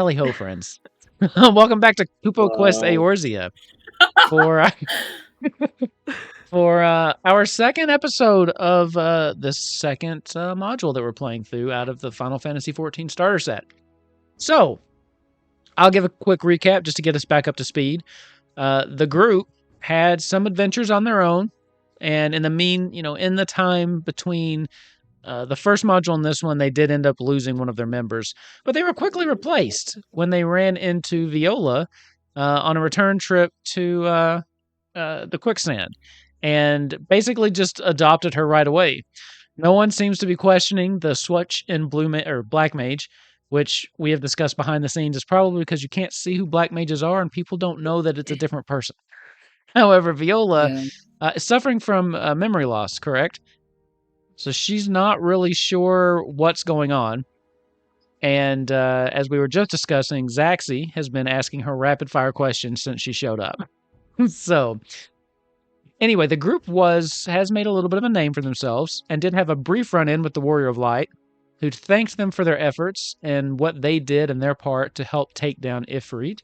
Tally ho, friends. Welcome back to Kupo Quest Eorzea for our second episode of the second module that we're playing through out of the Final Fantasy XIV starter set. So, I'll give a quick recap just to get us back up to speed. The group had some adventures on their own, and in the time between the first module and this one, they did end up losing one of their members, but they were quickly replaced when they ran into Viola on a return trip to the quicksand, and basically just adopted her right away. No one seems to be questioning the switch in Black Mage, which we have discussed behind the scenes is probably because you can't see who Black Mages are and people don't know that it's a different person. However, Viola is suffering from memory loss, correct? So she's not really sure what's going on. And as we were just discussing, Zaxi has been asking her rapid-fire questions since she showed up. So, anyway, the group has made a little bit of a name for themselves and did have a brief run-in with the Warrior of Light, who thanked them for their efforts and what they did in their part to help take down Ifrit.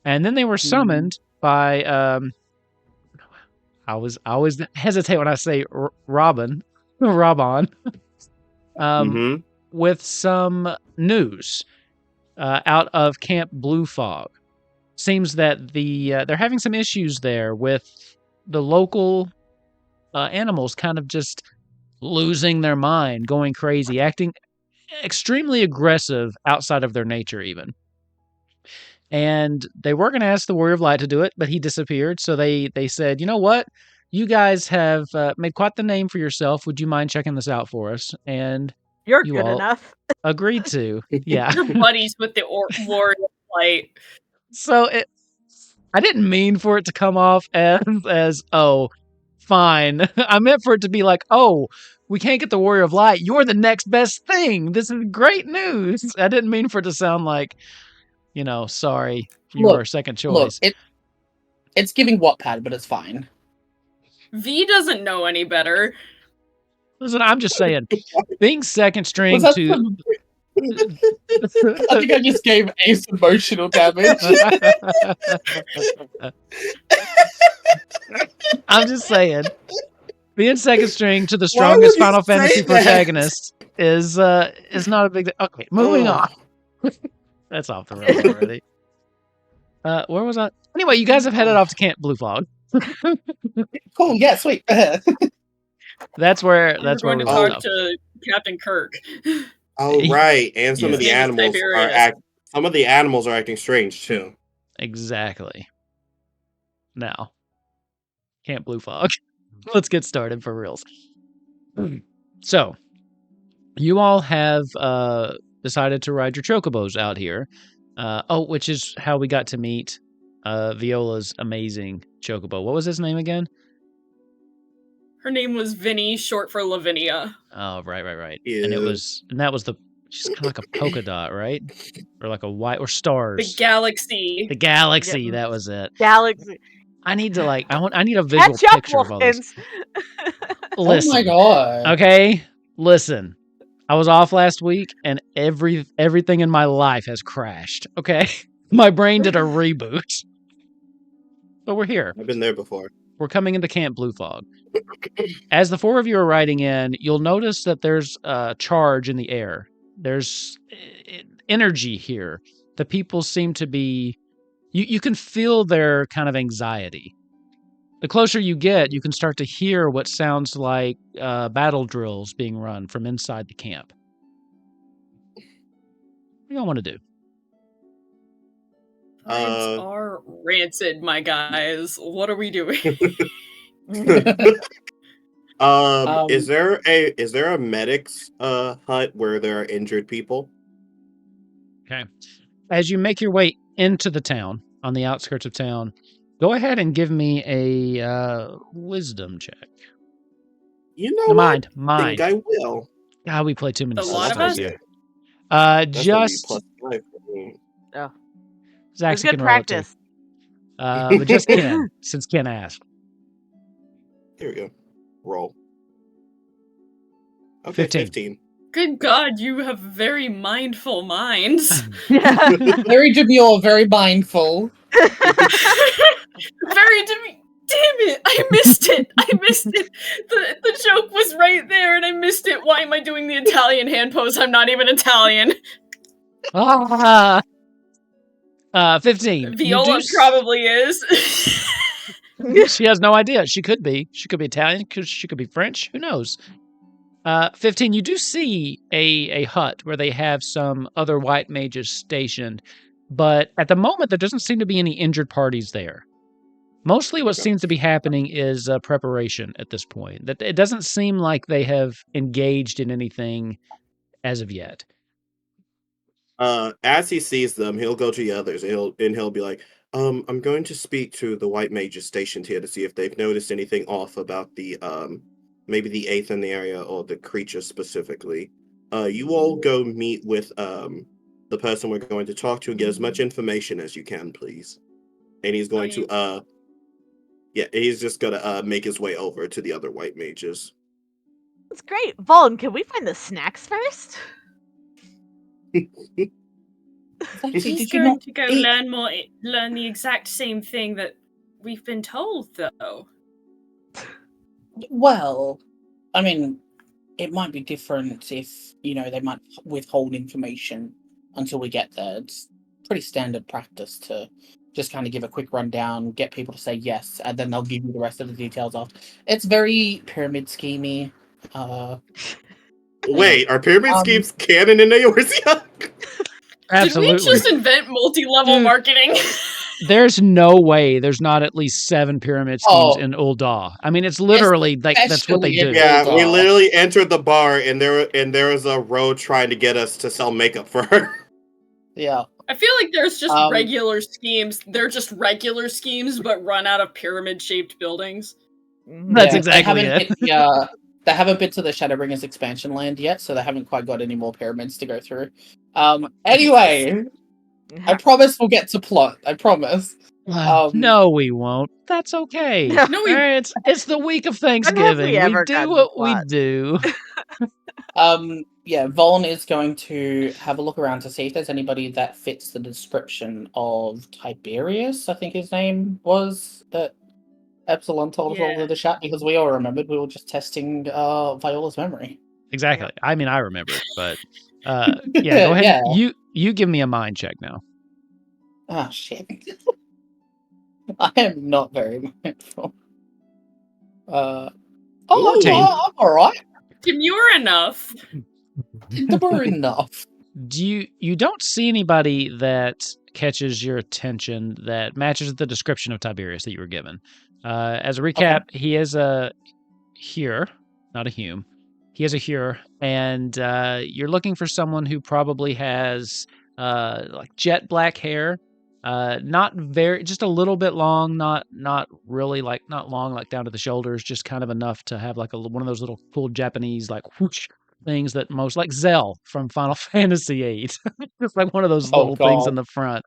And then they were summoned by... I always hesitate when I say Robin, with some news out of Camp Bluefog. Seems that they're having some issues there with the local animals kind of just losing their mind, going crazy, acting extremely aggressive outside of their nature even. And they were going to ask the Warrior of Light to do it, but he disappeared. So they said, you know what? You guys have made quite the name for yourself. Would you mind checking this out for us? And you're good enough. Agreed to. Yeah. You're buddies with the Warrior of Light. So I didn't mean for it to come off as oh, fine. I meant for it to be like, oh, we can't get the Warrior of Light. You're the next best thing. This is great news. I didn't mean for it to sound like, sorry, you were second choice. Look, it's giving Wattpad, but it's fine. V doesn't know any better. Listen, I'm just saying, being second string to... I think I just gave Ace emotional damage. I'm just saying, being second string to the strongest Final Fantasy protagonist is not a big deal. Okay, moving on. That's off the rails already. Where was I? Anyway, you guys have headed off to Camp Bluefog. Cool. Yeah, sweet. That's where we're going to talk to Captain Kirk. Oh, right. And some of the animals are acting strange too. Exactly. Now, Camp Bluefog. Let's get started for reals. So, you all have decided to ride your chocobos out here. Which is how we got to meet Viola's amazing chocobo. What was his name again? Her name was Vinny, short for Lavinia. Oh, right. Yeah. And that was she's kind of like a polka dot, right? Or like a white, or stars. The galaxy. The galaxy, yeah. That was it. Galaxy. I need a visual picture of all this. Listen. Oh my god. Okay, listen. I was off last week, and everything in my life has crashed, okay? My brain did a reboot. But we're here. I've been there before. We're coming into Camp Bluefog. As the four of you are riding in, you'll notice that there's a charge in the air. There's energy here. The people seem to be... You can feel their kind of anxiety. The closer you get, you can start to hear what sounds like battle drills being run from inside the camp. What do y'all want to do? Vibes are rancid, my guys. What are we doing? Is there a medic's hut where there are injured people? Okay. As you make your way into the town, on the outskirts of town, go ahead and give me a wisdom check. You know, mind. I think I will. God, we play too many systems here. Just Oh. Zaxi good can practice. But just Ken, since Ken asked. Here we go. Roll. Okay, 15. Good God, you have very mindful minds. Very demure, very mindful. Damn it! I missed it! The joke was right there and I missed it. Why am I doing the Italian hand pose? I'm not even Italian. 15. Viola probably is. She has no idea. She could be. She could be Italian. She could be French. Who knows? 15. You do see a hut where they have some other white mages stationed, but at the moment there doesn't seem to be any injured parties there. Mostly what seems to be happening is preparation at this point. That it doesn't seem like they have engaged in anything as of yet. As he sees them, he'll go to the others and he'll be like, I'm going to speak to the white mages stationed here to see if they've noticed anything off about the maybe the 8th in the area or the creature specifically. You all go meet with the person we're going to talk to and get as much information as you can, please. And he's going to he's just gonna make his way over to the other white mages. That's great. Vaughn, can we find the snacks first? He's going to go learn the exact same thing that we've been told, though. Well, I mean, it might be different if, they might withhold information until we get there. It's pretty standard practice to just kind of give a quick rundown, get people to say yes, and then they'll give you the rest of the details off. It's very pyramid schemey. Wait, are pyramid schemes canon in Eorzea? Absolutely. Did we just invent multi-level marketing? There's no way there's not at least 7 pyramid schemes in Ul'dah. I mean, it's literally that's what they do. Yeah, we literally entered the bar and there was a road trying to get us to sell makeup for her. Yeah. I feel like there's just regular schemes. They're just regular schemes, but run out of pyramid-shaped buildings. That's exactly it. They haven't been to the Shadowbringers expansion land yet, so they haven't quite got any more pyramids to go through. Anyway, I promise we'll get to plot. I promise. No, we won't. That's okay. No, it's the week of Thanksgiving. We do what we do. Vaughn is going to have a look around to see if there's anybody that fits the description of Tiberius, I think his name was, that Epsilon told us all in the chat, because we all remembered. We were just testing Viola's memory. Exactly. I mean, I remember, but go ahead. Yeah. You give me a mind check now. Ah, shit. I am not very mindful. I'm alright. Demure enough. Demure enough. You don't see anybody that catches your attention that matches the description of Tiberius that you were given. As a recap, he is a Hyur, not a Hume. He is a Hyur, and you're looking for someone who probably has like jet black hair, not very, just a little bit long, not really not long, like down to the shoulders, just kind of enough to have like one of those little cool Japanese like whoosh things that most, like Zell from Final Fantasy VIII, just like one of those little things in the front.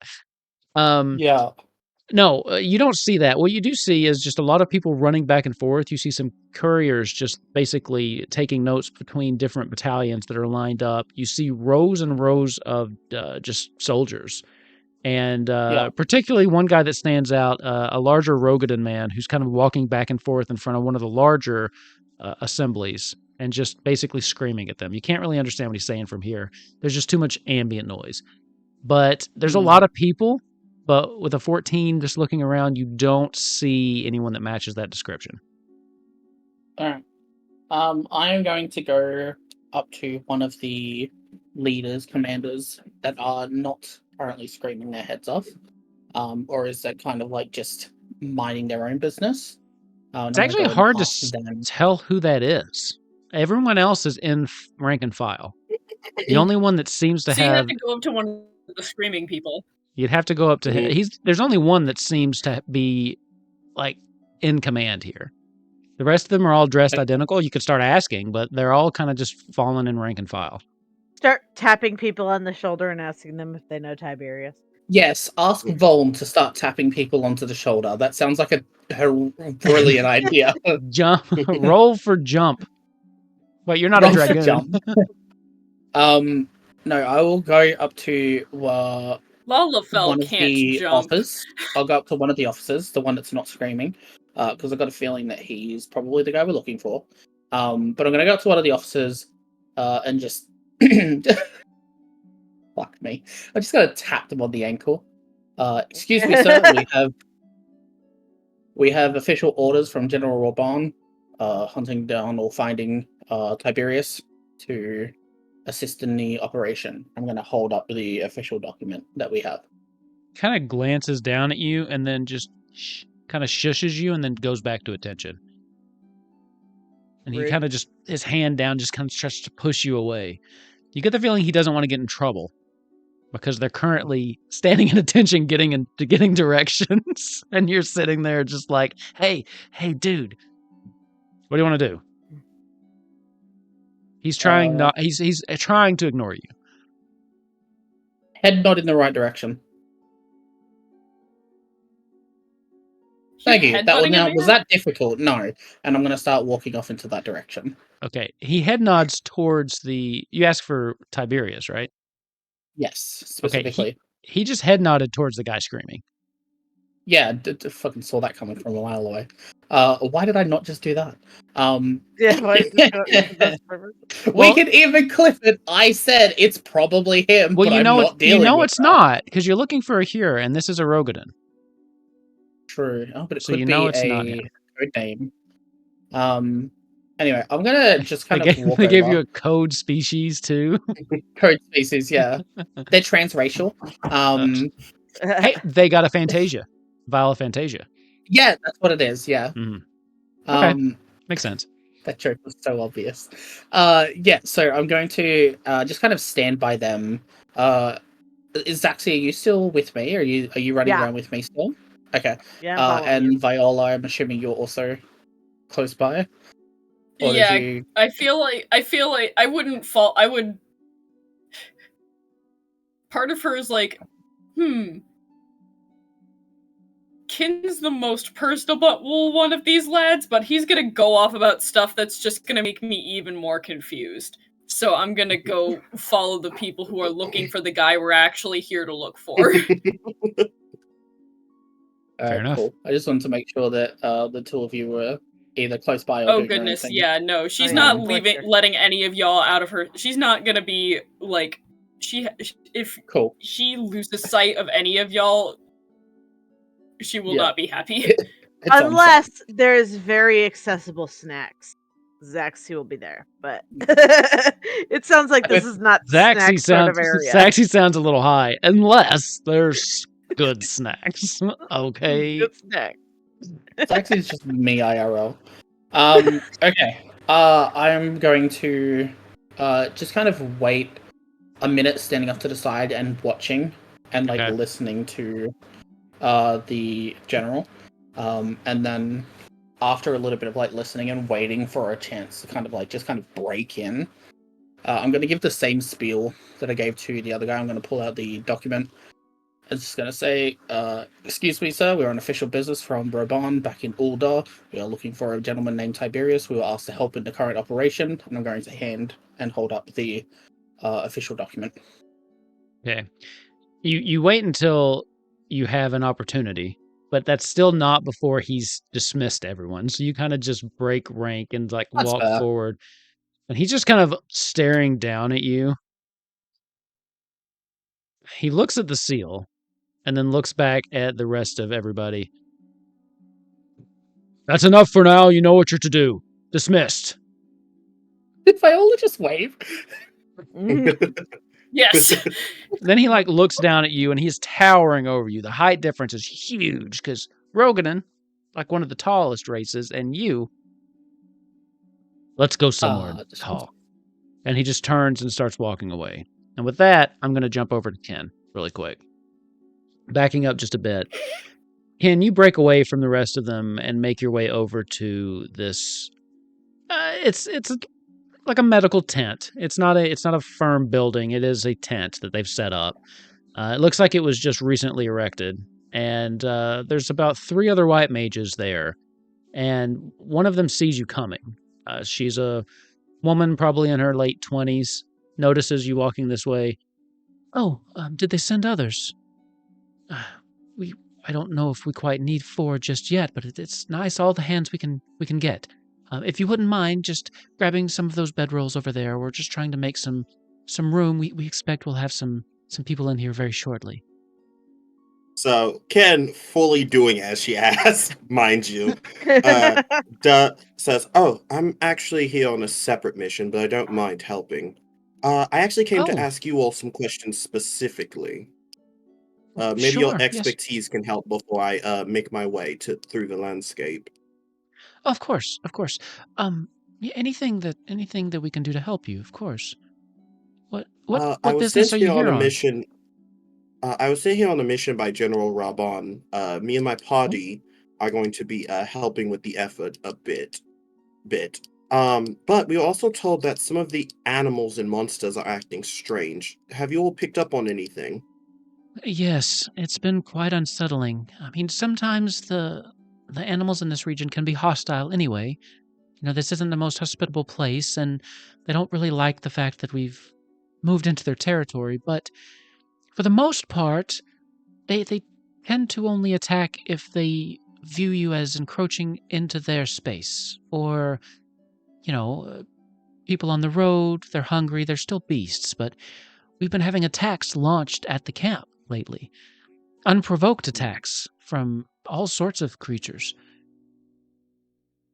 No, you don't see that. What you do see is just a lot of people running back and forth. You see some couriers just basically taking notes between different battalions that are lined up. You see rows and rows of just soldiers. And particularly one guy that stands out, a larger Rogadan man who's kind of walking back and forth in front of one of the larger assemblies and just basically screaming at them. You can't really understand what he's saying from here. There's just too much ambient noise. But there's a lot of people. But with a 14, just looking around, you don't see anyone that matches that description. All right. I am going to go up to one of the leaders, commanders, that are not currently screaming their heads off. Or is that kind of like just minding their own business? It's actually hard to tell who that is. Everyone else is in rank and file. The only one that seems to have... you have to go up to one of the screaming people. You'd have to go up to him. There's only one that seems to be, like, in command here. The rest of them are all dressed identical. You could start asking, but they're all kind of just falling in rank and file. Start tapping people on the shoulder and asking them if they know Tiberius. Yes, ask Voln to start tapping people onto the shoulder. That sounds like a brilliant idea. Roll for jump. Wait, you're not a dragoon. No, I will go up to Lalafell one of can't the jump. officers. I'll go up to one of the officers, the one that's not screaming, because I've got a feeling that he's probably the guy we're looking for. But I'm going to go up to one of the officers and just fuck me. I'm just going to tap them on the ankle. Excuse me, sir. We have official orders from General Raban, hunting down or finding Tiberius to assist in the operation. I'm going to hold up the official document that we have. Kind of glances down at you and then just kind of shushes you and then goes back to attention. And he Rude. kind of just, his hand down, just kind of tries to push you away. You get the feeling he doesn't want to get in trouble because they're currently standing at attention, getting directions. And you're sitting there just like, hey, dude, what do you want to do? He's trying he's trying to ignore you. Head nod in the right direction. Thank you. Was that difficult? No. And I'm going to start walking off into that direction. Okay. He head nods towards you asked for Tiberius, right? Yes, specifically. Okay, he just head nodded towards the guy screaming. Yeah, fucking saw that coming from a mile away. Why did I not just do that? Yeah, why we can even clip it. I said it's probably him. Well, but you know, it's not because you're looking for a Hur, and this is a Rogadin. True. Oh, but it So could you be know it's a not him. code name. Anyway, I'm gonna just kind of walk They over. gave you a code species too. Code species, yeah. They're transracial. Hey, they got a Fantasia, Vial of Fantasia. Yeah, that's what it is. Yeah. Mm-hmm. Okay, makes sense. That joke was so obvious. Yeah. So I'm going to just kind of stand by them. Is Zaxi, are you still with me? Are you running around with me still? Okay. Yeah. And Viola, I'm assuming you're also close by. Or Yeah, I feel like I wouldn't fall. I would. Part of her is like, Kin's the most personable one of these lads, but he's gonna go off about stuff that's just gonna make me even more confused. So I'm gonna go follow the people who are looking for the guy we're actually here to look for. Fair enough. Cool. I just wanted to make sure that the two of you were either close by or oh doing goodness, anything. yeah, no, she's not letting any of y'all out of her. She's not gonna be like if she loses sight of any of y'all, she will not be happy. Unless there's very accessible snacks. Zaxi will be there, but it sounds like this is not Zaxi sort of area. Zaxi sounds a little high, unless there's good snacks. Okay. Good snack. Zaxi's just me IRL. Okay. I'm going to just kind of wait a minute standing off to the side and watching and listening to the general. And then after a little bit of listening and waiting for a chance to kind of break in, I'm going to give the same spiel that I gave to the other guy. I'm going to pull out the document. I'm just going to say, excuse me, sir, we're on official business from Raban back in Uldar. We are looking for a gentleman named Tiberius. We were asked to help in the current operation, and I'm going to hand and hold up the official document. Okay. You wait until you have an opportunity, but that's still not before he's dismissed everyone. So you kind of just break rank and walk forward. And he's just kind of staring down at you. He looks at the seal and then looks back at the rest of everybody. That's enough for now. You know what you're to do. Dismissed. Did Viola just wave? Yes. Then he looks down at you and he's towering over you. The height difference is huge because Rogadin, one of the tallest races, and you, let's go somewhere tall. And he just turns and starts walking away. And with that, I'm going to jump over to Ken really quick. Backing up just a bit. Ken, you break away from the rest of them and make your way over to this. It's like a medical tent. It's not a firm building. It is a tent that they've set up. It looks like it was just recently erected. And there's about 3 other white mages there. And one of them sees you coming. She's a woman probably in her late 20s. notices you walking this way. Oh, did they send others? I don't know if we quite need 4 just yet, but it's nice all the hands we can get. If you wouldn't mind just grabbing some of those bedrolls over there, we're just trying to make some room. We expect we'll have some people in here very shortly. So Ken, fully doing as she asked, mind you, says, "Oh, I'm actually here on a separate mission, but I don't mind helping. I actually came to Oh. ask you all some questions specifically. Maybe your Sure, yes. expertise can help before I make my way through the landscape." Of course, of course. Yeah, anything that we can do to help you, of course. What I was business sent are you here on here a on? mission. I was sent here on a mission by General Raban. Me and my party are going to be helping with the effort a bit. But we were also told that some of the animals and monsters are acting strange. Have you all picked up on anything? Yes, it's been quite unsettling. I mean, sometimes the animals in this region can be hostile anyway. This isn't the most hospitable place, and they don't really like the fact that we've moved into their territory, but for the most part, they tend to only attack if they view you as encroaching into their space, or, people on the road, they're hungry, they're still beasts, but we've been having attacks launched at the camp lately. Unprovoked attacks from all sorts of creatures.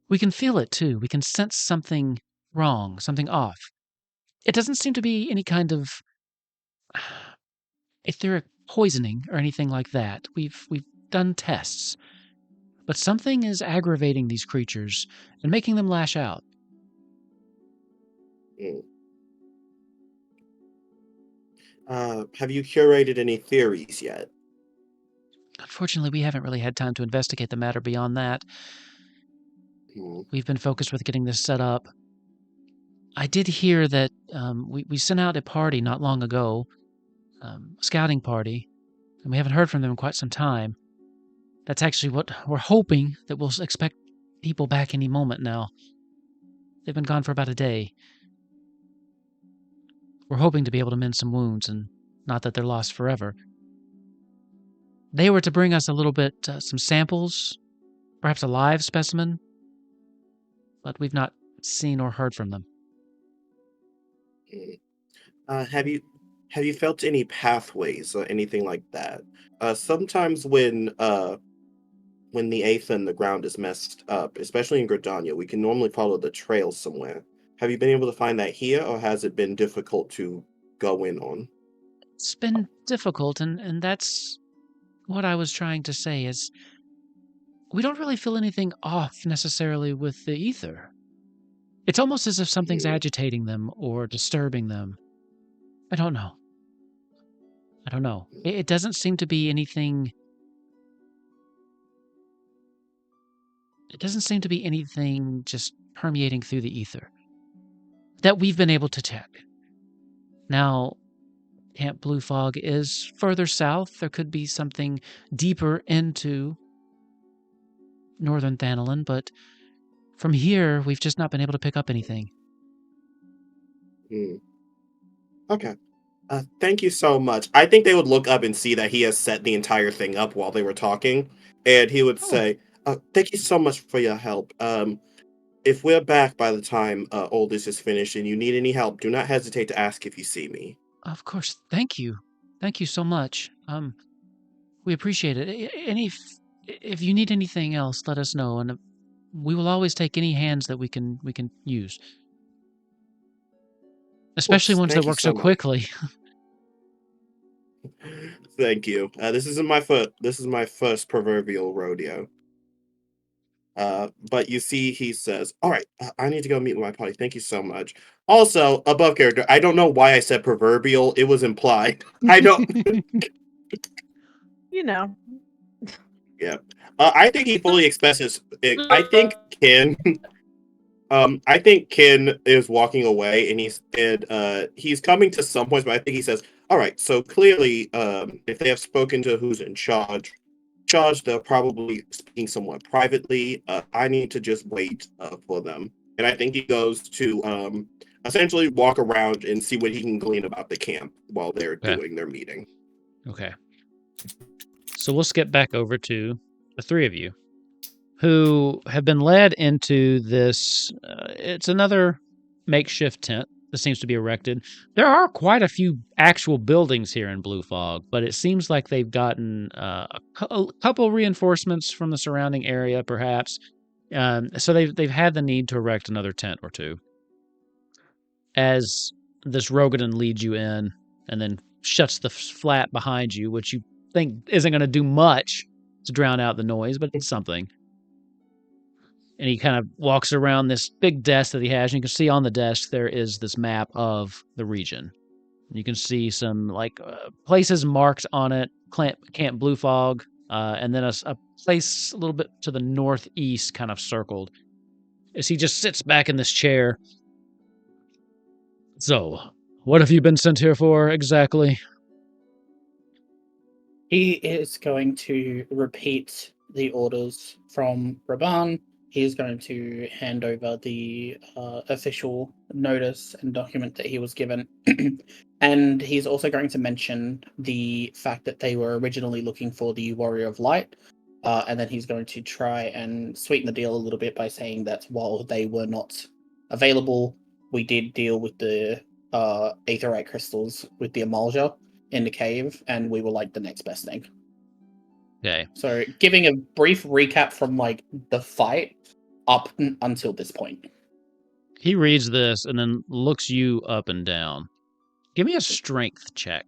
We can feel it, too. We can sense something wrong, something off. It doesn't seem to be any kind of etheric poisoning or anything like that. We've done tests. But something is aggravating these creatures and making them lash out. Mm. Have you curated any theories yet? Unfortunately, we haven't really had time to investigate the matter beyond that. We've been focused with getting this set up. I did hear that we sent out a party not long ago, a scouting party, and we haven't heard from them in quite some time. That's actually what we're hoping, that we'll expect people back any moment now. They've been gone for about a day. We're hoping to be able to mend some wounds, and not that they're lost forever. They were to bring us a little bit, some samples, perhaps a live specimen, but we've not seen or heard from them. Have you felt any pathways or anything like that? Sometimes when the eighth and the ground is messed up, especially in Gridania, we can normally follow the trail somewhere. Have you been able to find that here, or has it been difficult to go in on? It's been difficult, and that's what I was trying to say, is we don't really feel anything off necessarily with the ether. It's almost as if something's agitating them or disturbing them. I don't know. It doesn't seem to be anything. It doesn't seem to be anything just permeating through the ether that we've been able to check. Now, Camp Bluefog is further south. There could be something deeper into Northern Thanalan, but from here, we've just not been able to pick up anything. Okay. Thank you so much. I think they would look up and see that he has set the entire thing up while they were talking, and he would say, "Thank you so much for your help. If we're back by the time all this is finished and you need any help, do not hesitate to ask if you see me." Of course. Thank you. Thank you so much. We appreciate it. If you need anything else, let us know, and we will always take any hands that we can use. Especially ones that Thank you work so much. quickly. Thank you. This is my first proverbial rodeo. But you see, he says, "All right, I need to go meet with my party. Thank you so much." Also, above character, I don't know why I said proverbial. It was implied. I don't. Yeah. I think he fully expresses. I think Ken. I think Ken is walking away, and he's coming to some points, but I think he says, "All right, so clearly, if they have spoken to who's in charge, they're probably speaking somewhat privately. I need to just wait for them." And I think he goes to essentially walk around and see what he can glean about the camp while they're Okay. doing their meeting. Okay. So we'll skip back over to the three of you who have been led into this. It's another makeshift tent that seems to be erected. There are quite a few actual buildings here in Bluefog, but it seems like they've gotten a couple reinforcements from the surrounding area, perhaps. So they've had the need to erect another tent or two. As this Rogadin leads you in and then shuts the flat behind you, which you think isn't going to do much to drown out the noise, but it's something. And he kind of walks around this big desk that he has, and you can see on the desk there is this map of the region. You can see some places marked on it, Camp Bluefog, and then a place a little bit to the northeast kind of circled. As he just sits back in this chair. So, what have you been sent here for exactly? He is going to repeat the orders from Raban. He is going to hand over the official notice and document that he was given. And he's also going to mention the fact that they were originally looking for the Warrior of Light. And then he's going to try and sweeten the deal a little bit by saying that while they were not available, we did deal with the aetheryte crystals with the Amalja in the cave, and we were like the next best thing. Okay. So giving a brief recap from the fight up until this point. He reads this and then looks you up and down. Give me a strength check.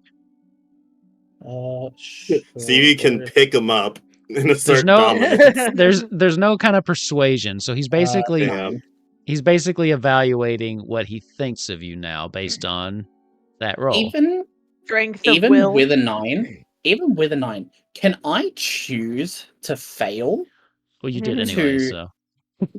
Sure. See if you can pick him up and assert no- dominance. There's no kind of persuasion, so he's basically Damn. he's basically evaluating what he thinks of you now based on that roll. Even Strength of will. with a 9, can I choose to fail? Well, you did anyway, to- so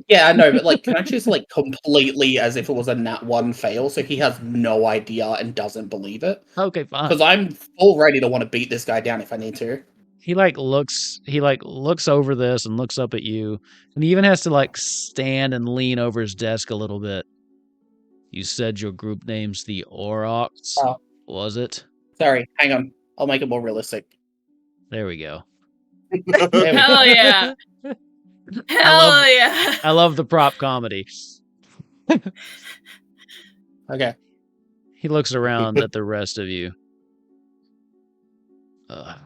Yeah, I know, but can I choose completely as if it was a nat 1 fail, so he has no idea and doesn't believe it? okay, fine. Because I'm all ready to want to beat this guy down if I need to. He looks over this and looks up at you, and he even has to stand and lean over his desk a little bit. You said your group name's the Aurochs, Oh. was it? Sorry, hang on. I'll make it more realistic. There we go. There we go. Hell yeah. Hell yeah. I love the prop comedy. Okay. He looks around at the rest of you. I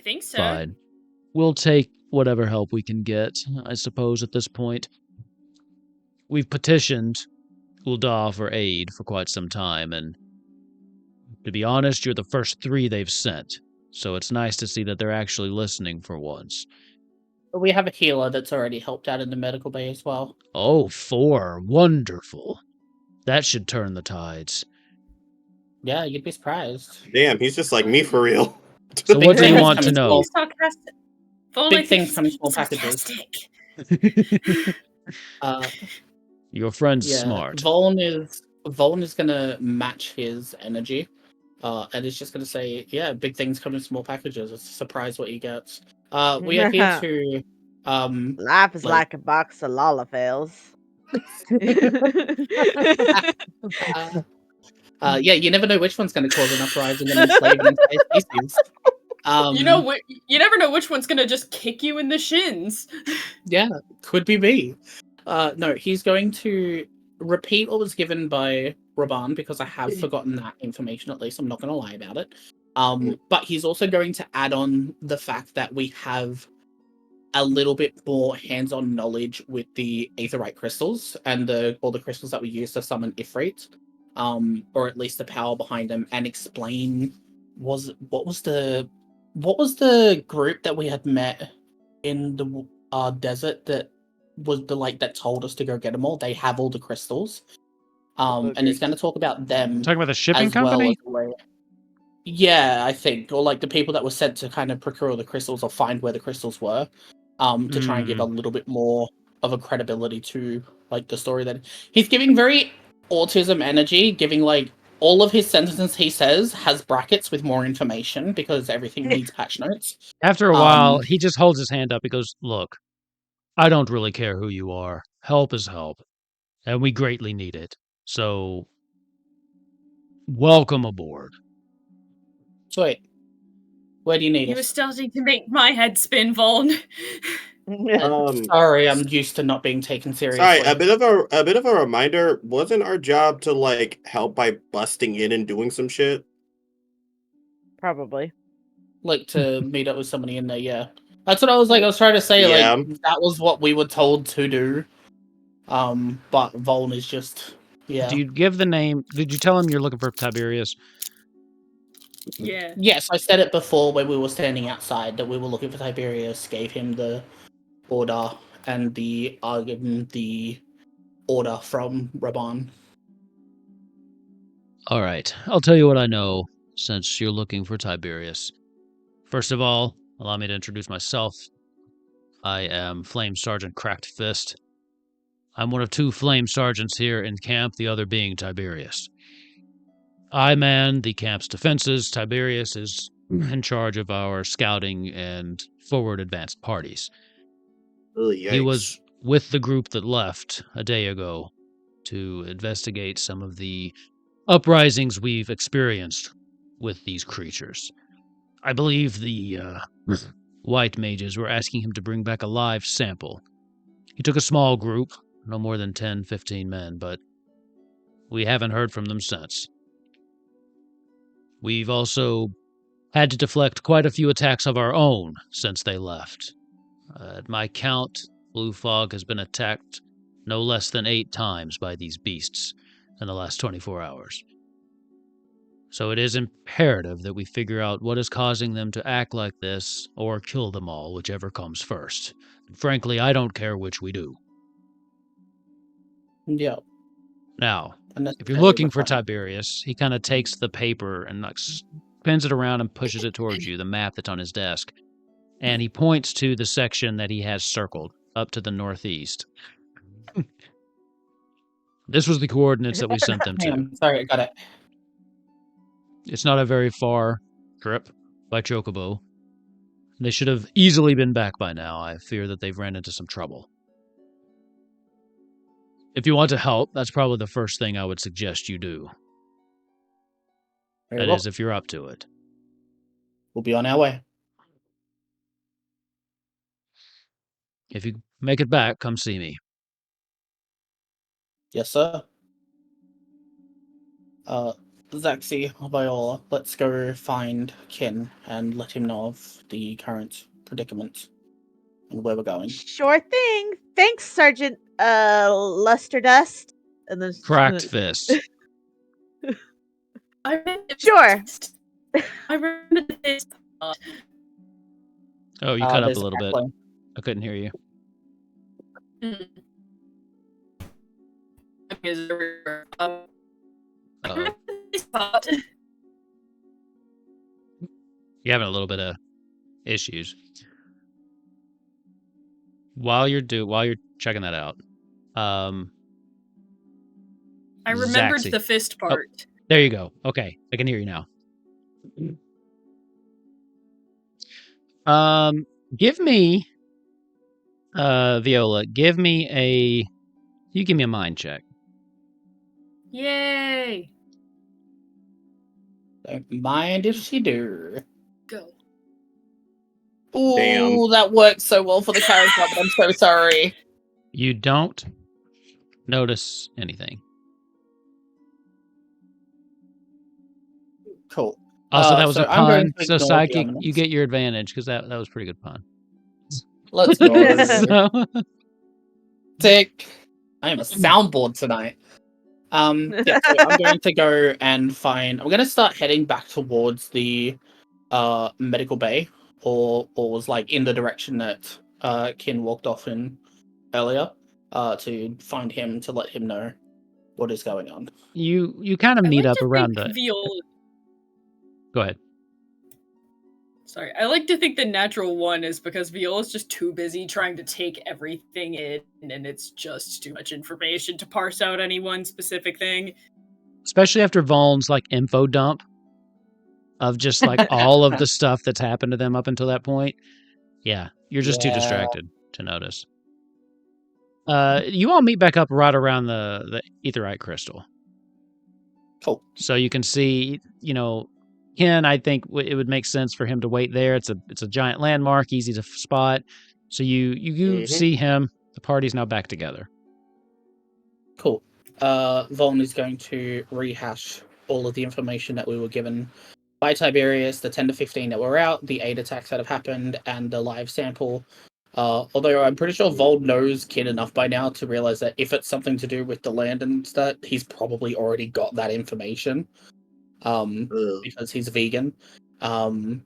think so. Fine. We'll take whatever help we can get, I suppose, at this point. We've petitioned Ul'dah for aid for quite some time, and to be honest, you're the first 3 they've sent, so it's nice to see that they're actually listening for once. We have a healer that's already helped out in the medical bay as well. Oh, 4. Wonderful. That should turn the tides. Yeah, you'd be surprised. Damn, he's just like me for real. So what do you things want to coming know? He's sarcastic. Big things come in small packages. Sarcastic. Your friend's Yeah, smart. Voln is gonna match his energy. And it's just gonna say, yeah, big things come in small packages. It's a surprise what he gets. We are here to Life is like a box of lalafels. yeah, you never know which one's gonna cause an uprising and enslave an entire species. You never know which one's gonna just kick you in the shins. Yeah, could be me. No, he's going to repeat what was given by Raban because I have forgotten that information, at least. I'm not going to lie about it. But he's also going to add on the fact that we have a little bit more hands-on knowledge with the aetheryte crystals and all the crystals that we use to summon Ifrit, or at least the power behind them, and explain what was the group that we had met in the desert that was that told us to go get them all. They have all the crystals. And he's going to talk about them. Talking about the shipping as well company? as yeah, I think, or the people that were sent to kind of procure the crystals or find where the crystals were, to try and give a little bit more of a credibility to the story. That he's giving very autism energy, giving all of his sentences he says has brackets with more information because everything needs patch notes. After a while, he just holds his hand up. He goes, "Look, I don't really care who you are. Help is help, and we greatly need it. So, welcome aboard. Sweet. Where do you need You were us? starting to make my head spin, Vaughn. Sorry, I'm used to not being taken seriously. Sorry, a bit of a reminder. Wasn't our job to like help by busting in and doing some shit? Probably. Like to meet up with somebody in there, yeah. That's what I was like. I was trying to say, Yeah. like that was what we were told to do. But Voln is just yeah. Do you give the name? Did you tell him you're looking for Tiberius? Yeah. Yes, I said it before when we were standing outside that we were looking for Tiberius. Gave him the order and the order from Raban. All right, I'll tell you what I know, since you're looking for Tiberius. First of all, allow me to introduce myself. I am Flame Sergeant Cracked Fist. I'm one of 2 Flame Sergeants here in camp, the other being Tiberius. I man the camp's defenses. Tiberius is in charge of our scouting and forward advanced parties. Ugh, He was yikes. with the group that left a day ago to investigate some of the uprisings we've experienced with these creatures. I believe the white mages were asking him to bring back a live sample. He took a small group, no more than 10, 15 men, but we haven't heard from them since. We've also had to deflect quite a few attacks of our own since they left. At my count, Bluefog has been attacked no less than 8 times by these beasts in the last 24 hours. So it is imperative that we figure out what is causing them to act like this, or kill them all, whichever comes first. Frankly, I don't care which we do. Yeah. Now, if you're looking for Tiberius, he kind of takes the paper and like spins it around and pushes it towards you, the map that's on his desk. And he points to the section that he has circled, up to the northeast. This was the coordinates that we sent them Hang to. on, sorry, I got it. It's not a very far trip by Chocobo. They should have easily been back by now. I fear that they've ran into some trouble. If you want to help, that's probably the first thing I would suggest you do. Very That well. is, if you're up to it. We'll be on our way. If you make it back, come see me. Yes, sir. Zaxi, Viola, let's go find Kin and let him know of the current predicament and where we're going. Sure thing. Thanks, Sergeant Lusterdust. And then Cracked fist. Sure. I remember this part. Oh, you cut up There's a little bit. crackling. I couldn't hear you. I Uh-oh. remember this part. You're having a little bit of issues. While you're checking that out, I remembered Zaxi. the fist part. There you go. Okay, I can hear you now. Give me, Viola, you give me a mind check. Yay! Don't mind if she do. Go. Ooh, Damn. that worked so well for the character, but I'm so sorry. You don't notice anything. Cool. Also, that was so a I'm going pun. to So ignore the psychic, ominous. you get your advantage because that was a pretty good pun. Let's go. So- Tick. I am a soundboard tonight. Yeah, so I'm going to go and find. I'm going to start heading back towards the medical bay, or was like in the direction that Kin walked off in earlier, to find him to let him know what is going on. You kind of I meet like up to around think the. Viola. Go ahead. Sorry, I like to think the natural one is because Viola's just too busy trying to take everything in, and it's just too much information to parse out any one specific thing. Especially after Voln's like info dump of just like all of the stuff that's happened to them up until that point. Yeah, you're just too Yeah. distracted to notice. You all meet back up right around the etherite crystal. Cool. So you can see, Ken, I think it would make sense for him to wait there. It's a giant landmark, easy to spot. So you see him. The party's now back together. Cool. Von is going to rehash all of the information that we were given by Tiberius, the 10 to 15 that were out, the 8 attacks that have happened, and the live sample. Although I'm pretty sure Vol knows Kin enough by now to realize that if it's something to do with the land and stuff, he's probably already got that information. Because he's vegan. Oh.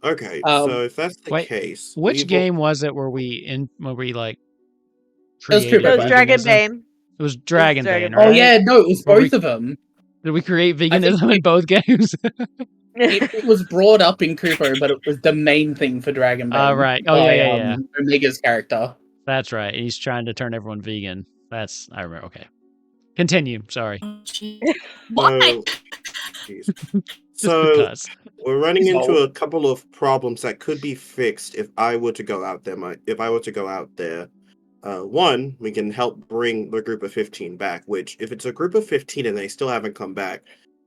Okay, so if that's the case, which game was it where we like created? It was Dragonbane. It was Dragonbane, Oh right? yeah, no, it was both of them. Did we create veganism in both games? It was brought up in Kupo, but it was the main thing for Dragonbane. Right. Oh yeah. Omega's character. That's right. He's trying to turn everyone vegan. I remember. Okay. Continue. Sorry. Why? So we're running into a couple of problems that could be fixed if I were to go out there. One, we can help bring the group of 15 back, which if it's a group of 15 and they still haven't come back,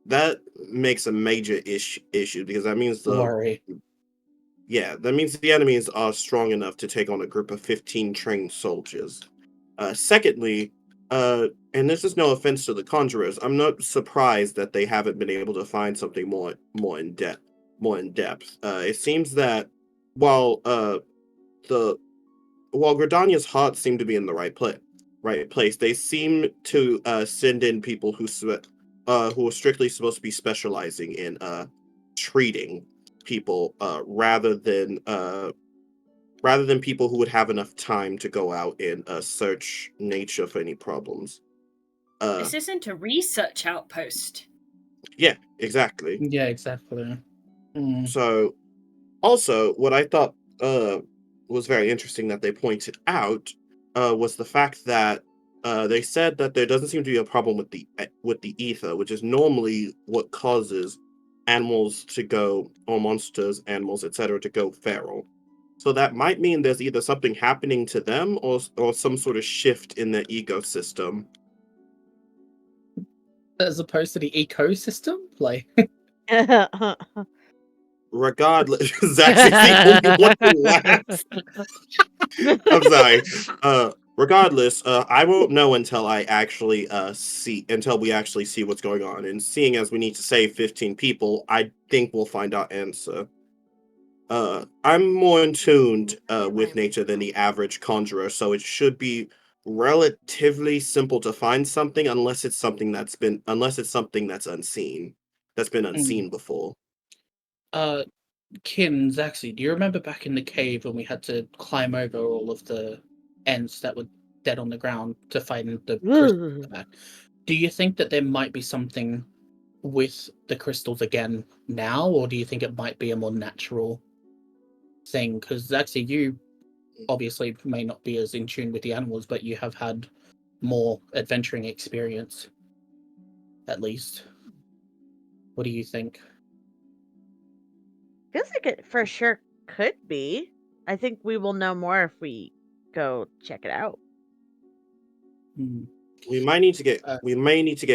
that makes a major issue because that means that means the enemies are strong enough to take on a group of 15 trained soldiers. Secondly, and this is no offense to the Conjurers, I'm not surprised that they haven't been able to find something more in depth. It seems that while Gridania's hearts seem to be in the right place, they seem to send in people who are strictly supposed to be specializing in treating people rather than people who would have enough time to go out and search nature for any problems. This isn't a research outpost. Yeah, exactly. Yeah, exactly. So, also, what I thought was very interesting that they pointed out was the fact that they said that there doesn't seem to be a problem with the ether, which is normally what causes animals to go, or monsters, animals, etc., to go feral. So that might mean there's either something happening to them or some sort of shift in the ecosystem. As opposed to the ecosystem? Like regardless, Zach's the only one who laughs. I'm sorry. Regardless, I won't know until we actually see what's going on. And seeing as we need to save 15 people, I think we'll find our answer. I'm more in tune with nature than the average conjurer, so it should be relatively simple to find something, unless it's something that's been unseen before. Kim, Zaxi, do you remember back in the cave when we had to climb over all of the ants that were dead on the ground to find the crystals back? Do you think that there might be something with the crystals again now, or do you think it might be a more natural thing? Because Zaxi, you obviously may not be as in tune with the animals, but you have had more adventuring experience, at least. What do you think? Feels like it for sure could be. I think we will know more if we go check it out. We might need to get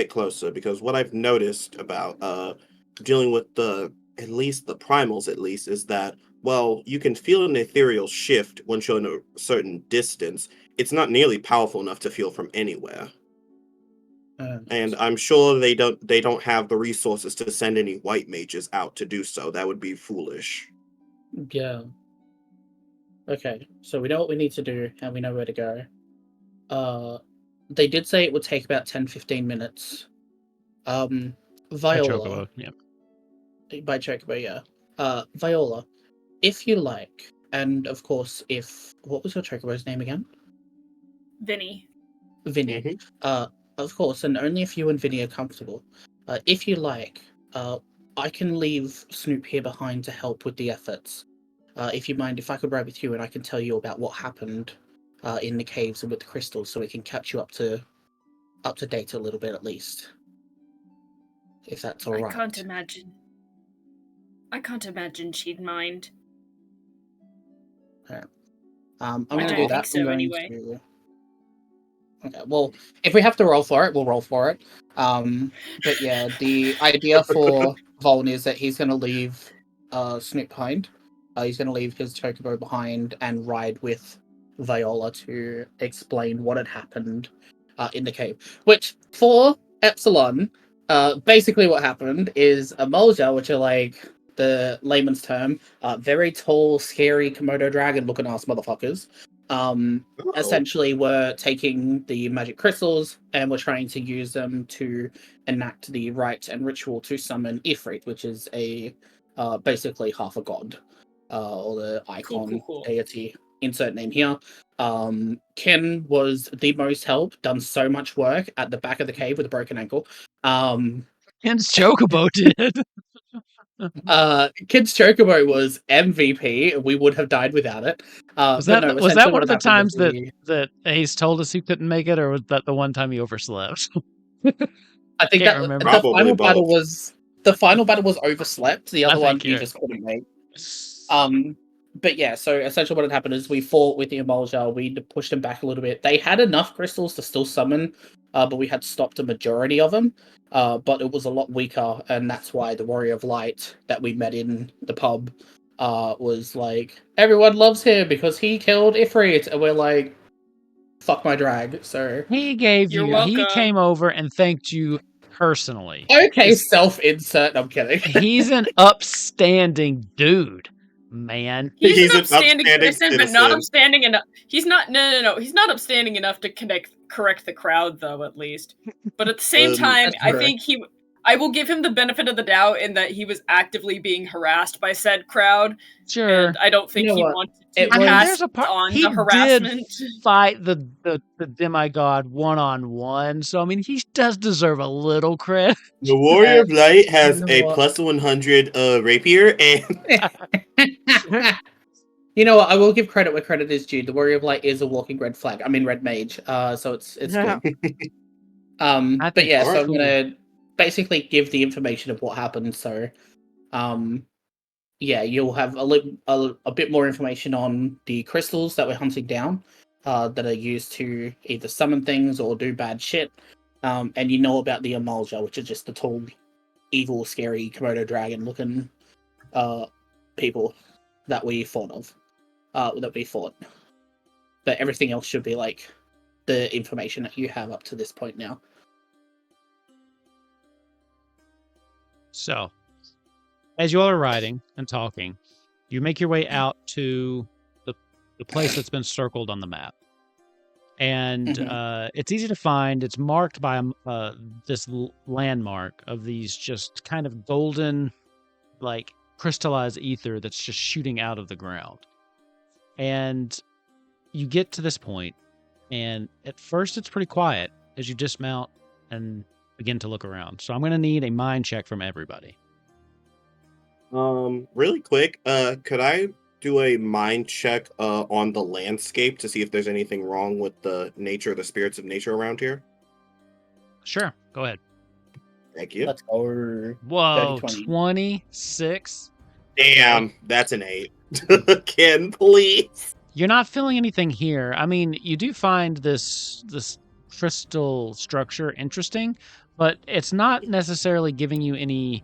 closer, because what I've noticed about dealing with at least the primals is that while you can feel an ethereal shift once you're in a certain distance, it's not nearly powerful enough to feel from anywhere. And I'm sure they don't have the resources to send any white mages out to do so. That would be foolish. Yeah. Okay, so we know what we need to do and we know where to go. They did say it would take about 10-15 minutes. Viola. By Chocobo, yeah. By Chocobo, yeah. Viola, if you like, and of course what was your Chocobo's name again? Vinny. Vinny. Of course, and only if you and Vinny are comfortable. If you like, I can leave Snoop here behind to help with the efforts. If you mind, if I could ride with you and I can tell you about what happened in the caves and with the crystals, so we can catch you up to date a little bit at least. If that's all right. I can't imagine she'd mind. Okay. I'm going to do that. So anyway. Okay, well, if we have to roll for it, we'll roll for it. But yeah, the idea for Voln is that he's going to leave Snoop behind. He's going to leave his chocobo behind and ride with Viola to explain what had happened in the cave. Which, for Epsilon, basically what happened is a Mulja, which are like the layman's term, very tall, scary Komodo dragon looking ass motherfuckers. Essentially were taking the magic crystals and were trying to use them to enact the rite and ritual to summon Ifrit, which is a basically half a god, or the icon Cool. deity. Insert name here. Ken was the most help, done so much work at the back of the cave with a broken ankle. Ken's Chocobo did. Kid's Chocobo was MVP. We would have died without it. Was that one of the times that Ace told us he couldn't make it, or was that the one time he overslept? I think Can't that remember. the final battle was overslept. The other one he you're- just couldn't make. But yeah, so essentially what had happened is we fought with the Emulja, we pushed them back a little bit. They had enough crystals to still summon, but we had stopped a majority of them. But it was a lot weaker, and that's why the Warrior of Light that we met in the pub was like, everyone loves him because he killed Ifrit, and we're like, fuck my drag. So he came over and thanked you personally. Okay, self-insert. I'm kidding. He's an upstanding dude, man. He's an upstanding citizen, but not upstanding enough. He's not. No. He's not upstanding enough to correct the crowd, though. At least, but at the same time, I think I will give him the benefit of the doubt in that he was actively being harassed by said crowd. Sure. And I don't think he wanted to there's a part on he the harassment. did fight the demigod one-on-one, so I mean he does deserve a little credit. The Warrior of Light has a plus 100 rapier, and you know what? I will give credit where credit is due. The Warrior of Light is a walking red flag. I mean red mage. So it's good. But yeah, so I'm gonna basically give the information of what happened. So, yeah, you'll have a bit more information on the crystals that we're hunting down, that are used to either summon things or do bad shit. And you know about the Emulja, which is just the tall, evil, scary Komodo dragon looking people that we fought. But everything else should be like the information that you have up to this point now. So, as you all are riding and talking, you make your way out to the place that's been circled on the map. And it's easy to find. It's marked by this landmark of these just kind of golden, like, crystallized ether that's just shooting out of the ground. And you get to this point, and at first it's pretty quiet as you dismount and begin to look around. So I'm going to need a mind check from everybody. Really quick, could I do a mind check on the landscape to see if there's anything wrong with the spirits of nature around here? Sure, go ahead. Thank you. Let's go. Whoa, 26? Damn, that's an 8. Ken, please. You're not feeling anything here. I mean, you do find this crystal structure interesting, but it's not necessarily giving you any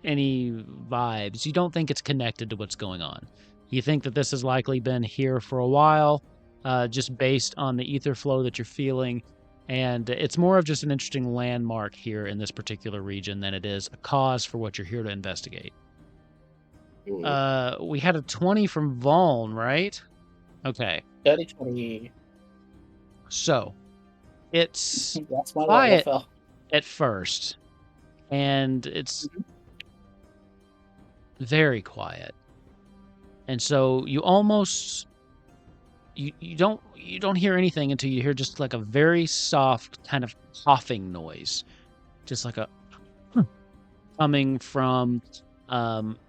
vibes. You don't think it's connected to what's going on. You think that this has likely been here for a while, just based on the ether flow that you're feeling, and it's more of just an interesting landmark here in this particular region than it is a cause for what you're here to investigate. We had a 20 from Voln, right? Okay. 30-20. So, it's That's my quiet at first, and it's very quiet. And so you almost you don't hear anything until you hear just like a very soft kind of coughing noise, just like a coming from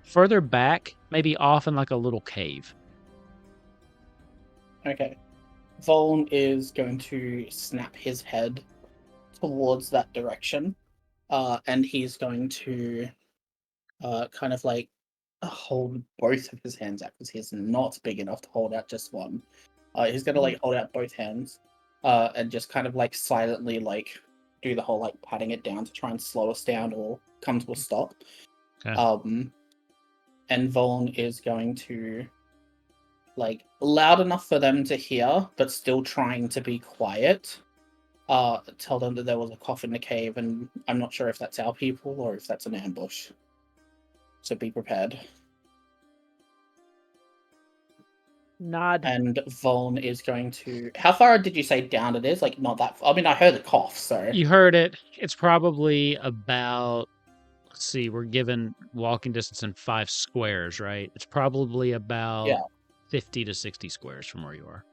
further back, maybe off in like a little cave. Okay. Voln is going to snap his head towards that direction, and he's going to kind of like hold both of his hands out because he's not big enough to hold out just one. He's going to like hold out both hands, and just kind of like silently like do the whole like patting it down to try and slow us down or come to a stop. Okay. And Voln is going to like loud enough for them to hear, but still trying to be quiet. Tell them that there was a cough in the cave, and I'm not sure if that's our people or if that's an ambush. So be prepared. Nod. And Voln is going to. How far did you say down it is? Like not that. I mean, I heard the cough, so You heard it. It's probably about. Let's see. We're given walking distance in 5 squares, right? It's probably about 50 to 60 squares from where you are.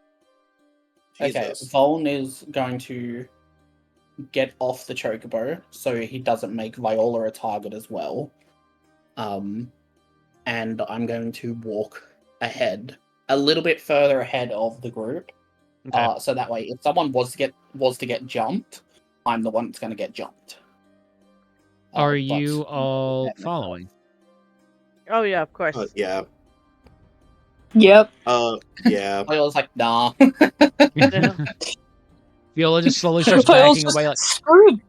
Okay, Jesus. Voln is going to get off the chocobo so he doesn't make Viola a target as well. And I'm going to walk ahead, a little bit further ahead of the group. Okay. So that way, if someone was to get jumped, I'm the one that's going to get jumped. Are but you all protect myself. following? Oh yeah, of course. Yeah. Yep. Yeah. Viola's like, nah. Yeah. Viola just slowly starts Viola's backing just, away like, screw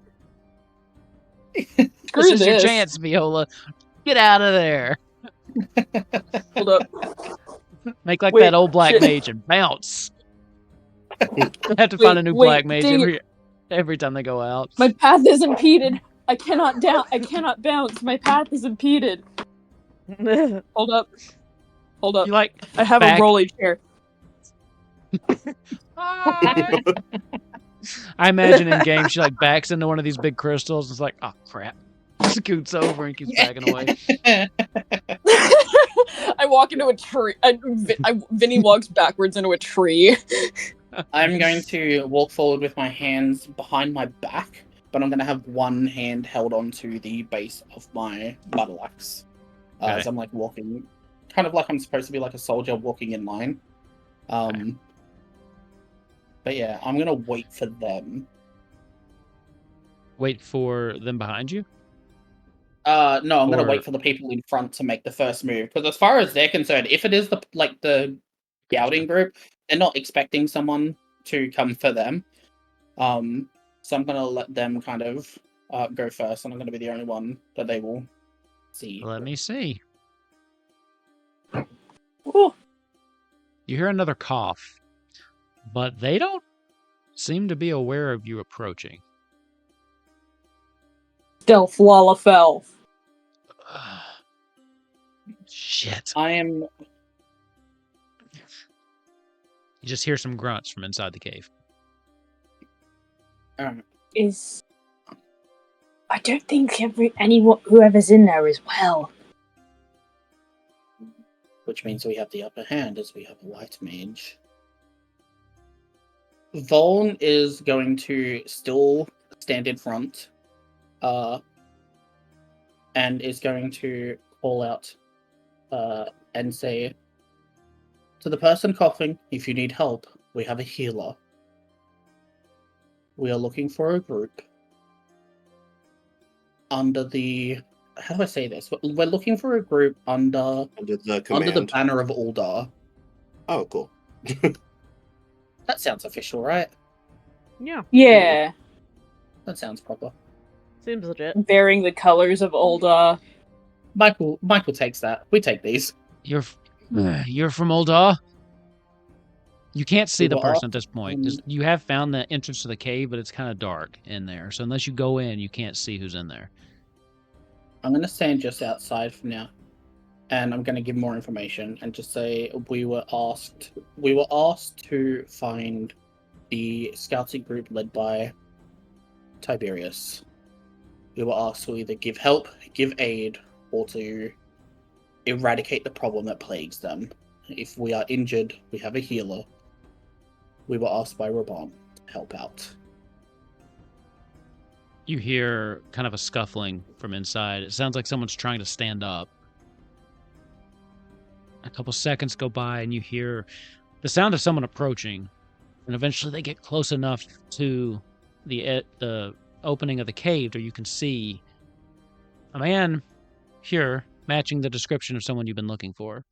this is your this. chance, Viola. Get out of there. Hold up. Make like Wait, that old black shit. mage and bounce. They have to find a new black mage dang every time they go out. My path is impeded. I cannot bounce. My path is impeded. Hold up. You like I have back- a rolly chair. I imagine in game she like backs into one of these big crystals and it's like, oh crap. Scoots over and keeps backing away. I walk into a tree. Vinny walks backwards into a tree. I'm going to walk forward with my hands behind my back, but I'm going to have one hand held onto the base of my battle axe. As I'm like walking, kind of like I'm supposed to be like a soldier walking in line. But yeah, I'm going to wait for them. Wait for them behind you? No, I'm going to Or- wait for the people in front to make the first move. Because as far as they're concerned, if it is the scouting group, they're not expecting someone to come for them. So I'm going to let them kind of go first, and I'm going to be the only one that they will see. Let me see. Ooh. You hear another cough, but they don't seem to be aware of you approaching. Stealth Lalafell. Shit. I am. You just hear some grunts from inside the cave. I don't think whoever's in there is well. Which means we have the upper hand as we have a white mage. Voln is going to still stand in front, and is going to call out and say, to the person coughing, if you need help, we have a healer. We are looking for a group under the... How do I say this? We're looking for a group under the banner of Uldar. Oh, cool. That sounds official, right? Yeah, Yeah. That sounds proper. seems legit. Bearing the colors of Ulda. Michael takes that. We take these. You're from Uldar? You can't see the person at this point. You have found the entrance to the cave, but it's kind of dark in there. So unless you go in, you can't see who's in there. I'm going to stand just outside for now. And I'm going to give more information and just say we were asked to find the scouting group led by Tiberius. We were asked to either give help, give aid, or to eradicate the problem that plagues them. If we are injured, we have a healer. We were asked by Raban to help out. You hear kind of a scuffling from inside. It sounds like someone's trying to stand up. A couple seconds go by and you hear the sound of someone approaching. And eventually they get close enough to the opening of the cave where you can see a man here matching the description of someone you've been looking for.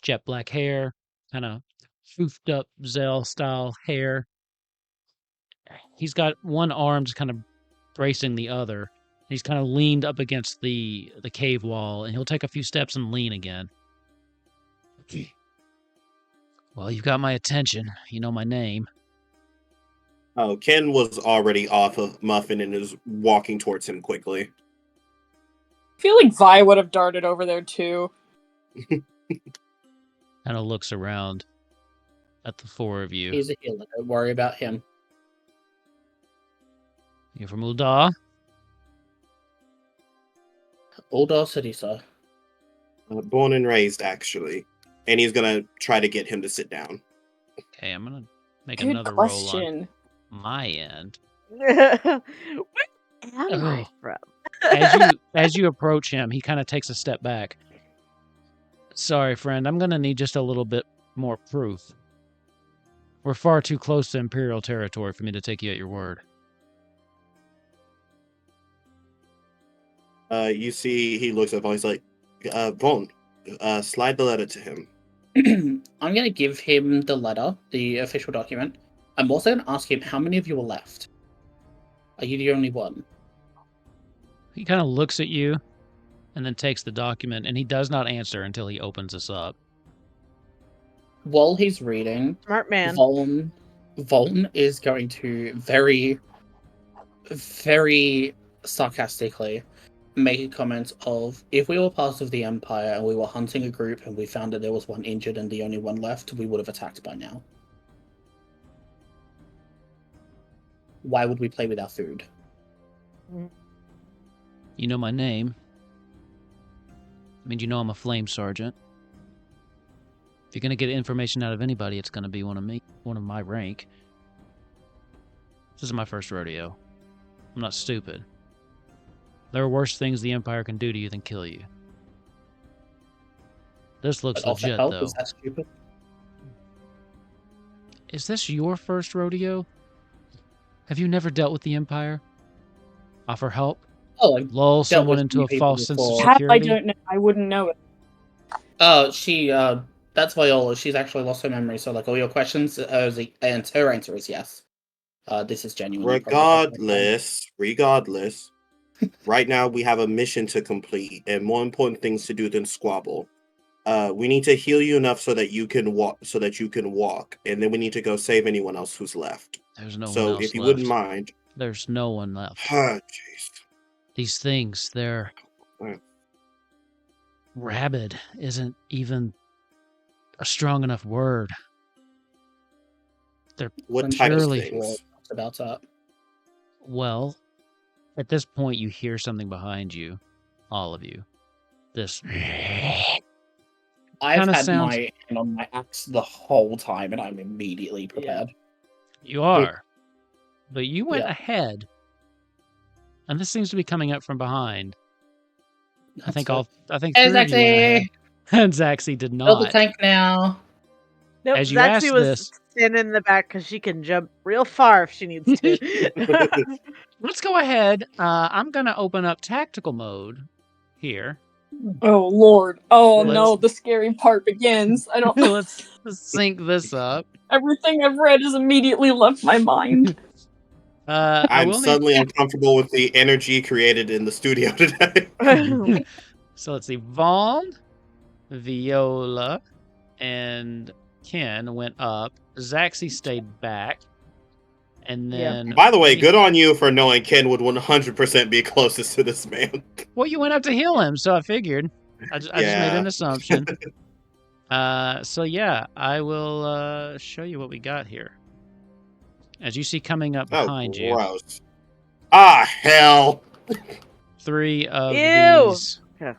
Jet black hair, kind of foofed up Zell style hair. he's got one arm just kind of bracing the other. He's kind of leaned up against the cave wall, and he'll take a few steps and lean again. Well, you've got my attention. You know my name. Oh, Ken was already off of Muffin and is walking towards him quickly. I feel like Vi would have darted over there too. Kind of looks around at the four of you. He's a healer. Don't worry about him. You're from Ul'dah? Ul'dah City, sir. Born and raised, actually. And he's gonna try to get him to sit down. Okay, I'm gonna make Good another roll question. on my end. Where am I Oh. from? As you approach him, he kind of takes a step back. Sorry, friend, I'm gonna need just a little bit more proof. We're far too close to Imperial territory for me to take you at your word. You see, he looks up and he's like, Vaughn, slide the letter to him. I'm going to give him the letter, the official document. I'm also going to ask him how many of you are left. Are you the only one? He kind of looks at you and then takes the document, and he does not answer until he opens this up. While he's reading, Smart man. Vaughn is going to very, very sarcastically make a comment of, if we were part of the Empire and we were hunting a group and we found that there was one injured and the only one left, we would have attacked by now. Why would we play with our food? You know my name. I mean, you know I'm a flame sergeant. If you're gonna get information out of anybody, it's gonna be one of my rank. This is my first rodeo. I'm not stupid. There are worse things the Empire can do to you than kill you. This looks But offer legit, help, though. is that stupid? Is this your first rodeo? Have you never dealt with the Empire? Offer help? Oh, I've Lull dealt someone with into a people false sense of before. How I security? don't know. I wouldn't know it. That's Viola. She's actually lost her memory, so like all your questions, and her answer is yes. This is genuine. Regardless, right now we have a mission to complete and more important things to do than squabble. We need to heal you enough so that you can walk, and then we need to go save anyone else who's left. There's no one So else if you left. wouldn't mind. There's no one left. Jeez. These things, they're... rabid isn't even a strong enough word. They're What type of purely... things? About that. Well, at this point you hear something behind you. All of you. This... I've Kinda had sounds- my hand on my axe the whole time, and I'm immediately prepared. You are. But you went Yeah. ahead. And this seems to be coming up from behind. I think That's three Hey, of you went ahead. Zaxi! And Zaxi did Build the not. tank now. Nope, As you Zaxi asked was this- standing in the back because she can jump real far if she needs to. Let's go ahead. I'm going to open up tactical mode here. Oh Lord. Oh Let's- no, the scary part begins. I don't Let's sync this up. everything I've read has immediately left my mind. I I'm will need- suddenly uncomfortable with the energy created in the studio today. So let's see. Vaughn, Viola, and Ken went up. Zaxi stayed back. And then... By the way, good on you for knowing Ken would 100% be closest to this man. Well, you went up to heal him, so I figured. I just made Yeah. an assumption. So yeah, I will show you what we got here. As you see coming up behind you, Gross. Ah, hell. three of Ew. these Yeah.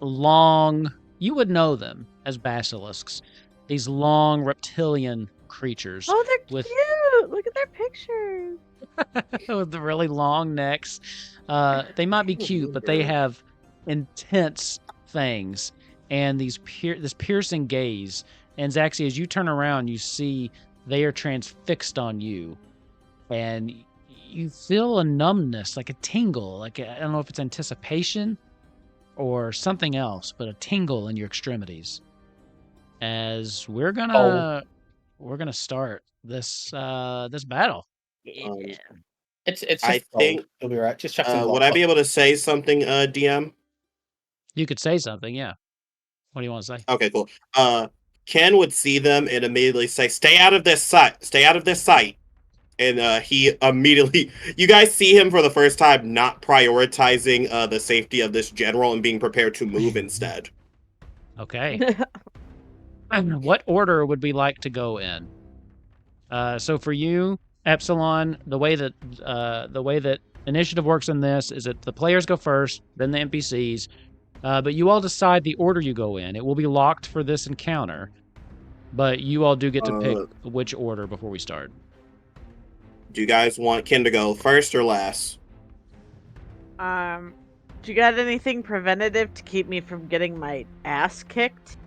long, you would know them as basilisks. These long reptilian creatures Oh, they're With- cute. Look at their pictures. with the really long necks. They might be cute, but they have intense fangs and this piercing gaze. And Zaxi, as you turn around, you see they are transfixed on you, and you feel a numbness, like a tingle, I don't know if it's anticipation or something else, but a tingle in your extremities. As we're gonna start this battle. Yeah. It's just I gold. think- You'll be right. Just chuck some gold. would I be able to say something, DM? You could say something, yeah. What do you want to say? Okay, cool. Ken would see them and immediately say, "Stay out of this site. Stay out of this site." And he immediately, you guys see him for the first time not prioritizing the safety of this general and being prepared to move instead. Okay. What order would we like to go in? So for you, Epsilon, the way that initiative works in this is that the players go first, then the NPCs. But you all decide the order you go in. It will be locked for this encounter, but you all do get to pick which order before we start. Do you guys want Ken to go first or last? Do you got anything preventative to keep me from getting my ass kicked?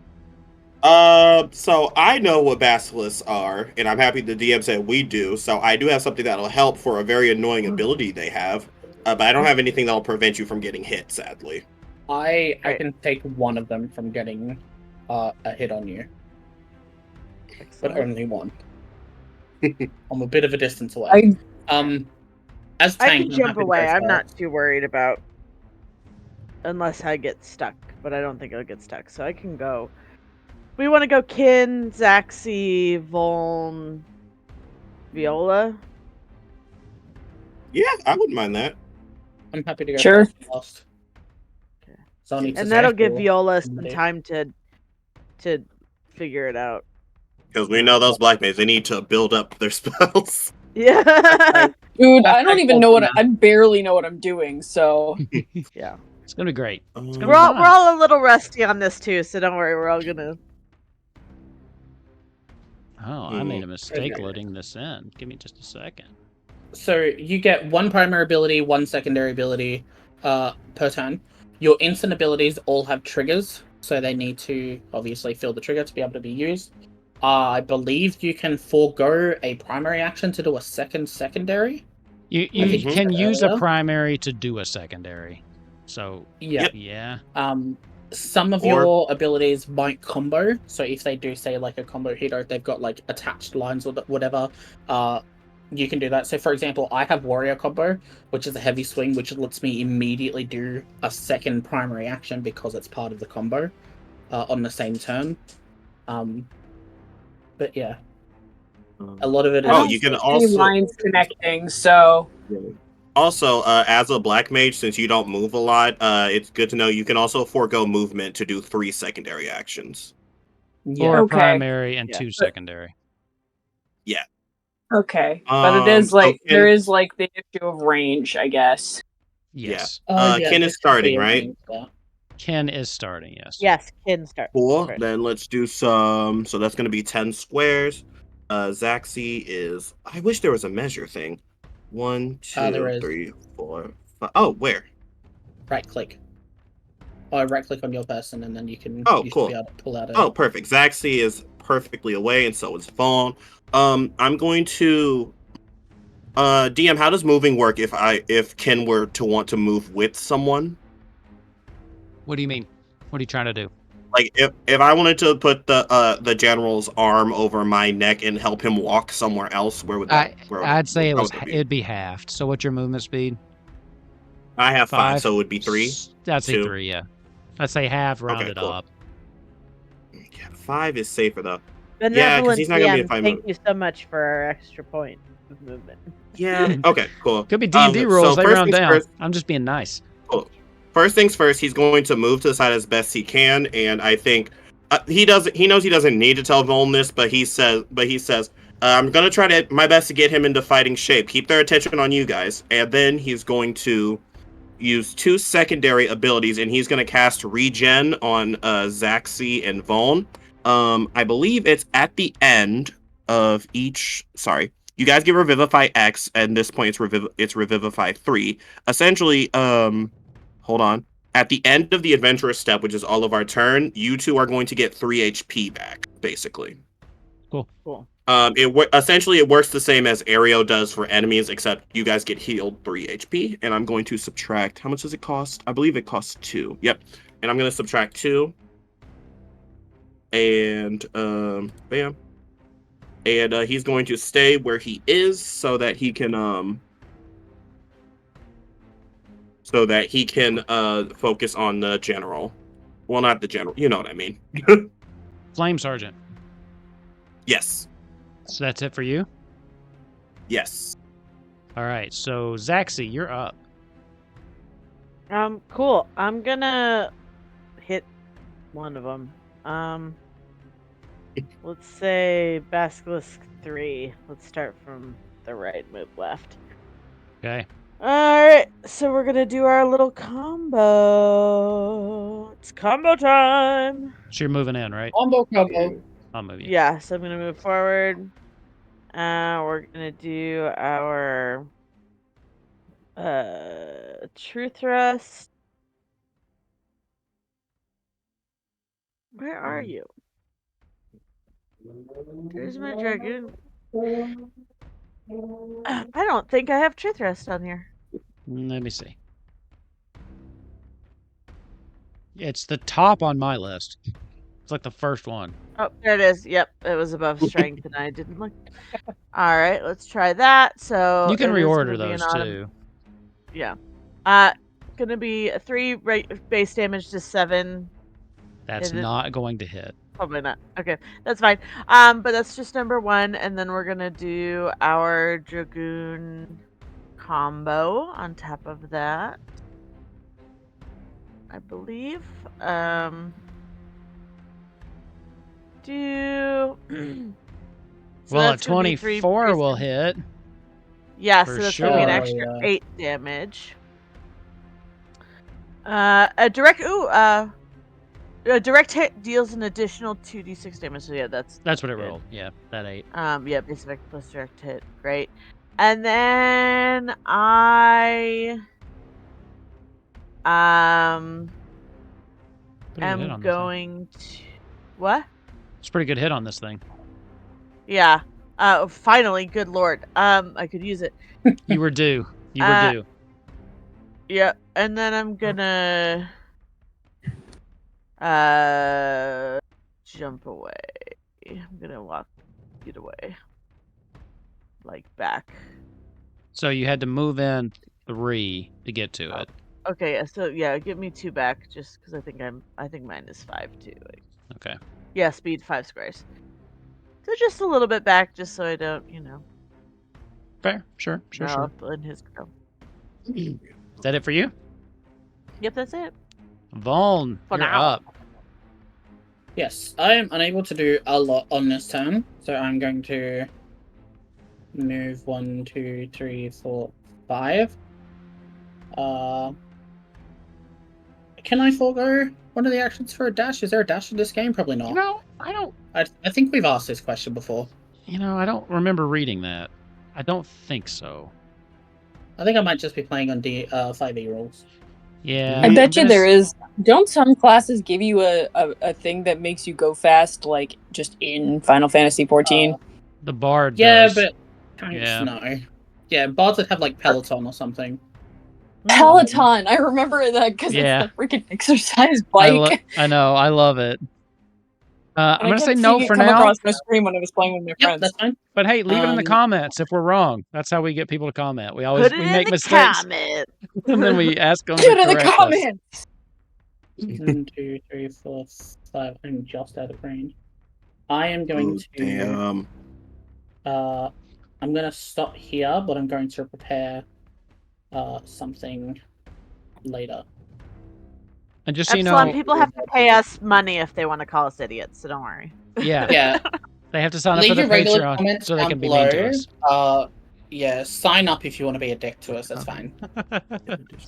So I know what basilisks are, and I'm happy the DM said we do. So I do have something that'll help for a very annoying ability they have. But I don't have anything that'll prevent you from getting hit, sadly. I can take one of them from getting a hit on you, but only one. I'm a bit of a distance away. As tank, I can I'm jump happy to away. go I'm not first. too worried about, unless I get stuck. But I don't think I'll get stuck, so I can go. We want to go Kin, Zaxi, Voln, Viola. Yeah, I wouldn't mind that. I'm happy to go Sure. first. So I'll need to And that'll give cycle Viola some somebody. time to figure it out. Because we know those black maids, they need to build up their spells. Yeah. Dude, That's I don't like even know ultimate. I barely know what I'm doing, so Yeah. It's gonna be great. It's gonna We're be all fun. we're all a little rusty on this too, so don't worry. We're all gonna. Oh, I made a Mhm. mistake Okay. loading this in. Give me just a second. So you get one primary ability, one secondary ability per turn. Your instant abilities all have triggers, so they need to obviously fill the trigger to be able to be used. I believe you can forego a primary action to do a secondary. You I think you can said use a earlier. primary to do a secondary. So Yeah. Yep. yeah. Some of Or- your abilities might combo. So if they do say like a combo hit, or if they've got like attached lines or whatever, you can do that. So for example, I have warrior combo, which is a heavy swing, which lets me immediately do a second primary action because it's part of the combo on the same turn. But yeah, a lot of it is. Oh, you can any also lines connecting, so also as a black mage, since you don't move a lot, it's good to know you can also forego movement to do 3 secondary actions. Yeah. Or a Okay. primary and Yeah. 2 secondary. okay. But it is So like Ken- there is like the issue of range, I guess. Yes. Yeah, Ken there is should be starting, a right? range there. Ken is starting, yes. Yes, Kin start. Cool. first. Then let's do some. So that's going to be 10 squares. Zaxi is. I wish there was a measure thing. 1, There 2, is. 3, 4, 5. Oh, where? Right click. Or right click on your person, and then you can. Oh, you cool. Should be able to pull out a. Oh, perfect. Zaxi is perfectly away, and so is Vaughn. I'm going to. DM, how does moving work if Ken were to want to move with someone? What do you mean? What are you trying to do? Like if I wanted to put the general's arm over my neck and help him walk somewhere else, where would that? I'd say how would that be? it'd be halved. So what's your movement speed? I have 5, 5? so it would be 3. I'd say 2. 3, yeah. I'd say half rounded cool. up. Yeah, 5 is safer though. Benevolent he's not gonna be DM, if I thank move. you so much for our extra point of movement. Yeah. Okay. Cool. Could be D&D rules. So They first round things down. first. I'm just being nice. Cool. First things first. He's going to move to the side as best he can, and I think he does. He knows he doesn't need to tell Voln this, but he says. I'm gonna try my best to get him into fighting shape. Keep their attention on you guys, and then he's going to use 2 secondary abilities, and he's going to cast Regen on Zaxi and Voln. I believe it's at the end of each. Sorry, you guys get Revivify X, and at this point it's Revivify 3. Essentially, hold on. At the end of the adventurous step, which is all of our turn, you 2 are going to get 3 HP back, basically. Cool. Essentially it works the same as Aereo does for enemies, except you guys get healed 3 HP, and I'm going to subtract. How much does it cost? I believe it costs 2. Yep. And I'm going to subtract 2. And bam. and he's going to stay where he is so that he can focus on the general. Well, not the general. You know what I mean. Flame Sergeant. Yes. So that's it for you? Yes. All right. So, Zaxi, you're up. Cool. I'm gonna hit one of them. Let's say Basilisk 3. Let's start from the right, move left. Okay. Alright, so we're gonna do our little combo. It's combo time! So you're moving in, right? Combo. I'll move you. Yeah, so I'm gonna move forward. We're gonna do our True Thrust. Where are you? There's my dragoon. I don't think I have True Thrust on here. Let me see. It's the top on my list. It's like the first one. Oh, there it is. Yep, it was above strength, and I didn't look. All right, let's try that. So You can it is reorder gonna be an those too. Yeah. Gonna be a 3 base damage to 7. That's not going to hit. Probably not. Okay, that's fine. But that's just number 1, and then we're gonna do our dragoon combo on top of that. I believe. So well, a that's gonna be 3 24 base will damage. hit. Yeah, For so that's gonna be an sure. extra 8 damage. A direct a direct hit deals an additional 2d6 damage. So yeah, that's what it good. rolled. Yeah, that 8. Yeah, base effect plus direct hit. Great. And then I Pretty good hit am on this thing. going to what? It's a pretty good hit on this thing. Yeah. Finally, good lord. I could use it. You were due. You were due. Yeah, and then I'm gonna jump away. I'm gonna get away. Like back. So you had to move in 3 to get to it. Okay, yeah, so yeah, give me 2 back just because I think mine is 5 too. Like, Okay. yeah, speed 5 squares. So just a little bit back just so I don't, Fair. Sure. up in his grill. Is that it for you? Yep, that's it. Vaughn, For you're now. up. Yes, I am unable to do a lot on this turn, so I'm going to move 1, 2, 3, 4, 5. Can I forego one of the actions for a dash? Is there a dash in this game? Probably not. I don't. I think we've asked this question before. I don't remember reading that. I don't think so. I think I might just be playing on 5e rules. Yeah. I bet you there is. Don't some classes give you a thing that makes you go fast, like just in Final Fantasy XIV? The bard Yeah, does. but thanks, no. Yeah, bards would have like Peloton or something. Peloton! I remember that because Yeah. it's the freaking exercise bike. I know. I love it. I'm going to say kept no seeing it for come now. across my screen when I was playing with my friends. That's fine. But hey, leave it in the comments if we're wrong. That's how we get people to comment. We Put it make in the mistakes comment. and then we ask them Put to it in the correct us. comments! 1, 2, 3, 4, 5. I'm just out of range. I am going to. Damn. I'm going to stop here, but I'm going to prepare something later. And just so you Epsilon, know, people have to pay us money if they want to call us idiots, so don't worry. yeah, Yeah. they have to sign up Leave for the your regular Patreon comments so they down can be below. mean to us. Yeah, sign up if you want to be a dick to us. That's fine.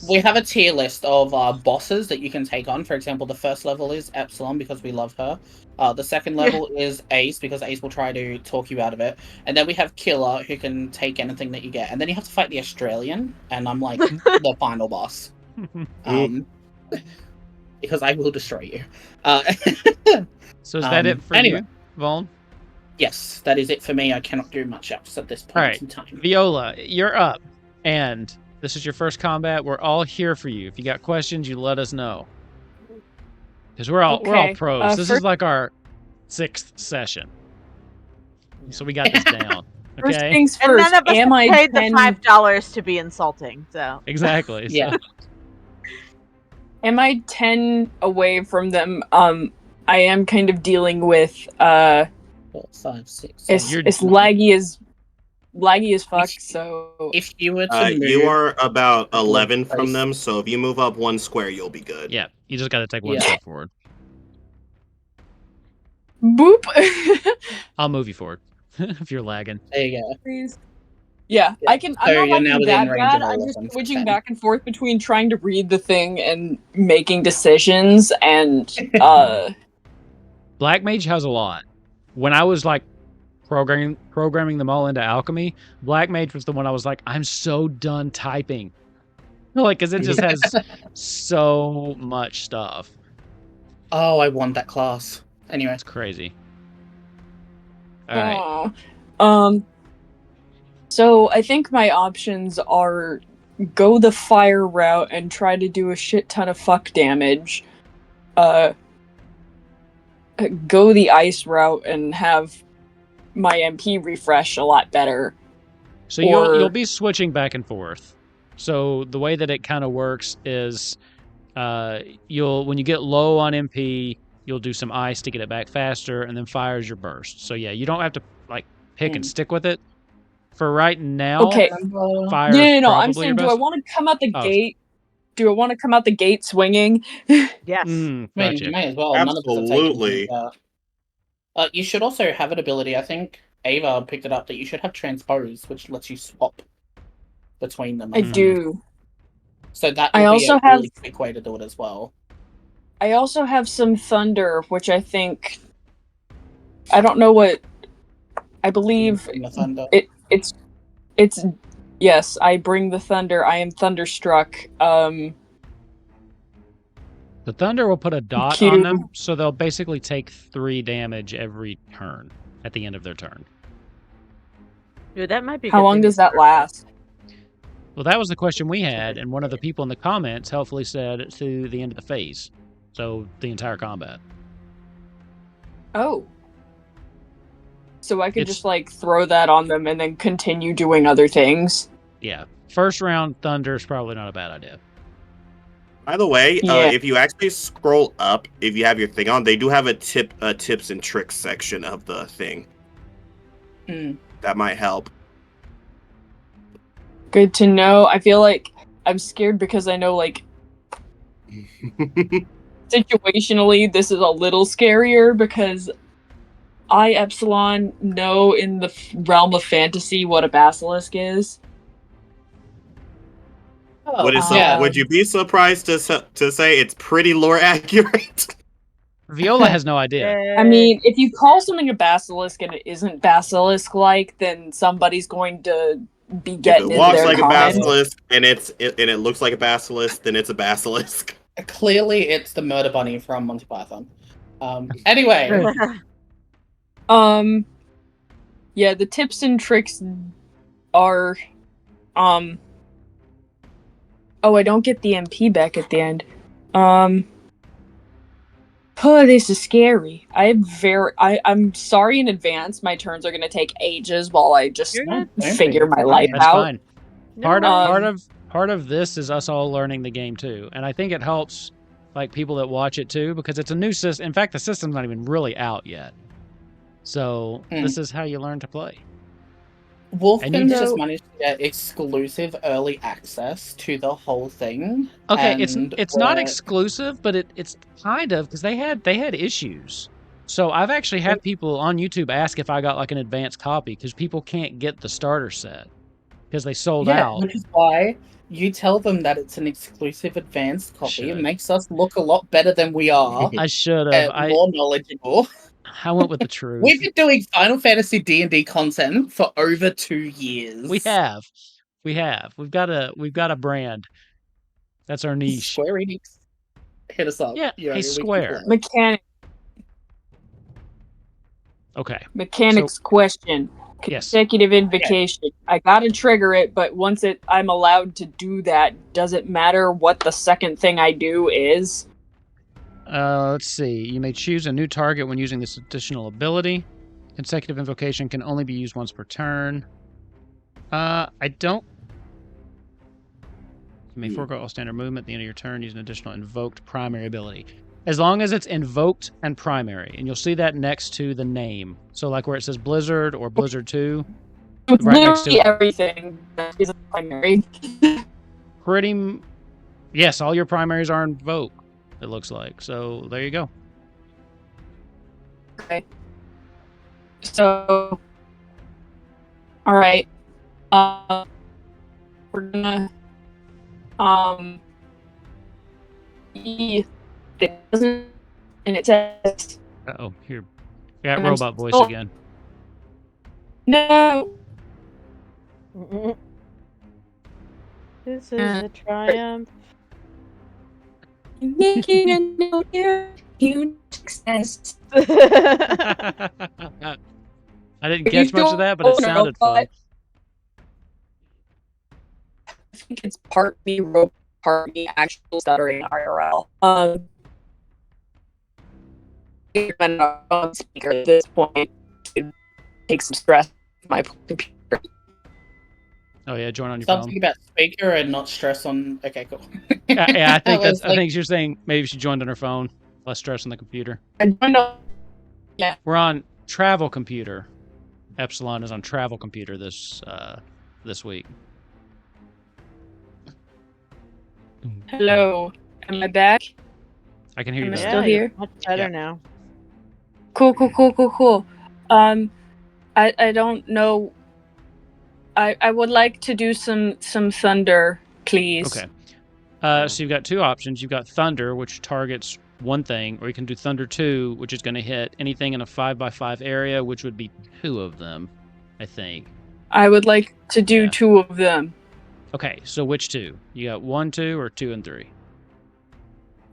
We have a tier list of bosses that you can take on. For example, the first level is Epsilon because we love her. The second level is Ace because Ace will try to talk you out of it. And then we have Killer who can take anything that you get. And then you have to fight the Australian, and I'm like the final boss. Because I will destroy you. So is that it for you, Vaughn? Yes, that is it for me. I cannot do much else at this point in time. Viola, you're up. And this is your first combat. We're all here for you. If you got questions, you let us know. Because we're all pros. This is like our 6th session. So we got this down. First Okay. things And first. none of us Am have I paid 10, the $5 to be insulting, so. Exactly. So. Yeah. Am I 10 away from them? I am kind of dealing with 4, 5, 6, it's 7. it's laggy as fuck. So If you were to move, You are about a little 11 from close. them, so if you move up 1 square, you'll be good. Yeah, you just got to take one Yeah. step forward. boop. I'll move you forward if you're lagging. There you go. Please. Yeah, Yeah. I can. I'm So not you're now lagging within that range bad. of all I'm of just them for switching 10. back and forth between trying to read the thing and making decisions. And Black Mage has a lot. When I was like programming them all into alchemy, Black Mage was the one I was like, I'm so done typing. Like, because it just has so much stuff. Oh, I want that class. Anyway. It's crazy. All right. Aw. So I think my options are go the fire route and try to do a shit ton of fuck damage. Go the ice route and have my MP refresh a lot better. So Or- you'll be switching back and forth. So the way that it kind of works is you'll when you get low on MP, you'll do some ice to get it back faster, and then fire is your burst. So yeah, you don't have to like pick and stick with it. For right now, Okay. fire is No. I'm probably saying, your do I best. want to come out the Oh. gate? Do I want to come out the gate swinging? Yes. I mean, Gotcha. you may as well. None of us have Absolutely. taken it. You should also have an ability. I think Ava picked it up that you should have transpose, which lets you swap between them. I Mhm. do. So that I would also be a have- really quick way to do it as well. I also have some thunder, which I think. I don't know what. I believe In the thunder. it's yes. I bring the thunder. I am thunderstruck. The thunder will put a dot Cute. on them, so they'll basically take 3 damage every turn at the end of their turn. Dude, that might be a How good long thing does to that start last? Well, that was the question we had, and one of the people in the comments helpfully said to the end of the phase. So the entire combat. Oh. So I could It's- just like throw that on them and then continue doing other things. Yeah. First round thunder is probably not a bad idea. By the way, Yeah. if you actually scroll up, if you have your thing on, they do have a tips and tricks section of the thing. Mm. That might help. Good to know. I feel like I'm scared because I know like situationally this is a little scarier because I Epsilon know in the realm of fantasy what a basilisk is. Oh, Would you be surprised to say it's pretty lore accurate? Viola has no idea. I mean, if you call something a basilisk and it isn't basilisk-like, then somebody's going to be If getting it in walks their like a comments. basilisk and it looks like a basilisk, then it's a basilisk. Clearly, it's the murder bunny from Monty Python. Anyway, Yeah, the tips and tricks are, oh, I don't get the MP back at the end. Oh, this is scary. I'm sorry in advance. My turns are gonna take ages while I just You're good. figure my life That's out. fine. Part Um, of this is us all learning the game too, and I think it helps like people that watch it too because it's a new system. In fact, the system's not even really out yet. So this is how you learn to play. Wolfman's know- just managed to get exclusive early access to the whole thing. Okay, and it's not we're- exclusive, but it's kind of because they had issues. So I've actually had people on YouTube ask if I got like an advanced copy because people can't get the starter set because they sold out. Which is why you tell them that it's an exclusive advanced copy. Should. It makes us look a lot better than we are. I should have. and more knowledgeable. I went with the truth. We've been doing Final Fantasy D&D content for over 2 years. We have. We've got a brand. That's our niche. Square Enix. Hit us up. Yeah, You know, hey, we can Square. collab. So- Mechanics question. Yes. Consecutive invocation. I gotta trigger it, but once I'm allowed to do that, does it matter what the second thing I do is? Let's see. You may choose a new target when using this additional ability. Consecutive invocation can only be used once per turn. I don't. You may forego all standard movement at the end of your turn. Use an additional invoked primary ability. As long as it's invoked and primary. And you'll see that next to the name. So like where it says Blizzard or Blizzard 2. It's Right next to literally it. everything that is a primary. Yes, all your primaries are invoked, it looks like. So there you go. Okay. So, all right. We're gonna it doesn't, and it says Uh-oh, here. Got And I'm robot voice still- again. no. This is a triumph. Making a note here. You success. I didn't catch much of that, but it sounded fun. I think it's part me robot, part me actual stuttering IRL. You're on speaker at this point. It takes some stress from my computer. Oh yeah, join on your Something phone. about speaker and not stress on. Okay, cool. Yeah, I think was I think you're saying maybe she joined on her phone, less stress on the computer. I don't know. We're on travel computer. Epsilon is on travel computer this week. Hello. Am I back? I can hear you Am I better. still you're here? much better Yeah. now. Cool. I don't know. I would like to do some thunder, please. Okay. So you've got two options. You've got Thunder, which targets one thing, or you can do Thunder 2, which is going to hit anything in a 5x5 area, which would be 2 of them, I think. I would like to do Yeah. 2 of them. Okay, so which 2? You got 1, 2, or 2 and 3?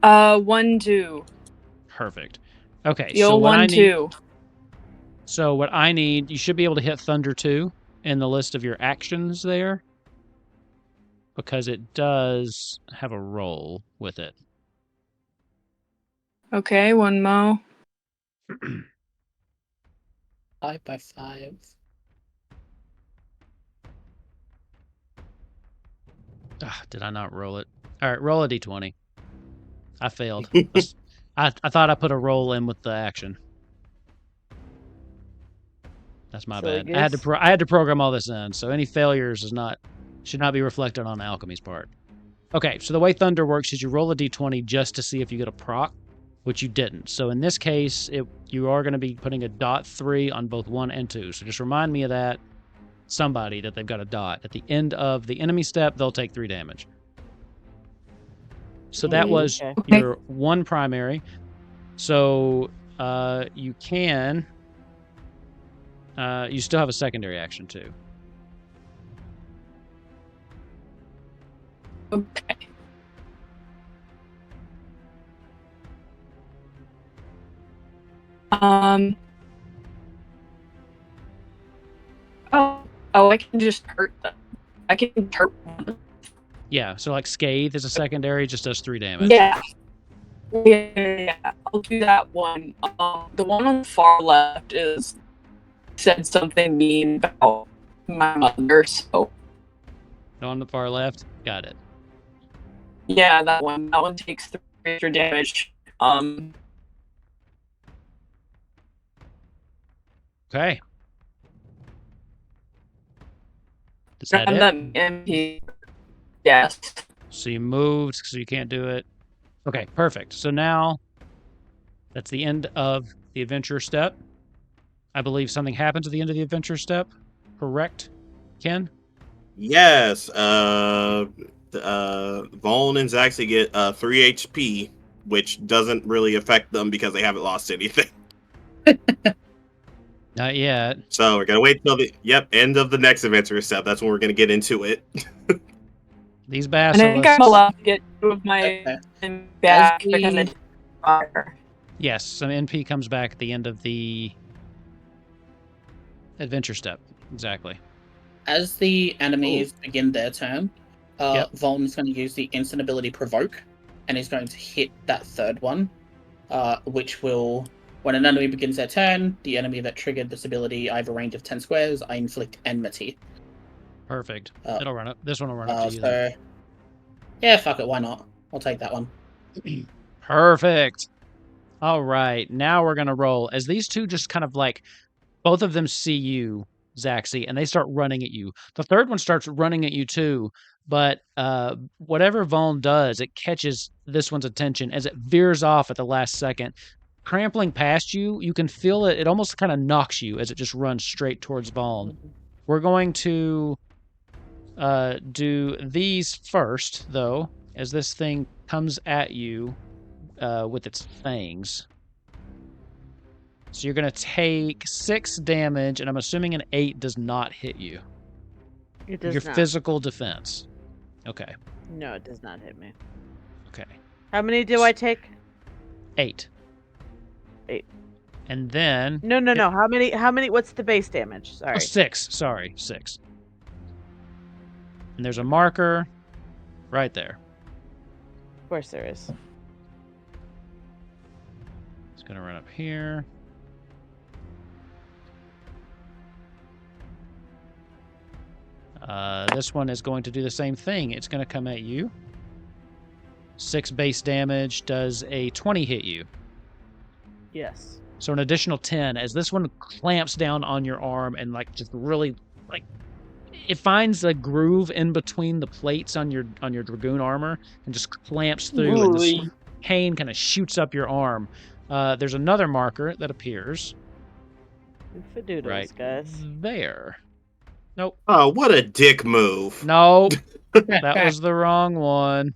1, 2. Perfect. Okay, Yo, so what I 1, need. 2. So what I need, you should be able to hit Thunder 2 in the list of your actions there, because it does have a roll with it. Okay, 1 mo. 5x5. Did I not roll it? All right, roll a d20. I failed. I thought I put a roll in with the action. That's my Silly bad. I goose. had to program all this in, so any failures should not be reflected on Alchemy's part. Okay, so the way Thunder works is you roll a d20 just to see if you get a proc, which you didn't. So in this case, you are going to be putting a .3 on both 1 and 2. So just remind me of that. Somebody that they've got a dot. At the end of the enemy step, they'll take 3 damage. So that was Okay. your 1 primary. So you can... you still have a secondary action too. Okay. Oh, I can just hurt them. I can hurt one. Yeah, so like Scathe is a secondary, just does 3 damage. Yeah. Yeah, I'll do that one. The one on the far left said something mean about my mother, so On the far left, got it. yeah, that one takes 3 extra damage. Okay. Is that And it? that MP, yes. So you moved, so you can't do it. Okay, perfect. So now that's the end of the adventure step. I believe something happens at the end of the adventure step. Correct, Ken? Yes. Vaughn and Zaxi get 3 HP, which doesn't really affect them because they haven't lost anything. Not yet. So we're gonna wait till the end of the next adventure step. That's when we're gonna get into it. These And I basilisks. think I'm allowed to get 2 of my Okay. back As because I we- did fire. Yes, some NP comes back at the end of the adventure step. Exactly. As the enemies begin their turn, Yep. Voln's going to use the instant ability Provoke, and he's going to hit that third one, which will When an enemy begins their turn, the enemy that triggered this ability, I have a range of 10 squares. I inflict enmity. Perfect. It'll run up. This one will run up to you. Then. Yeah, fuck it. Why not? I'll take that one. Perfect. All right. Now we're gonna roll as these two just kind of like both of them see you, Zaxi, and they start running at you. The third one starts running at you too, but whatever Vaughn does, it catches this one's attention as it veers off at the last second. Trampling past you, you can feel it. It almost kind of knocks you as it just runs straight towards Vaughn. We're going to do these first, though, as this thing comes at you with its fangs. So you're going to take 6 damage, and I'm assuming an 8 does not hit you. It does Your not. physical defense. Okay. No, it does not hit me. Okay. How many do I take? 8. 8. And then... No. How many? What's the base damage? Sorry. Oh, 6. Sorry, 6. And there's a marker right there. Of course there is. It's going to run up here. This one is going to do the same thing. It's going to come at you. 6 base damage. Does a 20 hit you? Yes. So an additional 10 as this one clamps down on your arm and like just really like it finds a groove in between the plates on your dragoon armor and just clamps through and this pain kind of shoots up your arm. There's another marker that appears. Right guys. There. Nope. Oh, what a dick move. Nope. That was the wrong one.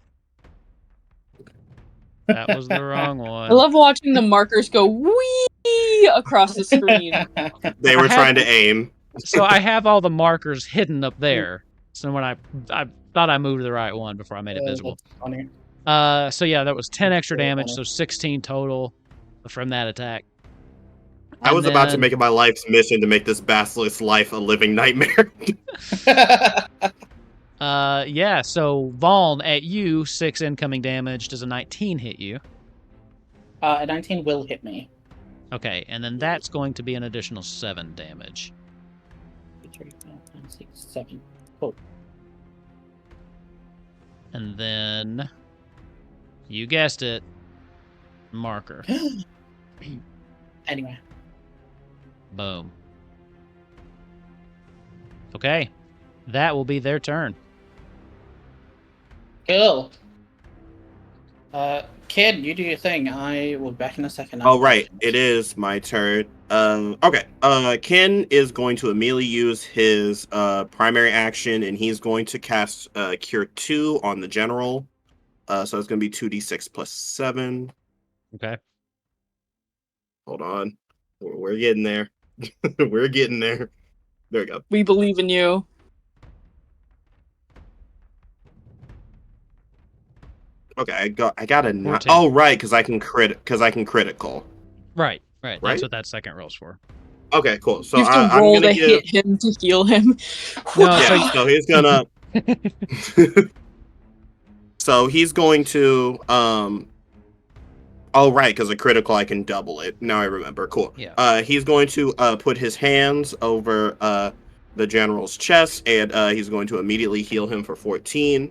That was the wrong one. I love watching the markers go wee across the screen. They were trying to aim. So I have all the markers hidden up there. So when I thought I moved the right one before I made it visible. So yeah, that was 10 extra damage, so 16 total from that attack. I was about to make it my life's mission to make this Basilisk life a living nightmare. Yeah, so Vaughn, at you, 6 incoming damage. Does a 19 hit you? A 19 will hit me. Okay, and then that's going to be an additional 7 damage. 3, 4, 5, 6, 7. Cool. And then, you guessed it, marker. Anyway. Boom. Okay, that will be their turn. Cool. Kid, you do your thing. I will be back in a second. Oh, right. It is my turn. Okay. Ken is going to immediately use his primary action, and he's going to cast Cure 2 on the general. So it's going to be 2d6 plus 7. Okay. Hold on. We're getting there. We're getting there. There we go. We believe in you. Okay, I got a 14. Oh, right, because I can critical. Right. That's what that second roll's for. Okay, cool. So You have to I'm roll gonna to hit him to heal him. No, so he's gonna. So he's going to. Oh, right, because a critical I can double it. Now I remember. Cool. Yeah. He's going to put his hands over the general's chest, and he's going to immediately heal him for 14.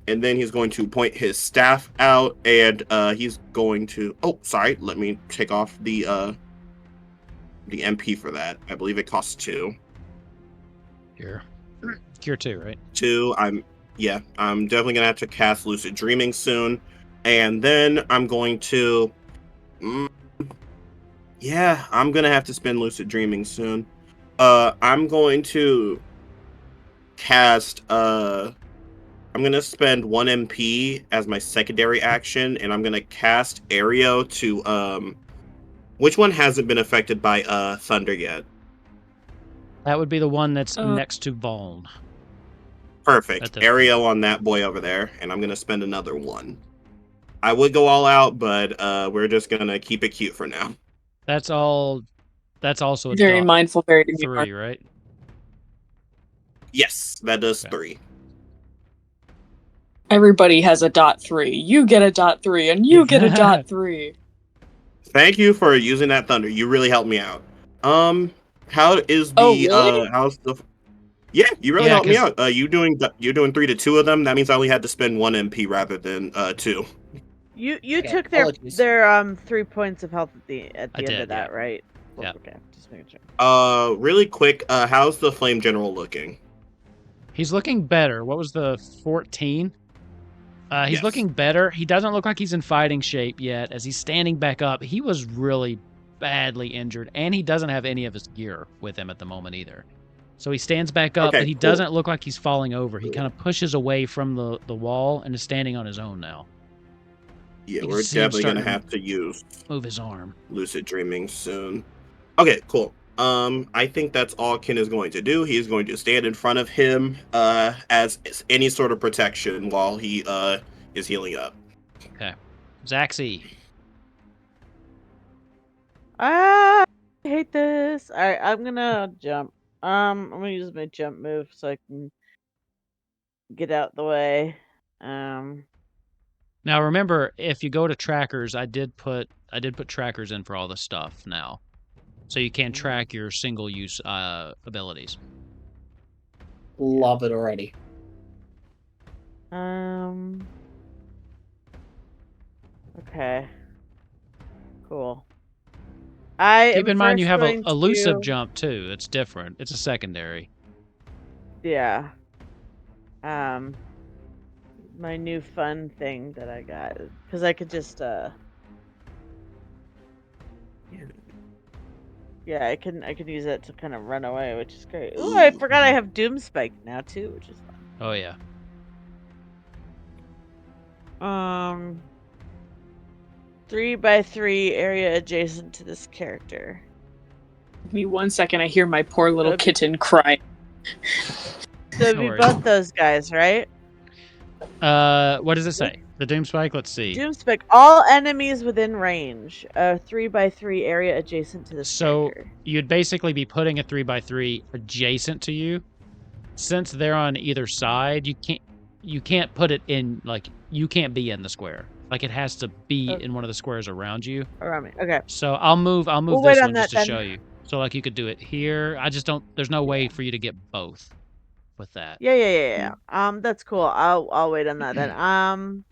And then he's going to point his staff out, and he's going to... Oh, sorry. Let me take off the MP for that. I believe it costs 2. Cure 2, right? 2. I'm definitely going to have to cast Lucid Dreaming soon. And then I'm going to... I'm going to have to spend Lucid Dreaming soon. I'm going to cast... I'm going to spend 1 MP as my secondary action, and I'm going to cast Aereo to... Which one hasn't been affected by Thunder yet? That would be the one that's next to Vaughn. Perfect. Aereo on that boy over there, and I'm going to spend another 1. I would go all out, but we're just going to keep it cute for now. That's all. That's also a very mindful, very 3, right? Yes, that does 3. Everybody has a .3. You get a .3, and you get a .3. Thank you for using that thunder. You really helped me out. How is the Oh, really? how's the? Yeah, you really Yeah, helped me 'cause- out. You're doing 3 to 2 of them. That means I only had to spend 1 MP rather than 2. You Okay, took apologies. their 3 points of health at the I end did, of that, yeah. right? Yeah. Okay, just making sure. Really quick. How's the flame general looking? He's looking better. What was the 14? He's Yes. looking better. He doesn't look like he's in fighting shape yet. As he's standing back up, he was really badly injured, and he doesn't have any of his gear with him at the moment either. So he stands back up, Okay, but he cool. doesn't look like he's falling over. He kind of pushes away from the wall and is standing on his own now. Yeah, You we're can see him definitely gonna starting have to use Move his arm. lucid dreaming soon. Okay, cool. I think that's all Ken is going to do. He is going to stand in front of him as any sort of protection while he is healing up. Okay. Zaxi. I hate this. Alright, I'm gonna jump. I'm gonna use my jump move so I can get out the way. Now remember, if you go to trackers, I did put trackers in for all the stuff now, so you can track your single use abilities. Love it already. Okay. Cool. I Keep am in mind you first have a going elusive to- jump too. It's different. It's a secondary. Yeah. My new fun thing that I got, because I could just yeah, I can use it to kind of run away, which is great. Ooh, I forgot I have Doom Spike now too, which is fun. Oh yeah. 3x3 area adjacent to this character. Give me 1 second. I hear my poor little Okay. kitten crying. So it'd No be worries. both those guys, right? What does it say? The Doom Spike? Let's see. Doom Spike. All enemies within range. A 3x3 area adjacent to this So character. you'd basically be putting a 3x3 adjacent to you. Since they're on either side, you can't put it in, like, you can't be in the square. Like, it has to be in one of the squares around you. Around me. Okay. So I'll move We'll this wait on one just that to then. show you. So like you could do it here. I just don't. There's no way for you to get both with that. Yeah. That's cool. I'll wait on that then.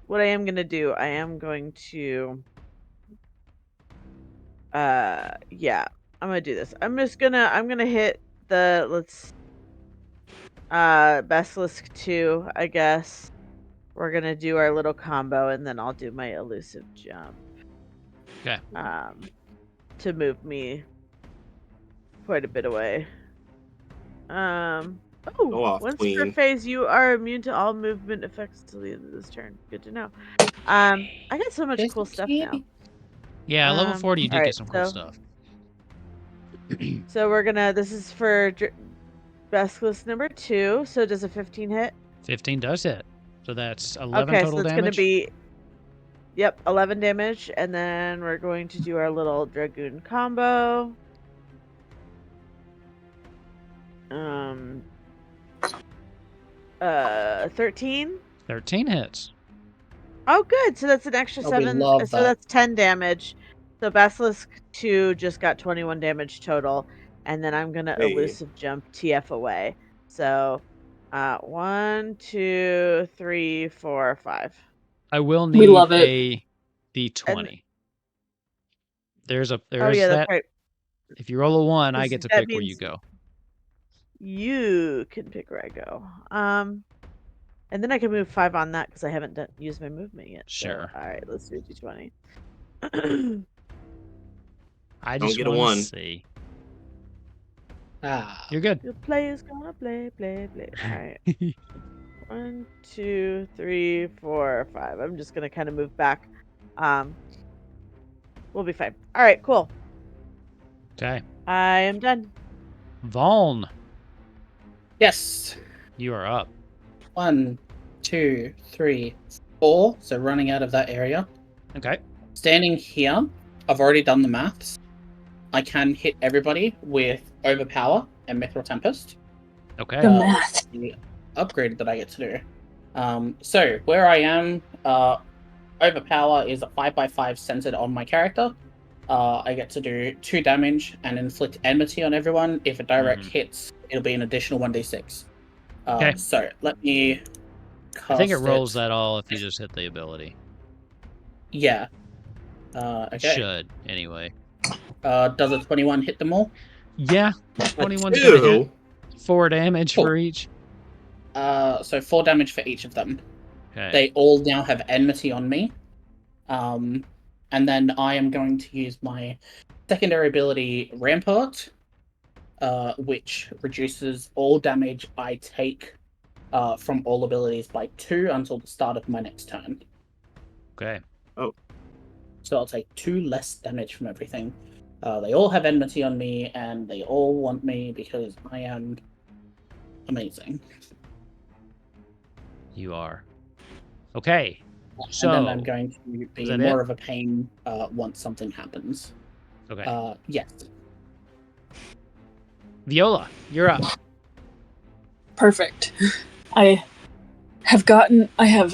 What I am gonna do, I am going to yeah, I'm gonna do this. I'm gonna hit the Basilisk 2, I guess. We're gonna do our little combo and then I'll do my elusive jump. Okay. To move me quite a bit away. Go off, Once per queen. phase, you are immune to all movement effects till the end of this turn. Good to know. I got so much cool stuff now. Yeah, level 40 you do alright, get some cool stuff. So we're gonna. This is for Basilisk number 2. So does a 15 hit? 15 does hit. So that's 11 Okay, total so it's damage. gonna be. Yep, 11 damage, and then we're going to do our little dragoon combo. 13. 13 hits. Oh, good. So that's an extra Oh, we 7. love So that. that's 10 damage. So Basilisk 2 just got 21 damage total, and then I'm gonna Hey. elusive jump TF away. So, 1, 2, 3, 4, 5. I will We need love it. a D20. There's Oh yeah, that. that's right. If you roll a 1, I get to That pick where you means- go. You can pick where I go. And then I can move 5 on that because I haven't used my movement yet. Sure. So, all right, let's do D20. I Don't just get a want to 1. see. Ah. You're good. The player's gonna play. All right. 1, 2, 3, 4, 5. I'm just gonna kind of move back. We'll be fine. All right, cool. Okay. I am done. Vaughn, Yes. you are up. 1, 2, 3, 4. So running out of that area. Okay. Standing here, I've already done the maths. I can hit everybody with Overpower and Mithril Tempest. Okay. The math. The upgrade that I get to do. So where I am, Overpower is a 5/5 centered on my character. I get to do 2 damage and inflict enmity on everyone. If a direct hits, it'll be an additional 1d6. Okay. So let me cast I think it rolls that all if you just hit the ability. Yeah. Okay. Should, anyway. Does a 21 hit them all? Yeah, 21's gonna hit. Ew. 4 damage Cool. for each. So 4 damage for each of them. Okay. They all now have enmity on me. And then I am going to use my secondary ability, Rampart, which reduces all damage I take from all abilities by 2 until the start of my next turn. Okay. So I'll take 2 less damage from everything. They all have enmity on me, and they all want me because I am amazing. You are. Okay. So, and then I'm going to be is that more it? of a pain once something happens. Okay. Yes. Viola, you're up. Perfect. I have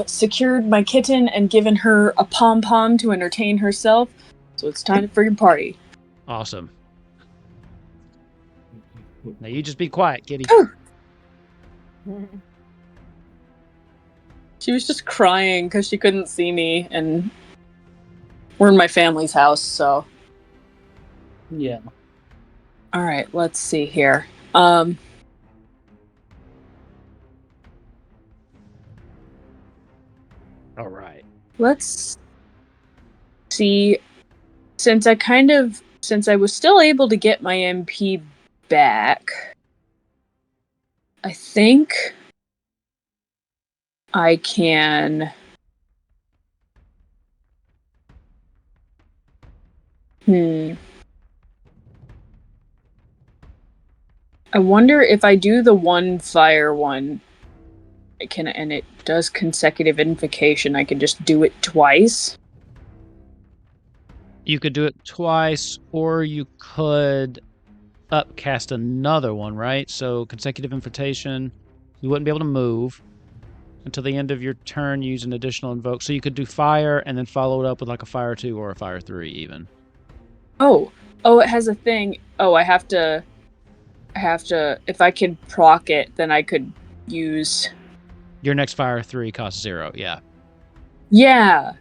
secured my kitten and given her a pom-pom to entertain herself, so it's time for your party. Awesome. Now you just be quiet, kitty. She was just crying because she couldn't see me, and we're in my family's house, so... Yeah. Alright, let's see here. All right. Let's see. Since I was still able to get my MP back, I think I can... I wonder if I do the one fire one, and it does consecutive invocation, I can just do it twice. You could do it twice, or you could upcast another one, right? So consecutive invitation, you wouldn't be able to move until the end of your turn. Use an additional invoke. So you could do fire and then follow it up with like a fire 2 or a fire 3 even. Oh, it has a thing. Oh, I have to. If I could proc it, then I could use. Your next fire 3 costs 0. Yeah. Yeah.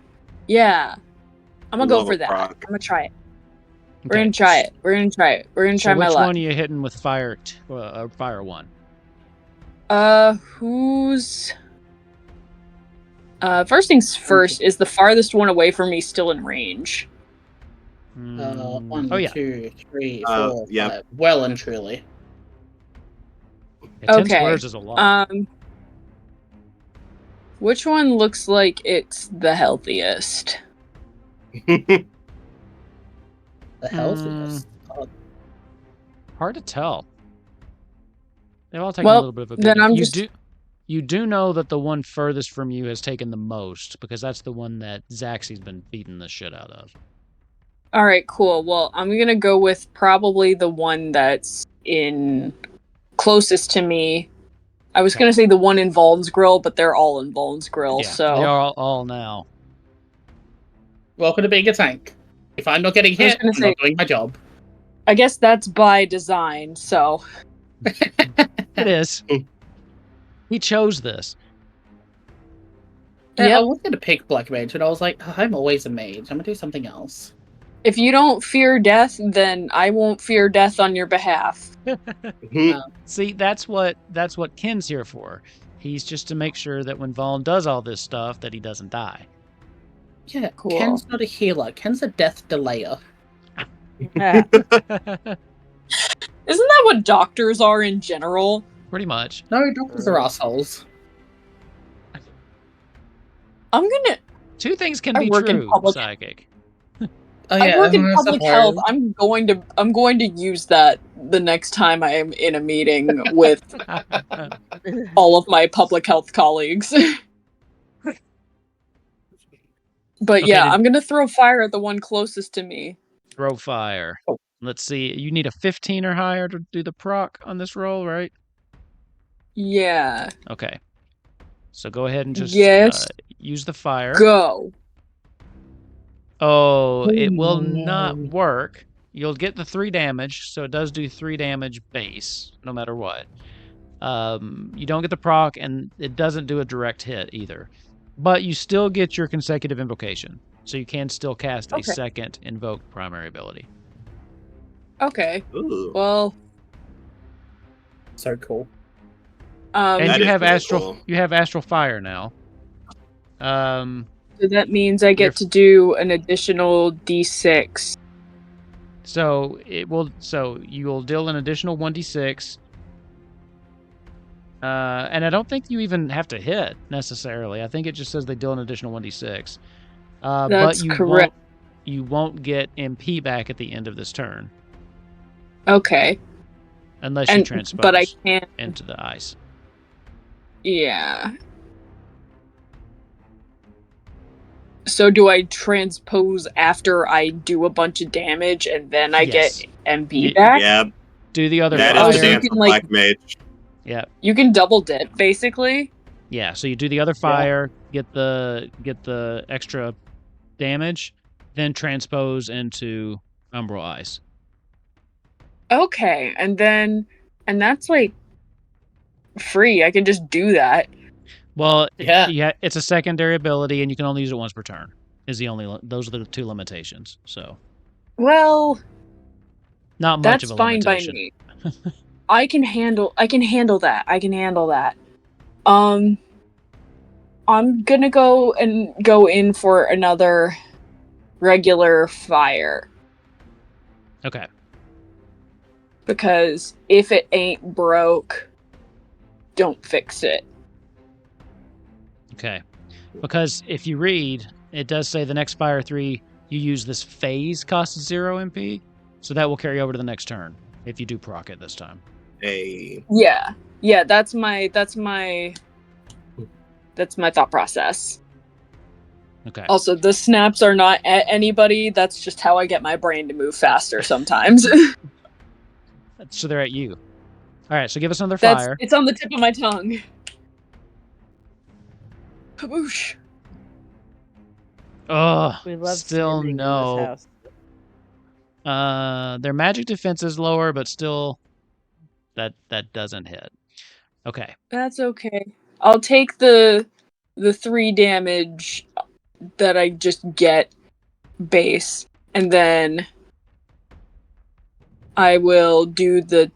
I'm gonna go Love for a that. proc. I'm gonna try it. We're Okay. gonna try it. We're gonna try my which luck. one are you hitting with fire? Fire 1. Who's? First things first. Is the farthest one away from me still in range? 1, oh yeah. 2, 3, 4, yeah. 5. Well and truly. Yeah, 10 Okay. squares is a lot. Which one looks like it's the healthiest? The healthiest. Hard to tell. They've all taken a Well, little bit of a then beating. I'm just... You do know that the one furthest from you has taken the most, because that's the one that Zaxby's been beating the shit out of. Alright, cool. Well, I'm gonna go with probably the one that's in closest to me. I was gonna say the one in Voln's Grill, but they're all in Voln's Grill, Yeah, so... they are all now. Welcome to being a tank. If I'm not getting hit, I'm not doing my job. I guess that's by design, so... It is. He chose this. Yeah, I Yep. was going to pick Black Mage, but I was like, I'm always a mage. I'm going to do something else. If you don't fear death, then I won't fear death on your behalf. See, that's what Ken's here for. He's just to make sure that when Vaughn does all this stuff, that he doesn't die. Yeah, Cool. Ken's not a healer. Ken's a death delayer. Isn't that what doctors are in general? Pretty much. No, doctors are assholes. I'm gonna... Two things can I be work in true, public- psychic. Oh, I work in public suppose. health. I'm going to use that the next time I am in a meeting with all of my public health colleagues. But yeah, Okay, I'm gonna throw fire at the one closest to me. Throw fire. Oh. Let's see. You need a 15 or higher to do the proc on this roll, right? Yeah. Okay. So go ahead and just Yes. use the fire. Go. Oh, it will no. not work. You'll get the 3 damage, so it does do 3 damage base, no matter what. You don't get the proc, and it doesn't do a direct hit either. But you still get your consecutive invocation, so you can still cast a second invoked primary ability. Okay. Ooh. Well, So cool. And That you is have really astral. cool. You have astral fire now. so that means I get to do an additional D6. So you will deal an additional 1d6. And I don't think you even have to hit necessarily. I think it just says they deal an additional 1d6. But That's correct. You won't get MP back at the end of this turn Okay. unless you transpose But I can't. into the ice. Yeah. So do I transpose after I do a bunch of damage and then I Yes. get MP back? Yeah, Do the other that fire. is the you dance can, for like- Black Mage. Yeah. You can double dip, basically. Yeah, so you do the other fire, get the extra damage, then transpose into umbral ice. Okay, and that's like free. I can just do that. Well, Yeah. it's a secondary ability, and you can only use it once per turn. Those are the 2 limitations. So Well, not much that's of a fine by limitation. me. I can handle that. I'm gonna go in for another regular fire. Okay. Because if it ain't broke, don't fix it. Okay. Because if you read, it does say the next fire 3 you use this phase costs 0 MP, so that will carry over to the next turn if you do proc it this time. Hey. Yeah, that's my thought process. Okay. Also, the snaps are not at anybody. That's just how I get my brain to move faster sometimes. So they're at you. All right, so give us another fire. It's on the tip of my tongue. Kaboosh. Oh, We love still standing in no. this house. Their magic defense is lower, but still that doesn't hit. Okay. That's okay. I'll take the 3 damage that I just get base, and then I will do the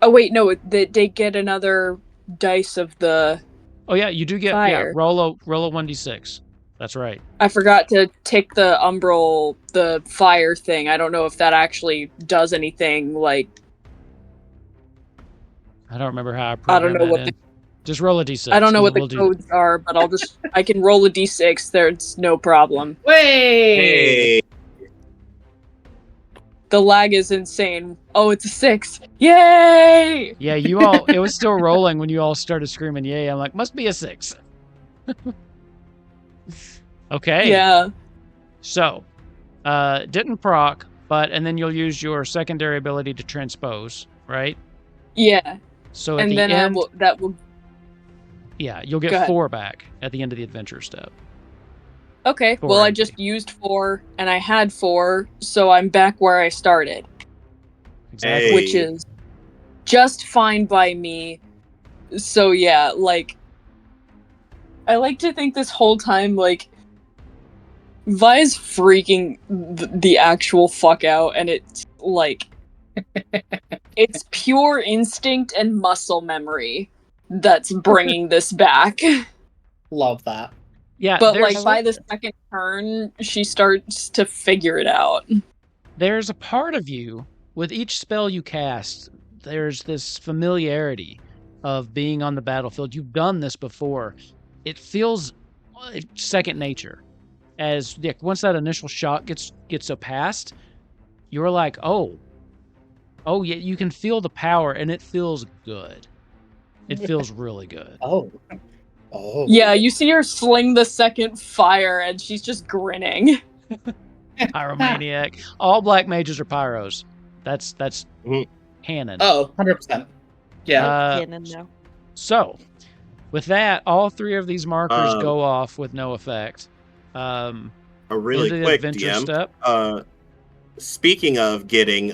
oh wait, no, they get another dice of the Oh yeah, you do get fire. roll a 1d6. That's right. I forgot to take the umbral, the fire thing. I don't know if that actually does anything. Like, I don't remember how I I programmed don't know that what in. the Just roll a d6. I don't know what the We'll do- codes are, but I can roll a d6. There's no problem. Hey. The lag is insane. Oh, it's a 6. Yay! Yeah, you all. It was still rolling when you all started screaming, "Yay!" I'm like, must be a 6. Okay. Yeah. So, didn't proc, and then you'll use your secondary ability to transpose, right? Yeah. So at And the then end, that will. yeah, you'll Go get ahead. 4 back at the end of the adventure step. Okay. 4 Well, I MP. just used 4, and I had 4, so I'm back where I started, Exactly. Hey. which is just fine by me. So yeah, like, I like to think this whole time, like, Vi's freaking the actual fuck out, and it's like, it's pure instinct and muscle memory that's bringing this back. Love that. Yeah, But there's, like by the second turn, she starts to figure it out. there's a part of you with each spell you cast. There's this familiarity of being on the battlefield. You've done this before. It feels second nature. As once that initial shock gets past, you're like, oh yeah, you can feel the power, and it feels good. It feels really good. Oh. Yeah, you see her sling the second fire, and she's just grinning. Pyromaniac. All black mages are pyros. That's Mhm. canon. Oh, 100%. Yeah. Uh, Canon now. So, With that, all three of these markers Um, go off with no effect. A really Into the quick adventure DM. step. Speaking of getting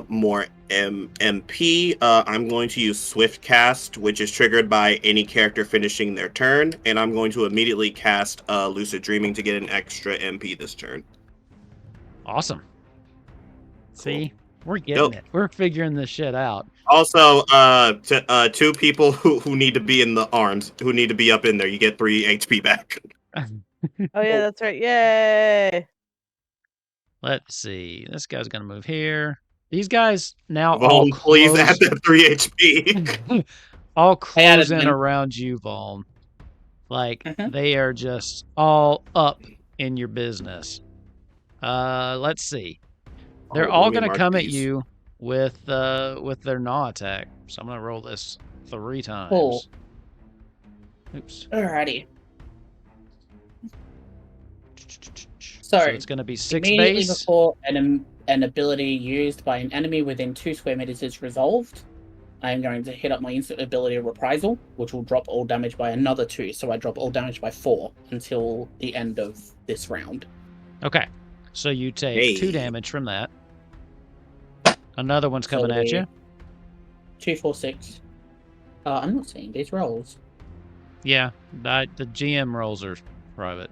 more MP, I'm going to use Swift Cast, which is triggered by any character finishing their turn, and I'm going to immediately cast Lucid Dreaming to get an extra MP this turn. Awesome. Cool. See, we're getting it. We're figuring this shit out. Also, two people who need to be in the arms, who need to be up in there, you get 3 HP back. Oh yeah, that's right. Yay! Let's see. This guy's gonna move here. These guys now Vaughn, all please close, add that 3 HP. all close in them. around you, Vaughn. Like they are just all up in your business. Let's see. They're all gonna come at you with their gnaw attack. So I'm gonna roll this 3 times. Cool. Oops. Alrighty. So So it's gonna be 6 immediately base. before an ability used by an enemy within 2 square meters is resolved, I am going to hit up my instant ability of Reprisal, which will drop all damage by another 2. So I drop all damage by 4 until the end of this round. Okay. So you take 2 damage from that. Another one's coming at you. 2, 4, 6. I'm not seeing these rolls. Yeah, the GM rolls are private.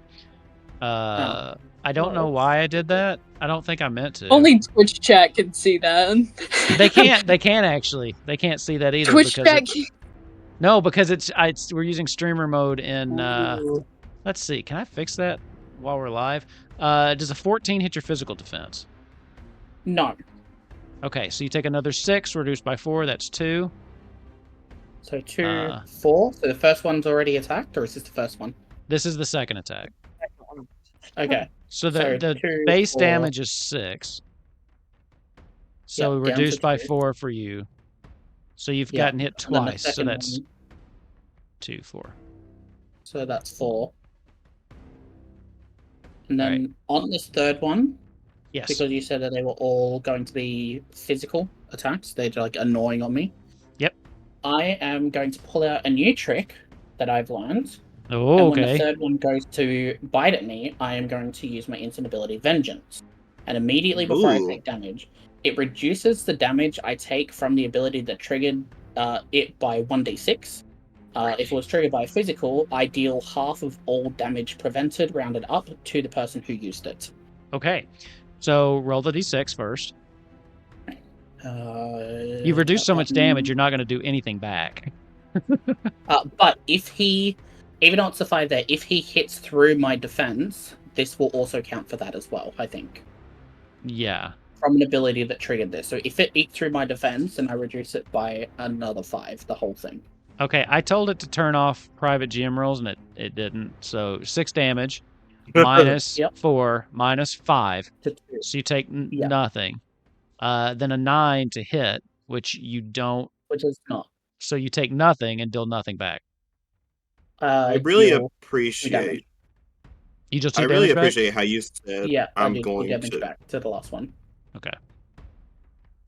I don't know why I did that. I don't think I meant to. Only Twitch chat can see that. They can't. They can't actually. They can't see that either. Twitch because chat. No, because we're using streamer mode in. Let's see. Can I fix that while we're live? Does a 14 hit your physical defense? No. Okay, so you take another 6, reduced by 4. That's 2. So 2, 4. So the first one's already attacked, or is this the first one? This is the second attack. Okay. So the 2, base 4. damage is 6. So Yep, reduced by 2. 4 for you. So you've gotten hit twice. So that's 2, 4. So that's 4. And then on this third one, yes, because you said that they were all going to be physical attacks, they're like annoying on me. Yep. I am going to pull out a new trick that I've learned. Oh, and when okay. the third one goes to bite at me, I am going to use my instant ability Vengeance. And immediately before I take damage, it reduces the damage I take from the ability that triggered it by 1d6. If it was triggered by a physical, I deal half of all damage prevented, rounded up, to the person who used it. Okay. So roll the d6 first. You've reduced so much damage, you're not going to do anything back. But if he, even though it's a 5 there, if he hits through my defense, this will also count for that as well, I think. Yeah. From an ability that triggered this. So if it eats through my defense, then I reduce it by another 5, the whole thing. Okay, I told it to turn off private GM rolls, and it didn't. So 6 damage, minus 4, minus 5. So you take nothing. Then a 9 to hit, which you don't. Which is not. So you take nothing and deal nothing back. I really appreciate. You just I took really damage back? appreciate how you said I'm going damage to back to the last one. Okay.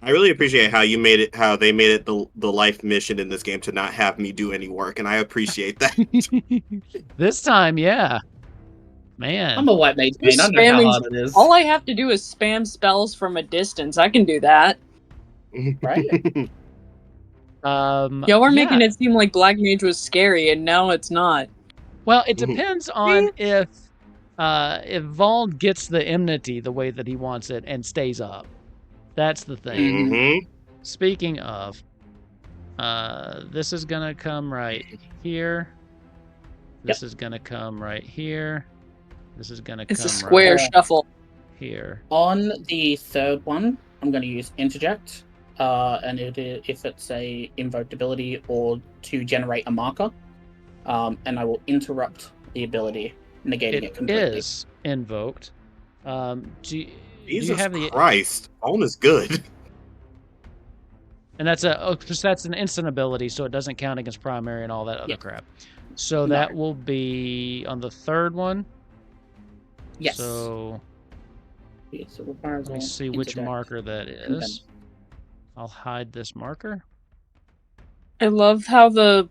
I really appreciate how you made it, how they made it the life mission in this game to not have me do any work, and I appreciate that. This time, yeah. Man. I'm a white mage, man. I know how hard it is. All I have to do is spam spells from a distance. I can do that. Right? Y'all were making it seem like Black Mage was scary, and now it's not. Well, it depends on if Vaughn gets the enmity the way that he wants it and stays up. That's the thing. Speaking of, this is gonna come right here. This is gonna come right here. This is gonna come It's a square shuffle. Here. On the third one, I'm going to use Interject. And if it's a invoked ability or to generate a marker, and I will interrupt the ability, negating it completely. It is invoked. Do Jesus you have the Christ, Vaughn is good. And that's an instant ability, so it doesn't count against primary and all that other crap. So that will be on the third one. Yes. So let me see which marker that is. I'll hide this marker. I love how the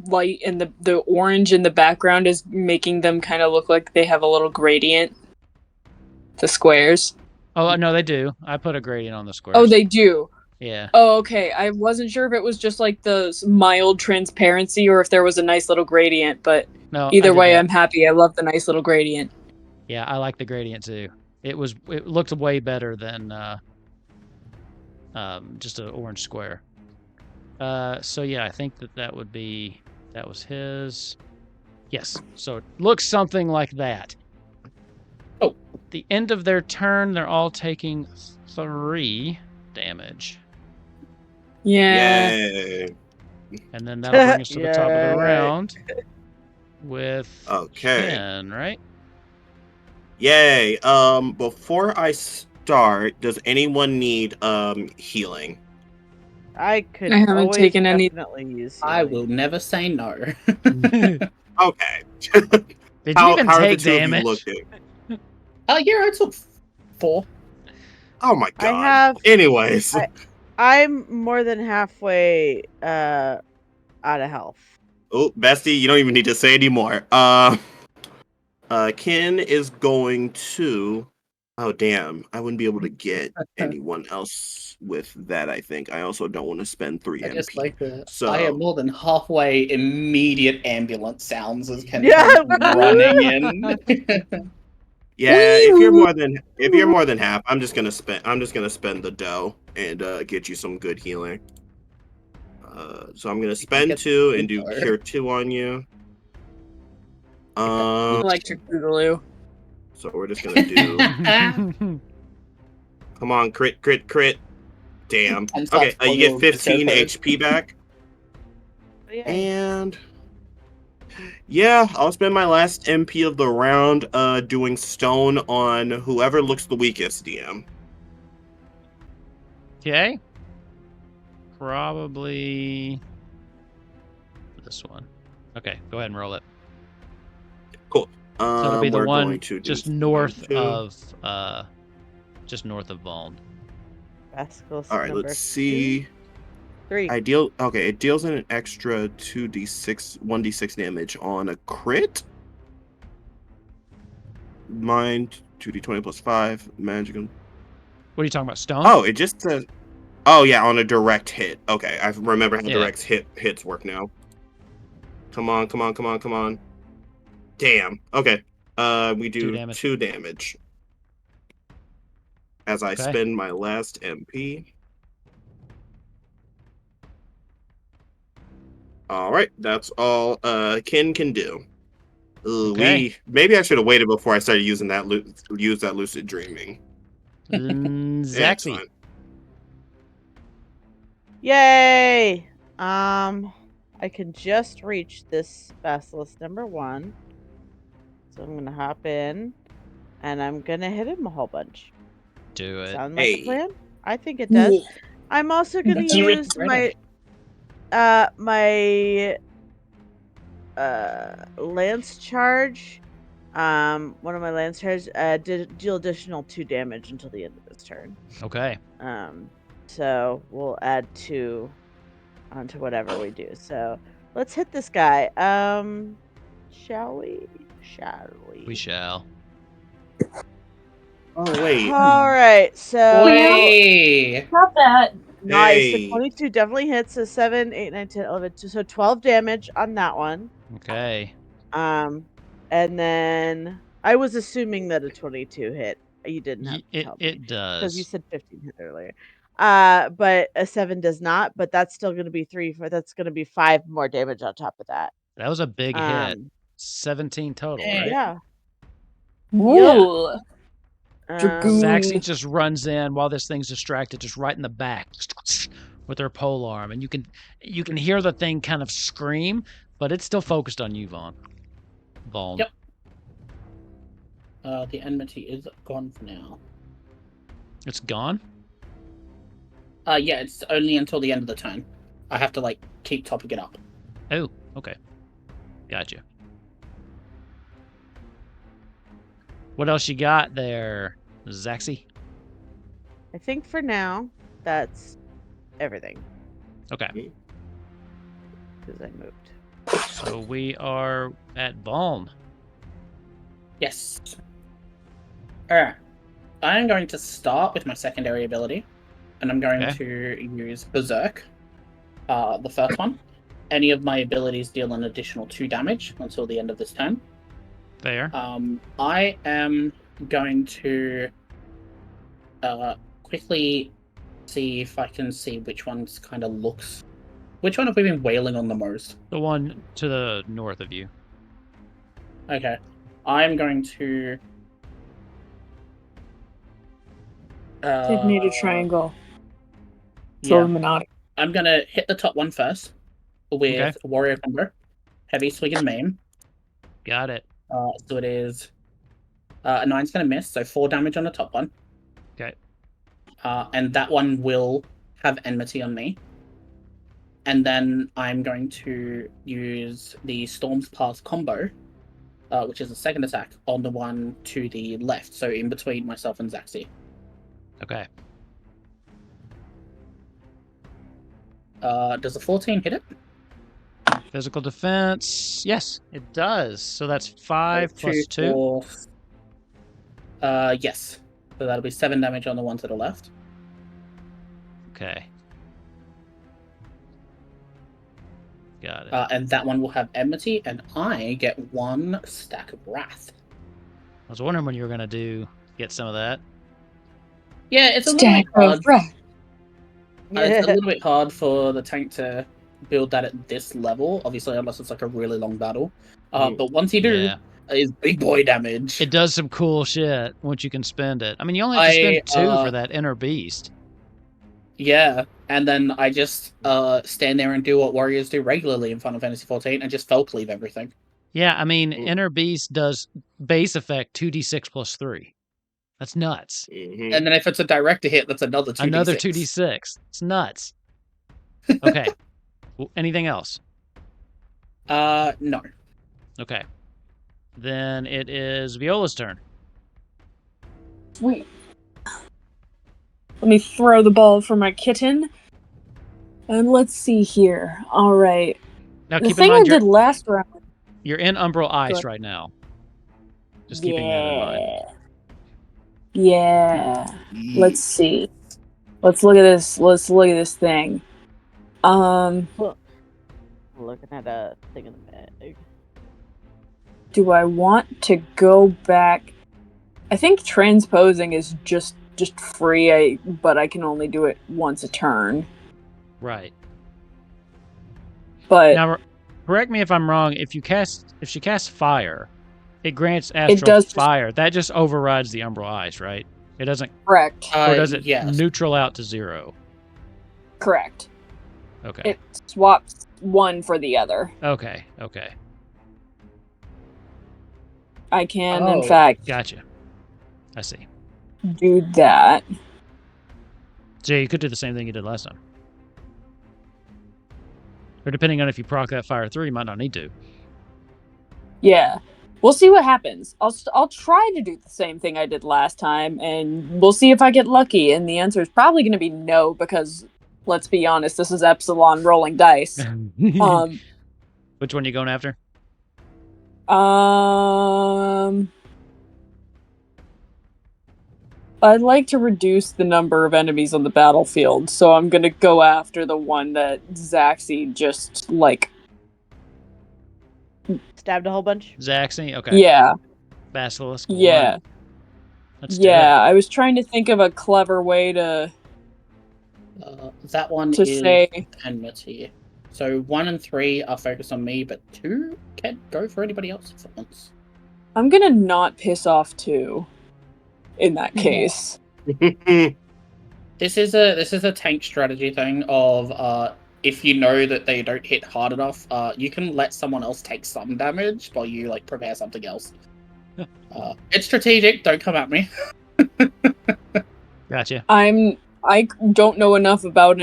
light and the orange in the background is making them kind of look like they have a little gradient. The squares. Oh no, they do. I put a gradient on the squares. Oh, they do. Yeah. Oh, okay. I wasn't sure if it was just like the mild transparency or if there was a nice little gradient, but No. either way, I'm happy. I love the nice little gradient. Yeah, I like the gradient too. It looked way better than just an orange square. So yeah, I think that was his. Yes. So it looks something like that. Oh. At the end of their turn, they're all taking 3 damage. Yeah. Yay. And then that'll bring us to the top of the Yay. round with Okay. Ken, right? Yay. Before I start, does anyone need healing? I could I haven't always taken any- definitely use I healing. will never say no. Okay. Did you even how are the take two of you damage? looking? Yeah, I took 4. Oh my I god. have- Anyways. I'm more than halfway out of health. Oh, bestie, you don't even need to say anymore. Ken is going to. Oh damn! I wouldn't be able to get anyone else with that. I think I also don't want to spend 3 I MP. just like the. So I am more than halfway. Immediate ambulance sounds as Ken Yeah. comes running in. yeah, if you're more than half, I'm just gonna spend the dough and get you some good healing. So I'm gonna spend get 2 and the do dough. cure 2 on you. Electric Boogaloo. So we're just gonna do. Come on, crit. Damn. And Okay, such you get for 15 your HP back. Yeah. And yeah, I'll spend my last MP of the round doing stone on whoever looks the weakest, DM. Okay. Probably this one. Okay, go ahead and roll it. Cool. So it'll be the we're one going to do just stone north too. of Vaughn. Basilisk All right, number let's see. 3. It deals an extra 1d6 damage on a crit. Mine 2d20 plus 5 magical. What are you talking about? Stone? Oh, it just says. Oh yeah, on a direct hit. Okay, I remember how Yeah. direct hits work now. Come on. Damn. Okay. We do 2 damage. As I spend my last MP. All right, that's all Ken can do. Okay. Maybe I should have waited before I started using that lucid dreaming. Yeah, it's Zaxi. fine. Yay! I can just reach this Basilisk number 1. So I'm gonna hop in and I'm gonna hit him a whole bunch. Do it. Sound like a plan? I think it does. I'm also gonna That's a use great my lance charge. One of my lance charges deal additional 2 damage until the end of this turn. Okay. So we'll add 2 onto whatever we do. So let's hit this guy. Shall we? We shall. Oh wait. All right. So Hey. Not that. nice. Hey. So 22 definitely hits. So 7, 8, 9, 10, 11. So 12 damage on that one. Okay. And then I was assuming that a 22 hit. You didn't have to tell me. It does. Because you said 15 hit earlier. But a 7 does not. But that's still going to be 3. That's going to be 5 more damage on top of that. That was a big hit. 17 total, right? Yeah. Ooh. Um, Zaxi just runs in while this thing's distracted, just right in the back with her pole arm, and you can hear the thing kind of scream, but it's still focused on you, Vaughn. Yep. The enmity is gone for now. It's gone? Yeah, it's only until the end of the turn. I have to keep topping it up. Oh, okay. Gotcha. What else you got there, Zaxi? I think for now, that's everything. Okay. Because I moved. So we are at Valm. Yes. Alright. I am going to start with my secondary ability. And I'm going Okay. to use Berserk. The first one. Any of my abilities deal an additional 2 damage until the end of this turn. Fair. I am going to quickly see if I can see which one's kind of looks. Which one have we been wailing on the most? The one to the north of you. Okay. I'm going to Designated triangle. yeah. Illuminati. I'm gonna hit the top one first with Warrior Combo. Heavy Swing and Maim. Got it. So it is a 9's gonna miss, so 4 damage on the top one. Okay. And that one will have enmity on me. And then I'm going to use the Storm's Path combo, which is a second attack on the one to the left, so in between myself and Zaxi. Okay. Does a 14 hit it? Physical defense. Yes, it does. So that's 5 plus 2. Yes. So that'll be 7 damage on the one to the left. Okay. Got it. And that one will have enmity, and I get 1 stack of wrath. I was wondering when you were going to get some of that. Yeah, it's a little Stack bit hard. of wrath. It's a little bit hard for the tank to build that at this level, obviously, unless it's like a really long battle. But once you do, Yeah. it's big boy damage. It does some cool shit once you can spend it. I mean, you only have to spend 2 for that inner beast. Yeah, and then I just stand there and do what warriors do regularly in Final Fantasy XIV and just fell cleave everything. Yeah, I mean, inner beast does base effect 2d6 plus 3. That's nuts. Mm-hmm. And then if it's a direct hit, that's another 2d6. Another 2d6. It's nuts. Okay. Anything else? No. Okay. Then it is Viola's turn. Sweet. Let me throw the ball for my kitten. And let's see here. All right. Now The keep in thing I mind did last round. you're in Umbral Ice Good. right now. Just keeping that in mind. Yeah. Let's see. Let's look at this. Let's look at this thing. Looking at a thing in the bag. Do I want to go back? I think transposing is just free, but I can only do it once a turn. Right. But Now, correct me if I'm wrong. If she casts fire, it grants astral does fire. That just overrides the Umbral Ice, right? It doesn't. correct. Or does it yes. neutral out to 0? Correct. Okay. It swaps one for the other. Okay. I can, Oh. in fact, Gotcha. I see. do that. So you could do the same thing you did last time. Or depending on if you proc that fire through, you might not need to. Yeah. We'll see what happens. I'll try to do the same thing I did last time, and we'll see if I get lucky. And the answer is probably going to be no, because let's be honest, this is Epsilon rolling dice. Which one are you going after? I'd like to reduce the number of enemies on the battlefield, so I'm gonna go after the one that Zaxi just, Stabbed a whole bunch. Zaxi? Okay. Yeah. Basilisk? Yeah. 1. Let's do Yeah, I was trying to think of a clever way to That one to is say... enmity. So 1 and 3 are focused on me, but 2 can go for anybody else for once. I'm gonna not piss off 2 in that case. This is a tank strategy thing of if you know that they don't hit hard enough, you can let someone else take some damage while you prepare something else. It's strategic. Don't come at me. Gotcha. I don't know enough about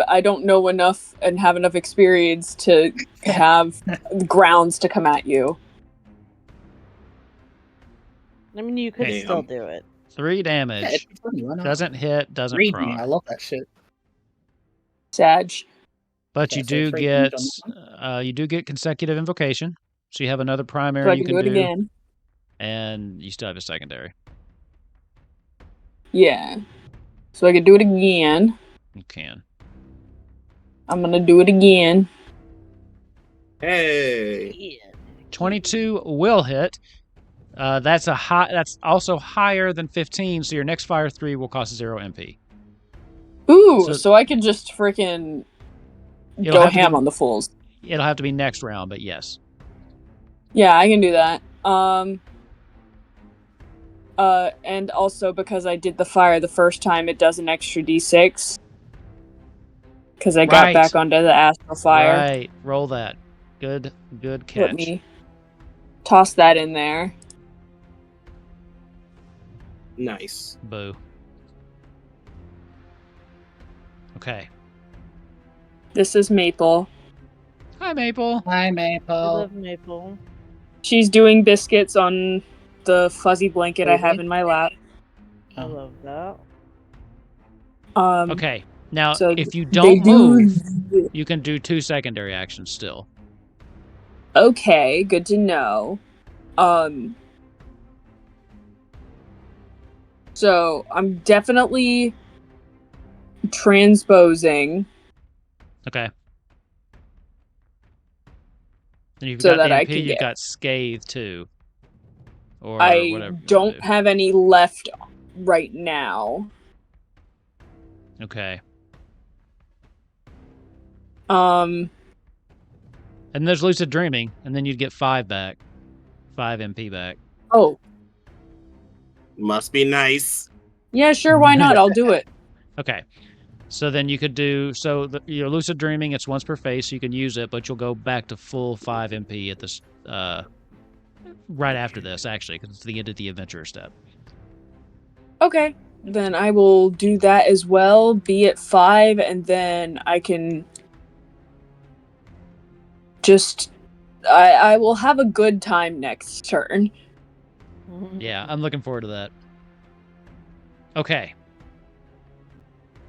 I don't know enough and have enough experience to have grounds to come at you. I mean, you could Damn. still do it. 3 damage. Yeah, it's funny, why not? Doesn't hit, doesn't Read me, I proc. love that shit. Sag. But Yeah, you so do 3 get damage on you do get consecutive invocation. So you have another primary So I you can can do it do, again. and you still have a secondary. Yeah. So I can do it again. You can. I'm gonna do it again. Hey. Yeah. 22 will hit. That's a high. That's also higher than 15. So your next fire 3 will cost 0 MP. Ooh, so I can just freaking It'll go have to be- ham on the fools. It'll have to be next round, but yes. Yeah, I can do that. And also because I did the fire the first time, it does an extra d6. Because I got Right. back onto the astral fire. Right. Roll that. Good catch. Let me toss that in there. Nice. Boo. Okay. This is Maple. Hi, Maple. Hi, I Maple. love maple. She's doing biscuits on the fuzzy blanket I have in my lap. I love that. Okay. Now, So if you they don't do- move, you can do 2 secondary actions still. Okay, good to know. So I'm definitely transposing Okay. And you've So got that I MP, can you've get- got Scathe too. Or I whatever. you don't wanna have any left right now. do. Okay. Um, And there's Lucid Dreaming, and then you'd get 5 back. 5 MP back. oh, Must be nice. yeah, sure, why not? I'll do it. Okay. So then you could do your Lucid Dreaming, it's once per phase, so you can use it, but you'll go back to full 5 MP at this right after this, actually, because it's the end of the adventure step. Okay, then I will do that as well, be at 5, and then I can just... I will have a good time next turn. Yeah, I'm looking forward to that. Okay.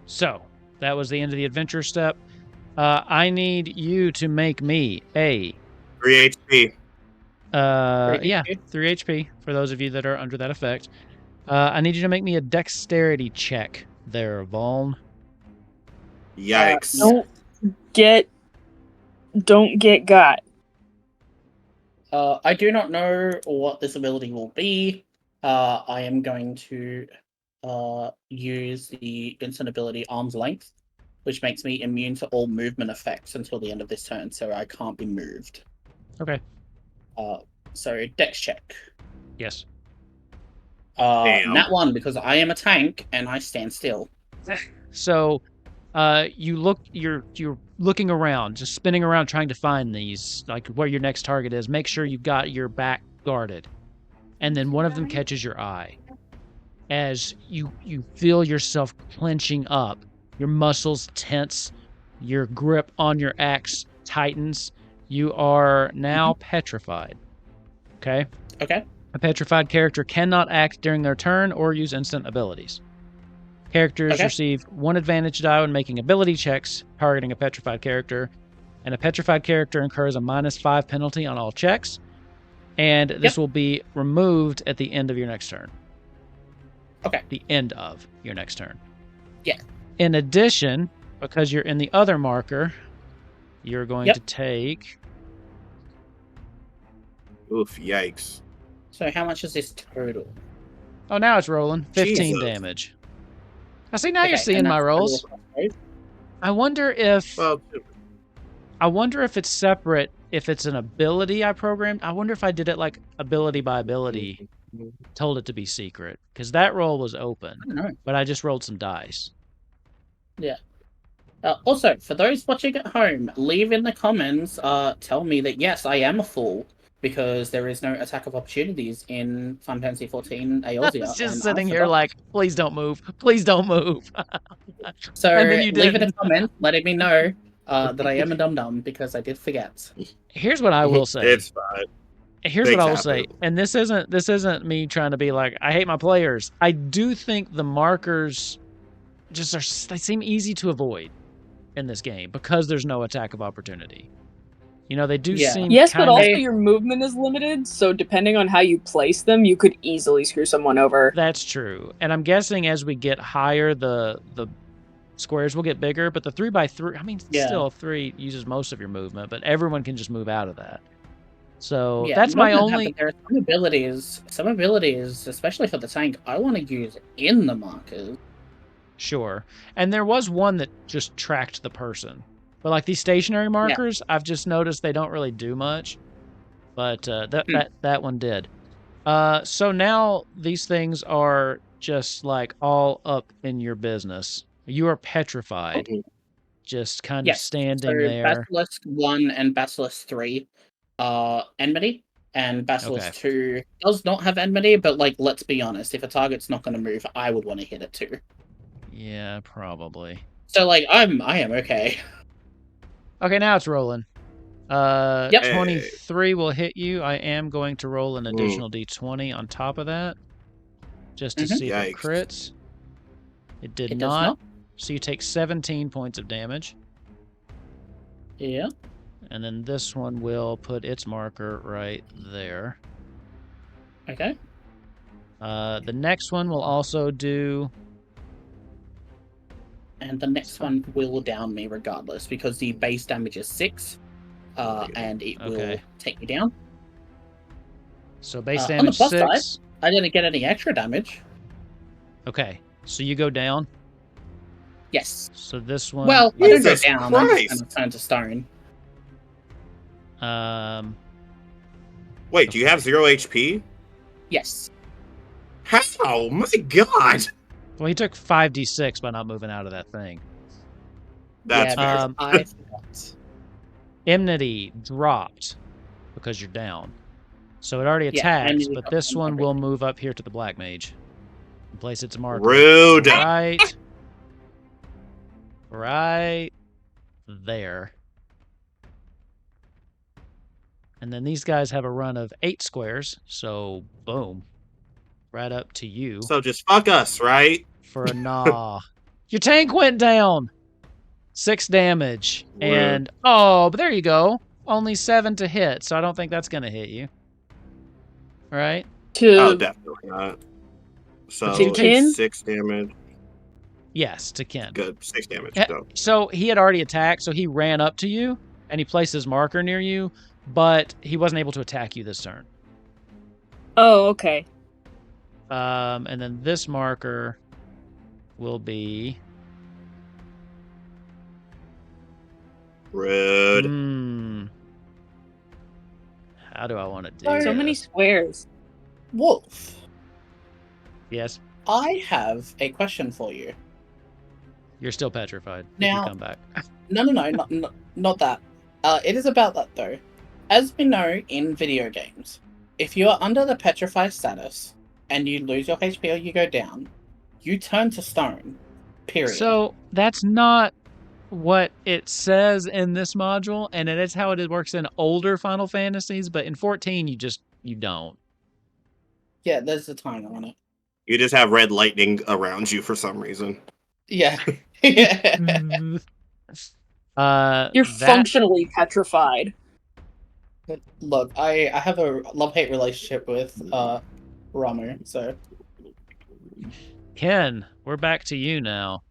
So, that was the end of the adventure step. I need you to make me a... 3 HP. 3 HP, for those of you that are under that effect. I need you to make me a dexterity check there, Vaughn. Yikes. Don't get got. I do not know what this ability will be. I am going to use the instant ability Arm's Length, which makes me immune to all movement effects until the end of this turn, so I can't be moved. Okay. So Dex check. Yes. Damn. Nat 1, because I am a tank and I stand still. So, you're looking around, just spinning around trying to find these, like where your next target is. Make sure you've got your back guarded. And then one of them catches your eye. As you feel yourself clenching up, your muscles tense, your grip on your axe tightens. You are now petrified. Okay? Okay. A petrified character cannot act during their turn or use instant abilities. Characters receive 1 advantage die when making ability checks targeting a petrified character, and a petrified character incurs a -5 penalty on all checks, and this will be removed at the end of your next turn. Okay. The end of your next turn. Yeah. In addition, because you're in the other marker, you're going to take... Oof, yikes. So how much is this total? Oh, now it's rolling. 15 Jesus. damage. I see, now you're Okay, seeing and my that's rolls. total. I wonder if... Well, it's separate, if it's an ability I programmed. I wonder if I did it like ability by ability, told it to be secret. Because that roll was open, I don't know. but I just rolled some dice. Yeah. Also, for those watching at home, leave in the comments, tell me that yes, I am a fool, because there is no attack of opportunities in Final Fantasy XIV I Eorzea. was just and sitting I here forgot. like, please don't move. Please don't move. So and then you leave it in didn't. the comments, letting me know that I am a dum-dum, because I did forget. Here's what I will say. It's fine. Here's Things what I will say. happen. And this isn't me trying to be like, I hate my players. I do think the markers they seem easy to avoid in this game because there's no attack of opportunity. You know, they do Yeah. seem Yes, but kind also of... your movement is limited, so depending on how you place them, you could easily screw someone over. That's true. And I'm guessing as we get higher, the squares will get bigger, but the 3x3, I mean, Yeah. still 3 uses most of your movement, but everyone can just move out of that. So Yeah, that's not my only that, only... but there are some abilities, especially for the tank, I want to use in the markers. Sure. And there was one that just tracked the person. But like these stationary markers, I've just noticed they don't really do much. But that one did. So now these things are just like all up in your business. You are petrified. Mhm. Just kind of Yes, standing so there. Basilisk 1 and Basilisk 3 are enmity, and Basilisk Okay. 2 does not have enmity, but like, let's be honest, if a target's not going to move, I would want to hit it too. Yeah, probably. So like, I am okay. Okay, now it's rolling. Yep. 23 will hit you. I am going to roll an Mm. additional d20 on top of that, just to Mhm. see if it Yikes. crits. It did It does not. not. So you take 17 points of damage. Yeah. And then this one will put its marker right there. Okay. The next one will also do... And the next one will down me regardless, because the base damage is 6, and it will Okay. take me down. So base On the damage plus 6. side, I didn't get any extra damage. Okay, so you go down. Yes. So this one... Well, I don't go Jesus down, I'm Christ. just going to turn to stone. Wait, do you have 0 HP? Yes. How? My God! Well, he took 5d6 by not moving out of that thing. That's yeah, fair. because I forgot. Enmity dropped because you're down. So it already Yeah, attacks, enmity but dropped this on one will everything. move up here to the Black Mage. And place its marker. Rude. Right there. And then these guys have a run of 8 squares, so boom. Right up to you So just fuck us, right? for a gnaw. Your tank went down! 6 damage. Rude. And, oh, but there you go. Only 7 to hit, so I don't think that's going to hit you. Right? Oh, definitely not. So To Kin? it's 6 damage. Yes, to Ken. Good, 6 damage. Eh, So. So he had already attacked, so he ran up to you, and he placed his marker near you, but he wasn't able to attack you this turn. Oh, okay. And then this marker will be... Rude. How do I want to do So So many this? squares. Wolf, Yes, I have a question for you. you're still petrified if Now- you come back. No, not that. It is about that though. As we know in video games, if you are under the petrified status and you lose your HP or you go down, you turn to stone. Period. So that's not what it says in this module, and it is how it works in older Final Fantasies, but in 14 you don't. yeah, there's a timer on it. You just have red lightning around you for some reason. Yeah. Yeah. You're That- functionally petrified. Look, I have a love-hate relationship with Ramu, so Ken, we're back to you now.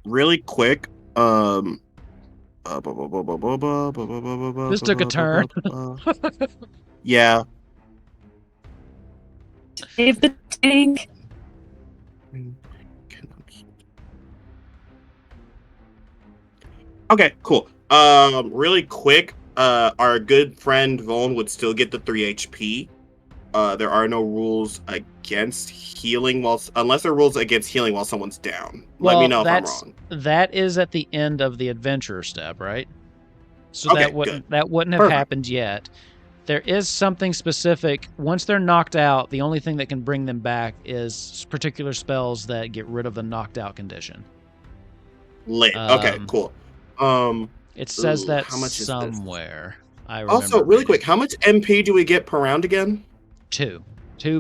Really quick. This This took a turn. Yeah. Save the tank. Okay, cool. Really quick, our good friend Vaughn would still get the 3 HP. There are no rules against healing unless there are rules against healing while someone's down. Let me know if I'm wrong. That is at the end of the adventure step, right? So Okay, that wouldn't have Perfect. happened yet. There is something specific. Once they're knocked out, the only thing that can bring them back is particular spells that get rid of the knocked out condition. Lit. Okay, Um, cool. It says Ooh, that how much is this? somewhere. I remember Also, really reading. quick, how much MP do we get per round again? 2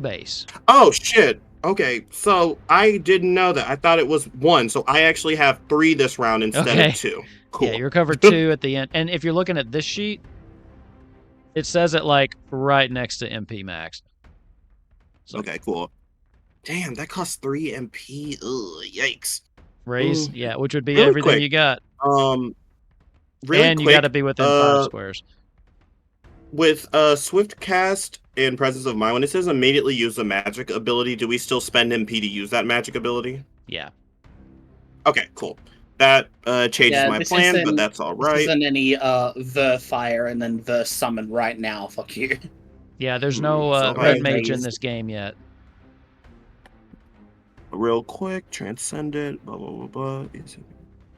base. Oh shit. Okay, so I didn't know that. I thought it was 1, so I actually have 3 this round instead Okay. of 2. Cool. Yeah, you recovered 2 at the end. And if you're looking at this sheet, it says it like right next to MP max. So, Okay, cool. Damn, that costs 3 MP. Ugh, yikes. raise, yeah, which would be Really everything quick, you got. Really and quick, you got to be within 5 squares. With Swift Cast in Presence of Mind, when it says immediately use a magic ability, do we still spend MP to use that magic ability? Yeah. Okay, cool. That changes my this plan, but isn't- that's all This right. isn't any the fire and then the summon right now. Fuck you. Yeah, there's no So red I- mage in this game yet. Real quick, Transcendent, blah, blah, blah, blah.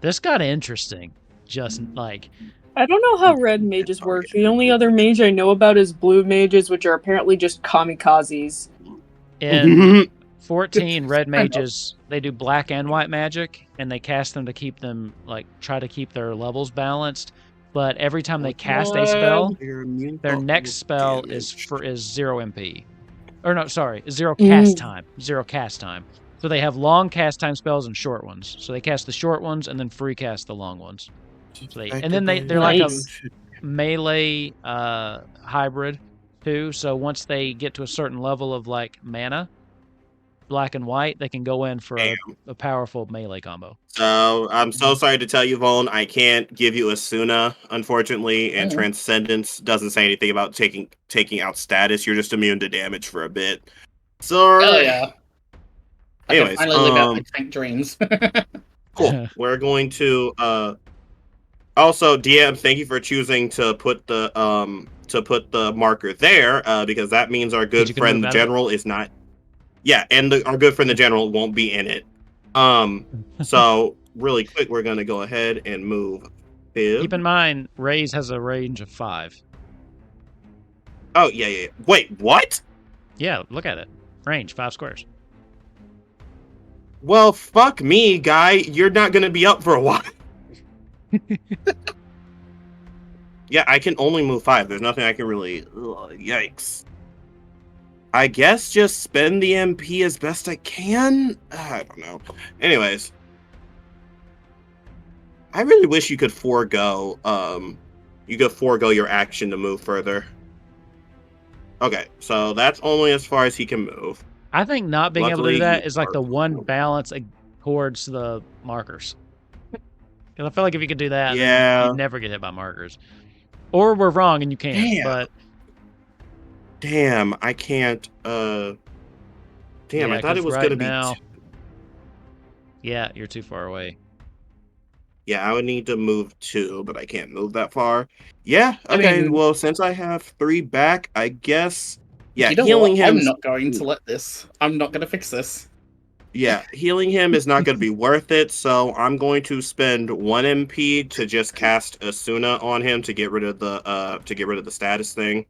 This got interesting. Just like, I don't know how red mages work. The only other mage I know about is blue mages, which are apparently just kamikazes. in 14 red mages, they do black and white magic, and they cast them to keep them, like, try to keep their levels balanced. But every time they cast a spell, their next spell is 0 MP. Or no, sorry, 0 cast time. 0 cast time. So they have long cast time spells and short ones. So they cast the short ones and then free cast the long ones. So and then they're like a Nice. melee hybrid too. So once they get to a certain level of like mana, black and white, they can go in for a powerful melee combo. So I'm so sorry to tell you, Vaughn, I can't give you Asuna, unfortunately, and Transcendence doesn't say anything about taking out status. You're just immune to damage for a bit. Sorry. Oh yeah. Anyways, I can finally live out my tank dreams. Cool. We're going to also DM. Thank you for choosing to put the marker there because that means our good friend the general is not. Yeah, and our good friend the general won't be in it. So really quick, we're gonna go ahead and move. Keep in mind, Raise has a range of 5. Oh yeah. Wait, what? Yeah, look at it. Range 5 squares. Well, fuck me, guy. You're not gonna be up for a while. Yeah, I can only move 5. There's nothing I can really. Ugh, yikes. I guess just spend the MP as best I can? I don't know. Anyways. I really wish you could forego your action to move further. Okay, so that's only as far as he can move. I think not being able to Luckily, do that is like the one balance towards the markers. Because I feel like if you could do that, then you'd never get hit by markers. Or we're wrong and you can't, Damn. but... Damn, I can't, Damn, Yeah, I thought it 'cause was right gonna be... now- Yeah, you're too far away. Yeah, I would need to move 2, but I can't move that far. Yeah, okay, well, since I have 3 back, I guess... Yeah, You know healing what? him... I'm not going to let this. I'm not going to fix this. Yeah, healing him is not going to be worth it, so I'm going to spend 1 MP to just cast Asuna on him to get rid of the status thing.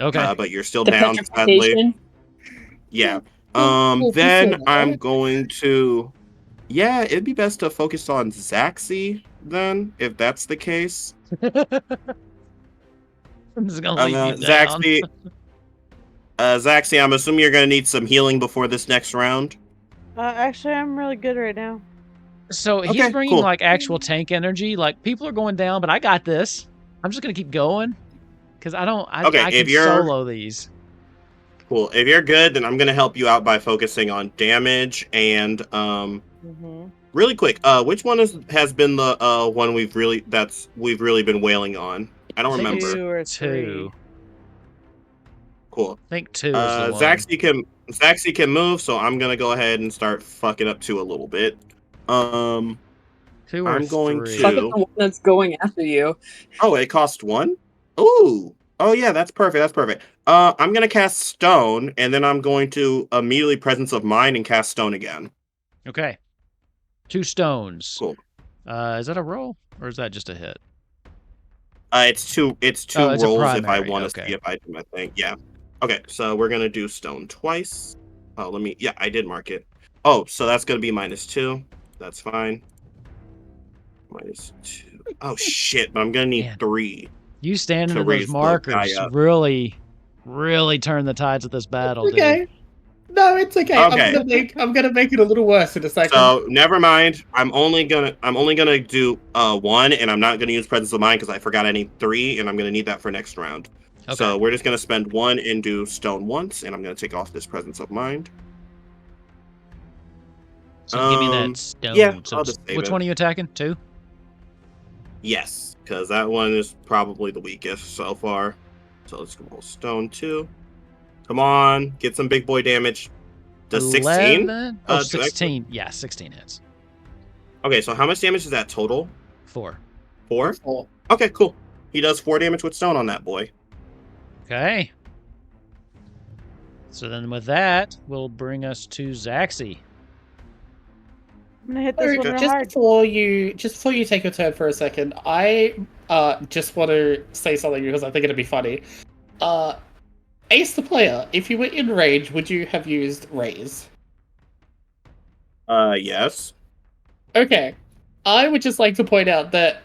Okay. But you're still The down, sadly. petrification. Yeah. Cool, Then appreciate I'm that. going to... Yeah, it'd be best to focus on Zaxi, then, if that's the case. I'm just gonna leave you down. Zaxi, I'm assuming you're going to need some healing before this next round. Actually, I'm really good right now. So he's Okay, bringing cool. like actual tank energy. Like people are going down, but I got this. I'm just gonna keep going because I Okay, I if can you're- solo these. Cool. If you're good, then I'm going to help you out by focusing on damage and really quick, which one has been the one we've really been wailing on? I don't remember. 2 or 2. 3. Cool. I think 2 is the one. Zaxi can move, so I'm gonna go ahead and start fucking up 2 a little bit. 2 or I'm going 3. Fuck to- it, the one that's going after you. Oh, it cost 1? Ooh. Oh yeah, that's perfect. That's perfect. I'm gonna cast Stone, and then I'm going to immediately Presence of Mind and cast Stone again. Okay. 2 stones. Cool. Is that a roll or is that just a hit? It's two Oh, it's a rolls if I primary, want to okay. see if I do my thing. Yeah. Okay, so we're gonna do Stone twice. Oh, yeah, I did mark it. Oh, so that's gonna be -2. That's fine. -2. Oh shit, but I'm gonna need Man. 3. You standing To to raise those the markers guy up. really turn the tides of this battle, Okay. No, it's okay. Okay. I'm gonna make it a little worse in a second. So never mind. I'm only gonna do 1, and I'm not gonna use Presence of Mind because I forgot I need 3, and I'm gonna need that for next round. Okay. So we're just gonna spend 1 and do stone once, and I'm gonna take off this Presence of Mind. So give me that stone. Yeah, So I'll just save which it. one are you attacking? 2? Yes, because that one is probably the weakest so far. So let's roll stone 2. Come on, get some big boy damage. Does 16? 16. Yeah, 16 hits. Okay, so how much damage is that total? 4. 4? Okay, cool. He does 4 damage with stone on that boy. Okay. So then with that, we'll bring us to Zaxi. I'm gonna hit this one real Just hard. before you take your turn for a second, I just want to say something because I think it'd be funny. Ace the player, if you were in range, would you have used raise? Yes. Okay. I would just like to point out that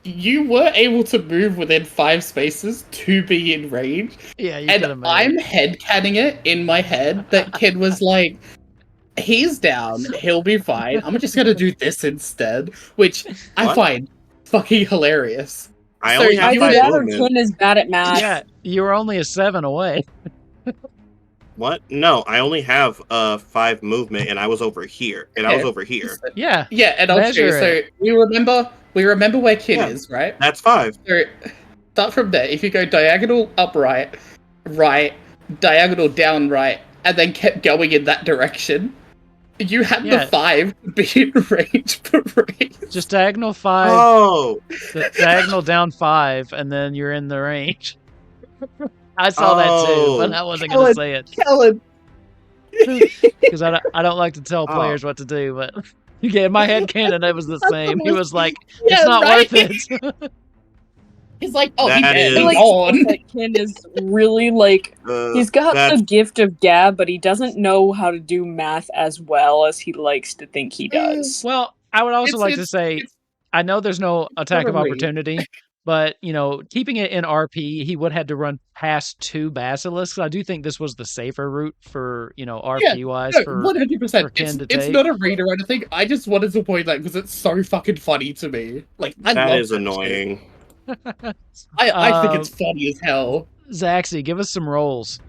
you were able to move within 5 spaces to be in range. Yeah, you And could have I'm headcanning it in my head that Kid was like, he's down, he'll be fine. I'm just gonna do this instead, which I What? find fucking hilarious. I So only have you Either 5 that or movement. Kin is bad at math. Yeah, you were only a 7 away. What? No, I only have 5 movement, and I was over here. And I was Okay. over here. Yeah. Yeah, and I'll show you. Measure So it. we remember where Kid Yeah. is, right? That's 5. So start from there. If you go diagonal upright, right, diagonal down right, and then kept going in that direction, you had Yeah. the 5 to be in range for raise. Just diagonal 5, Oh! diagonal down 5, and then you're in the range. I saw that too, but I wasn't going to say it. Kellen. Because I don't like to tell Oh. players what to do, but yeah, in my head canon, it was the same. He was like, it's Yeah, not right? worth it. He's like, oh, That he's is- I feel like on. that Kin is really like he's got that's- the gift of gab, but he doesn't know how to do math as well as he likes to think he does. Well, I would also like to It's- say, it's- I know there's no attack of not a read. opportunity, but, keeping it in RP, he would have had to run past 2 basilisks. I do think this was the safer route for, RP-wise No, for 100%. for Ken to It's take. not a read or anything. I just wanted to point that because it's so fucking funny to me. Like, I That love is that shit. annoying. I think it's funny as hell. Zaxi, give us some rolls.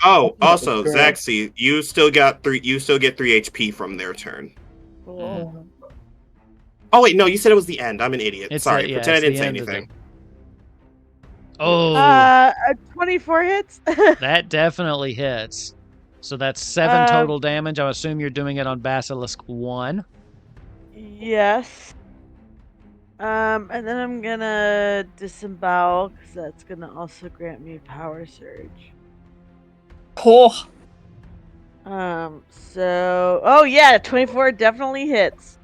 Oh, Oh, also, God. Zaxi, you still get 3 HP from their turn. Cool. Oh wait, no, you said it was the end. I'm an idiot. It's Sorry, yeah, pretend I it's didn't the say end of anything. Oh, A 24 hits. that definitely hits. So that's 7 total damage. I assume you're doing it on Basilisk 1. Yes. And then I'm gonna disembowel because that's gonna also grant me power surge. Oh, Oh yeah, 24 definitely hits.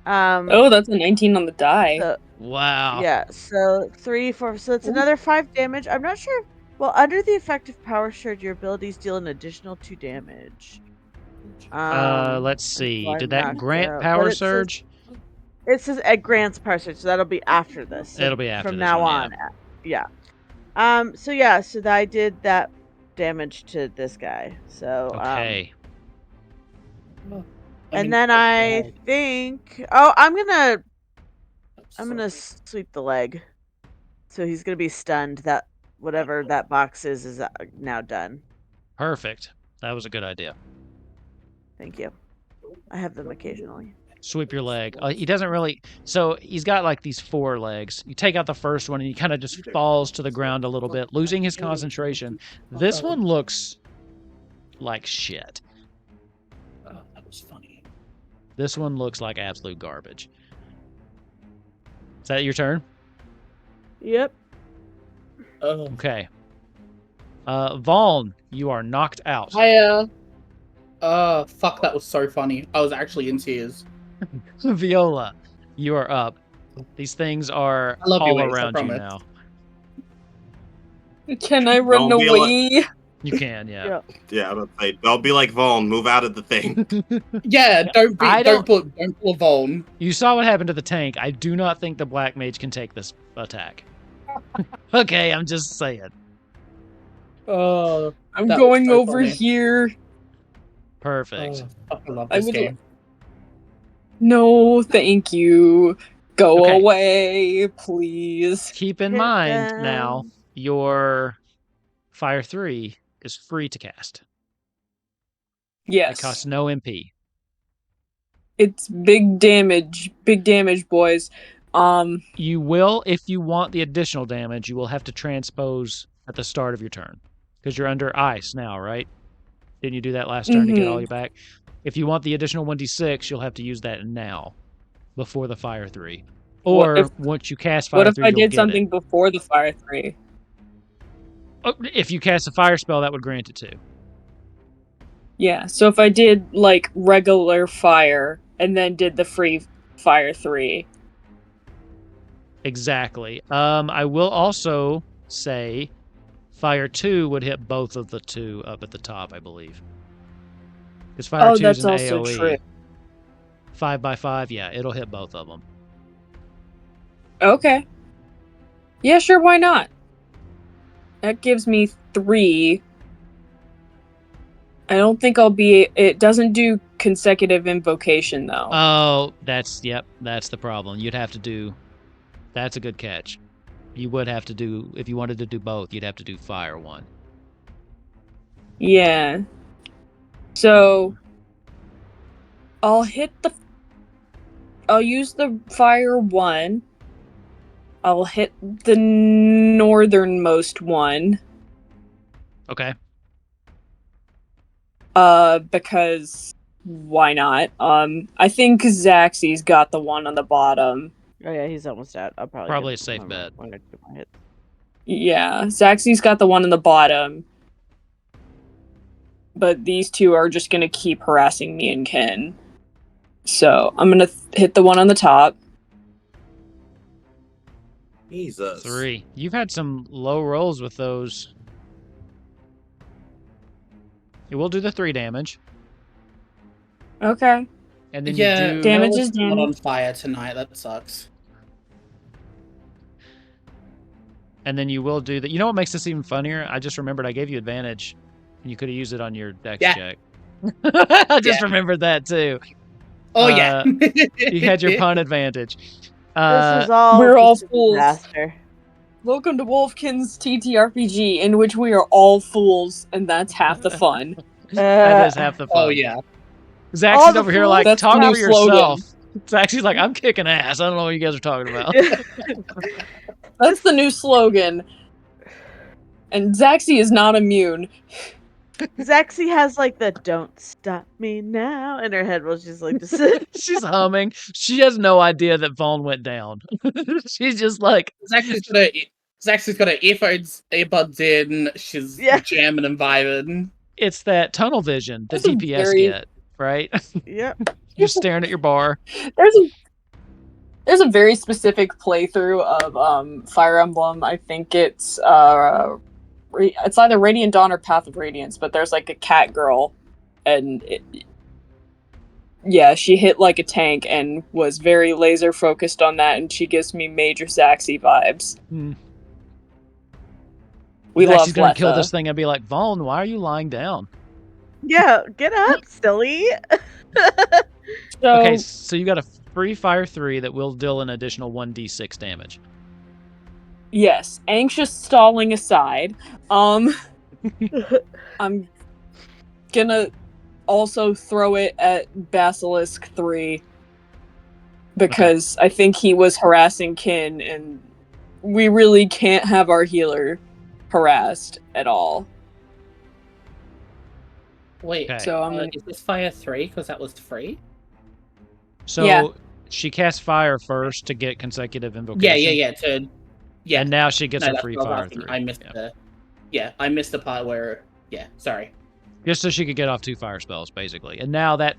oh, that's a 19 on the die. So, Wow. yeah, so 3, 4, so it's another 5 damage. I'm not sure. Well, under the effect of power surge, your abilities deal an additional 2 damage. Let's see. so I'm Did that knocked grant out, power but it says- surge? It says it grants power surge, so that'll be after this. So It'll be after from this now one, on. Yeah. So yeah, so I did that damage to this guy. So Okay. and then I think I'm gonna sweep the leg. So he's gonna be stunned. That whatever that box is now done. Perfect. That was a good idea. Thank you. I have them occasionally. Sweep your leg. He doesn't really. So he's got like these 4 legs. You take out the first one and he kind of just falls to the ground a little bit, losing his concentration. This one looks like shit. Oh, that was funny. This one looks like absolute garbage. Is that your turn? Yep. Okay. Vaughn, you are knocked out. Fuck, that was so funny. I was actually in tears. Viola, you are up. These things are I love you, all Ace, I around you promise. now. Can I run Don't be away? You can, yeah. Yeah, I'm gonna say, I'll be like Vaughn, move out of the thing. Yeah, don't don't- pull a Vaughn. You saw what happened to the tank. I do not think the Black Mage can take this attack. Okay, I'm just saying. Oh, I'm That was going so over funny. here. Perfect. I love I this would game. No, thank you. Go Okay. away, please. Keep in Hit mind them. now, your Fire 3 is free to cast. Yes. It costs no MP. It's big damage, boys. You will, if you want the additional damage, you will have to transpose at the start of your turn. Because you're under ice now, right? Didn't you do that last turn to get all your back? If you want the additional 1d6, you'll have to use that now, before the Fire 3. Or once you cast Fire 3, what if I you'll did get something it. before the Fire 3? Oh, if you cast a fire spell, that would grant it too. Yeah, so if I did, like, regular fire, and then did the free Fire 3. Exactly. I will also say Fire 2 would hit both of the two up at the top, I believe. Because Fire 2 is that's an also AoE. true. 5x5, yeah, it'll hit both of them. Okay. Yeah, sure, why not? That gives me 3. I don't think I'll be... It doesn't do consecutive invocation, though. Oh, that's the problem. You'd have to do... That's a good catch. You would have to do... If you wanted to do both, you'd have to do Fire 1. Yeah. So... I'll use the Fire 1. I'll hit the northernmost one. Okay. Because why not? I think Zaxby's got the one on the bottom. Oh yeah, he's almost at. I'll Probably a safe bet. I'm gonna do my hit. Yeah, Zaxby's got the one on the bottom. But these two are just gonna keep harassing me and Ken. So I'm gonna hit the one on the top. Jesus. 3. You've had some low rolls with those. It will do the 3 damage. Okay. And then Yeah, you do... Damage Mel is not damage. on fire tonight. That sucks. And then you will do that. You know what makes this even funnier? I just remembered I gave you advantage. And you could have used it on your dex check. I just remembered that too. Oh yeah. You had your pun advantage. This is all. We're all just a fools. disaster. Welcome to Wolfkin's TTRPG, in which we are all fools, and that's half the fun. That is half the fun. Oh yeah. Zaxby's over here like, That's the talk new for yourself. slogan. Zaxby's like, I'm kicking ass. I don't know what you guys are talking about. That's the new slogan. And Zaxby is not immune. Zaxi has like the "Don't stop me now" in her head while she's like just. She's humming. She has no idea that Vaughn went down. She's just like... Zaxby's got her earbuds in. She's jamming and vibing. It's that tunnel vision that That's a DPS very- get, right? Yep. You're staring at your bar. There's a very specific playthrough of Fire Emblem. I think it's either Radiant Dawn or Path of Radiance, but there's like a cat girl, and she hit like a tank and was very laser focused on that, and she gives me major Zaxi vibes. We love She's gonna kill Letha. this thing and be like, Vaughn, why are you lying down? Yeah, get up, silly. Okay, so you got a free Fire 3 that will deal an additional 1d6 damage. Yes, anxious stalling aside, I'm gonna also throw it at Basilisk 3 because I think he was harassing Kin, and we really can't have our healer harassed at all. Wait, Okay. So is this Fire 3? Because that was free? So she casts Fire first to get consecutive invocation. Yeah. And now she gets No, a that's free what I was Fire asking. 3. I missed I missed the part where... Yeah, sorry. Just so she could get off 2 fire spells, basically. And now that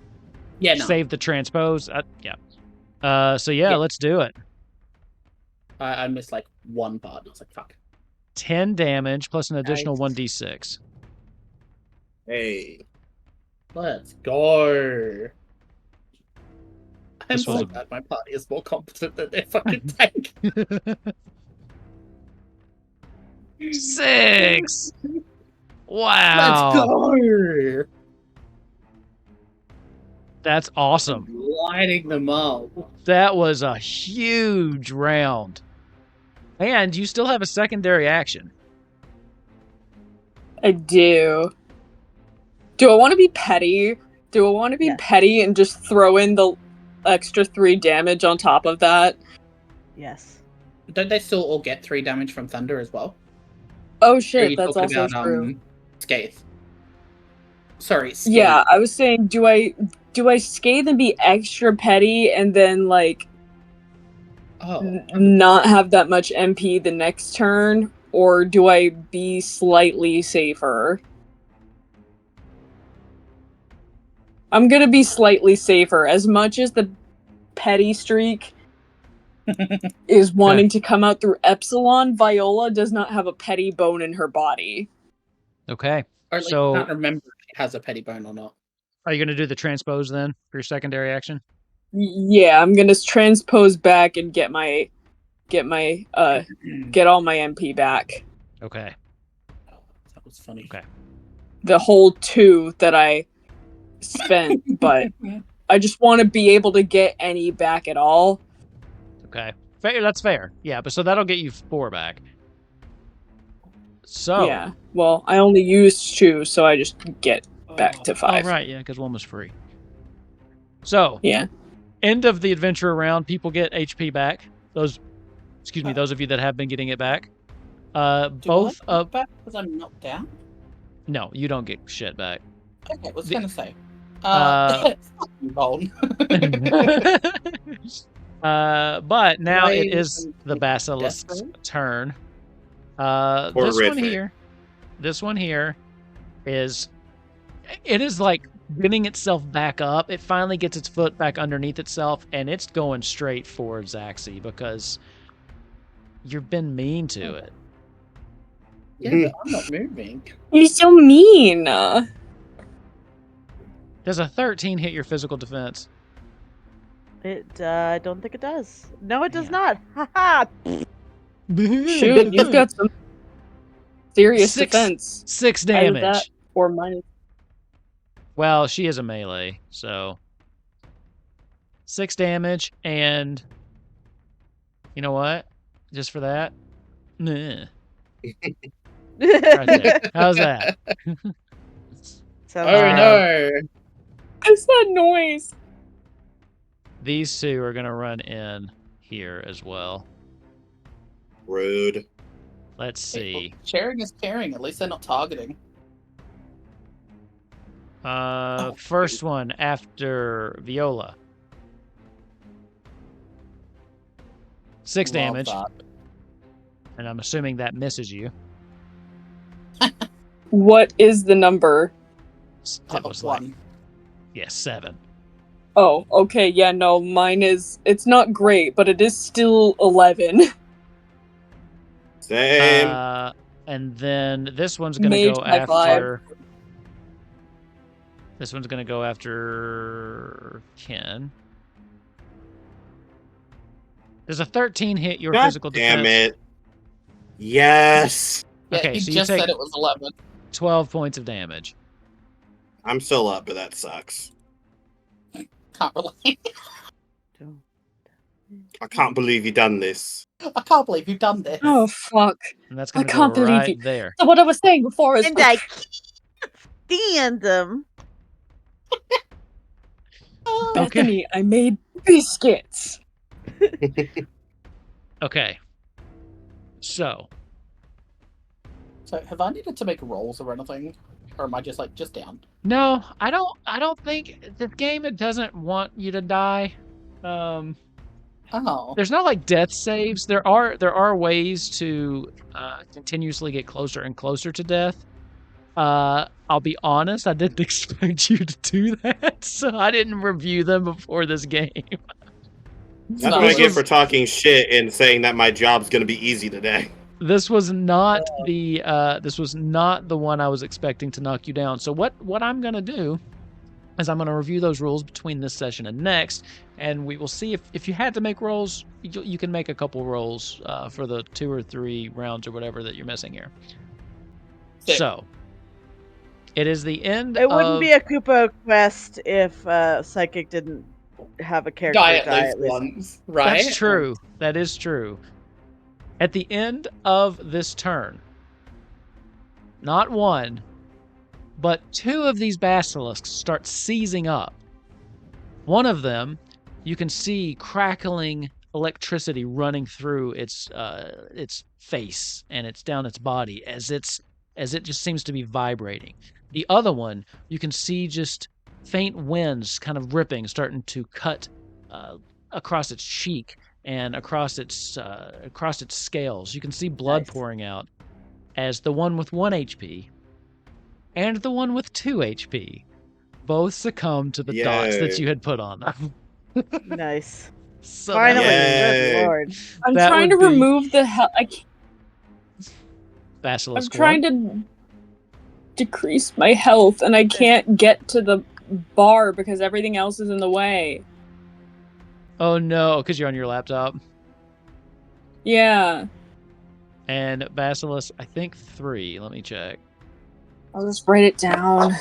saved the transpose. So let's do it. I missed like one part. I was like, fuck. 10 damage plus an additional Nice. 1d6. Hey. Let's go. I'm This was so a- glad my party is more competent than their fucking tank. 6! Wow! Let's go! That's awesome. Lighting them up. That was a huge round. And you still have a secondary action. I do. Do I want to be petty? Do I want to be Yes. petty and just throw in the extra 3 damage on top of that? Yes. Don't they still all get 3 damage from thunder as well? Oh Or are shit, you that's talking also about, true. Scathe? Sorry, Scathe. Yeah, I was saying, do I scathe and be extra petty and then like not have that much MP the next turn, or do I be slightly safer? I'm gonna be slightly safer. As much as the petty streak is wanting to come out through Epsilon, Viola does not have a petty bone in her body. Okay. Or, So- I can't remember if she has a petty bone or not. Are you going to do the transpose then for your secondary action? Yeah, I'm gonna transpose back and get all my MP back. Okay. That was funny. Okay. The whole 2 that I spent, but I just want to be able to get any back at all. Okay. Fair, that's fair. Yeah, but so that'll get you 4 back. So. Yeah. Well, I only used 2, so I just get back to 5. Oh, right. Yeah, because 1 was free. So. Yeah. End of the adventure round, people get HP back. Those of you that have been getting it back. Both of back because I'm knocked down. No, you don't get shit back. Okay, what's The- gonna say? Uh, Fuck you, Bone. But now Why it is is it the Basilisk's desperate? turn. Horrific. This one here is like getting itself back up. It finally gets its foot back underneath itself, and it's going straight for Zaxi because you've been mean to it. Yeah, but I'm not moving. You're so mean. Does a 13 hit your physical defense? I don't think it does. No, it does Yeah. not. Haha. Shoot, you've got some serious Six- defense. 6 Either damage. that or minus. Well, she is a melee, so 6 damage, and you know what? Just for that, meh. Right there. How's that? Sounds Oh good. no! What's that noise? These 2 are gonna run in here as well. Rude. Let's see. Sharing is caring. At least they're not targeting. First one after Viola. 6 Love damage, that. and I'm assuming that misses you. What is the number? It was like, 1. 7. Oh, okay, yeah, no, mine is. It's not great, but it is still 11. Same. And then this one's gonna Mage go high five. after. This one's gonna go after Ken. Does a 13 hit your God physical damn defense? it. Yes. Yeah, Okay, he so you just take- said it was 11. 12 points of damage. I'm still up, but that sucks. Can't relate. I can't believe you done this. I can't believe you've done this. Oh, fuck. And that's I gonna can't go believe right you- there. So what I was saying before is. And I can't stand them. Bethany, I made biscuits. Okay. So, So, have I needed to make rolls or anything? Or am I just down? no, I don't think this game, it doesn't want you to die. Oh. There's not like death saves. There are ways to continuously get closer and closer to death. I'll be honest, I didn't expect you to do that, so I didn't review them before this game. That's No, what I this get was- for talking shit and saying that my job's gonna be easy today. This was not the one I was expecting to knock you down. So what I'm gonna do is I'm gonna review those rules between this session and next, and we will see if you had to make rolls, you can make a couple rolls for the 2 or 3 rounds or whatever that you're missing here. Sick. So, It is the end It wouldn't of... be a Kupo quest if Psychic didn't have a character Die at least once, right? That's true. That is true. At the end of this turn, not one, but two of these basilisks start seizing up. One of them, you can see crackling electricity running through its face and it's down its body as it just seems to be vibrating. The other one, you can see just faint winds kind of ripping, starting to cut across its cheek and across its scales. You can see blood pouring out as the one with 1 HP and the one with 2 HP both succumb to the dots that you had put on them. Nice. So Finally, Yay. good lord. I'm That trying to would be- remove the hell. I'm Basilisk trying to decrease my health, and I can't get to the bar because everything else is in the way. Oh no, because you're on your laptop. Yeah. And Basilisk, I think 3. Let me check. I'll just write it down.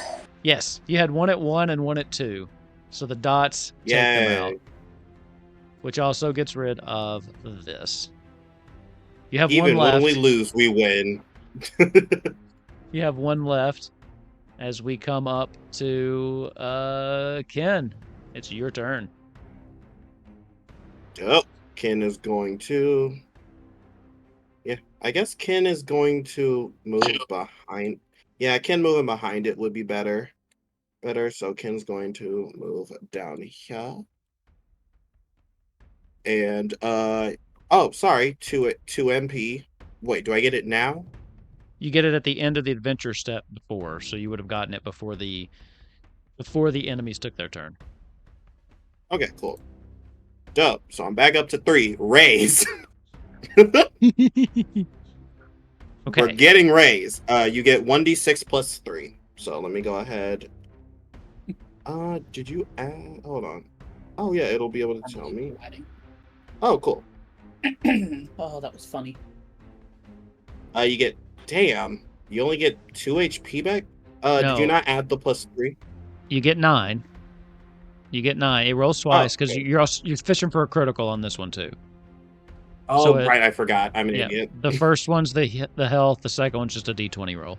Yes, you had one at 1 and one at 2. So the dots take them Yay. out. Which also gets rid of this. You have Even one left. when we lose, we win. You have one left as we come up to Ken. It's your turn. Oh, Ken is going to... Yeah, I guess Ken is going to move behind... Yeah, Ken moving behind it would be better. So Ken's going to move down here. And, oh, sorry, 2 MP. Wait, do I get it now? You get it at the end of the adventure step before, so you would have gotten it before the enemies took their turn. Okay, cool. Dope. So I'm back up to 3. Raise. Okay. We're getting raised. You get 1d6 plus 3. So let me go ahead. Did you add? Hold on. Oh yeah, it'll be able to tell me. Oh, cool. Oh, that was funny. You get. Damn. You only get 2 HP back. No. Did you not add the plus 3? You get 9. You get 9. It rolls twice because okay. you're fishing for a critical on this one too. Oh, So it- right. I forgot. I'm an idiot. The first one's the health. The second one's just a d20 roll.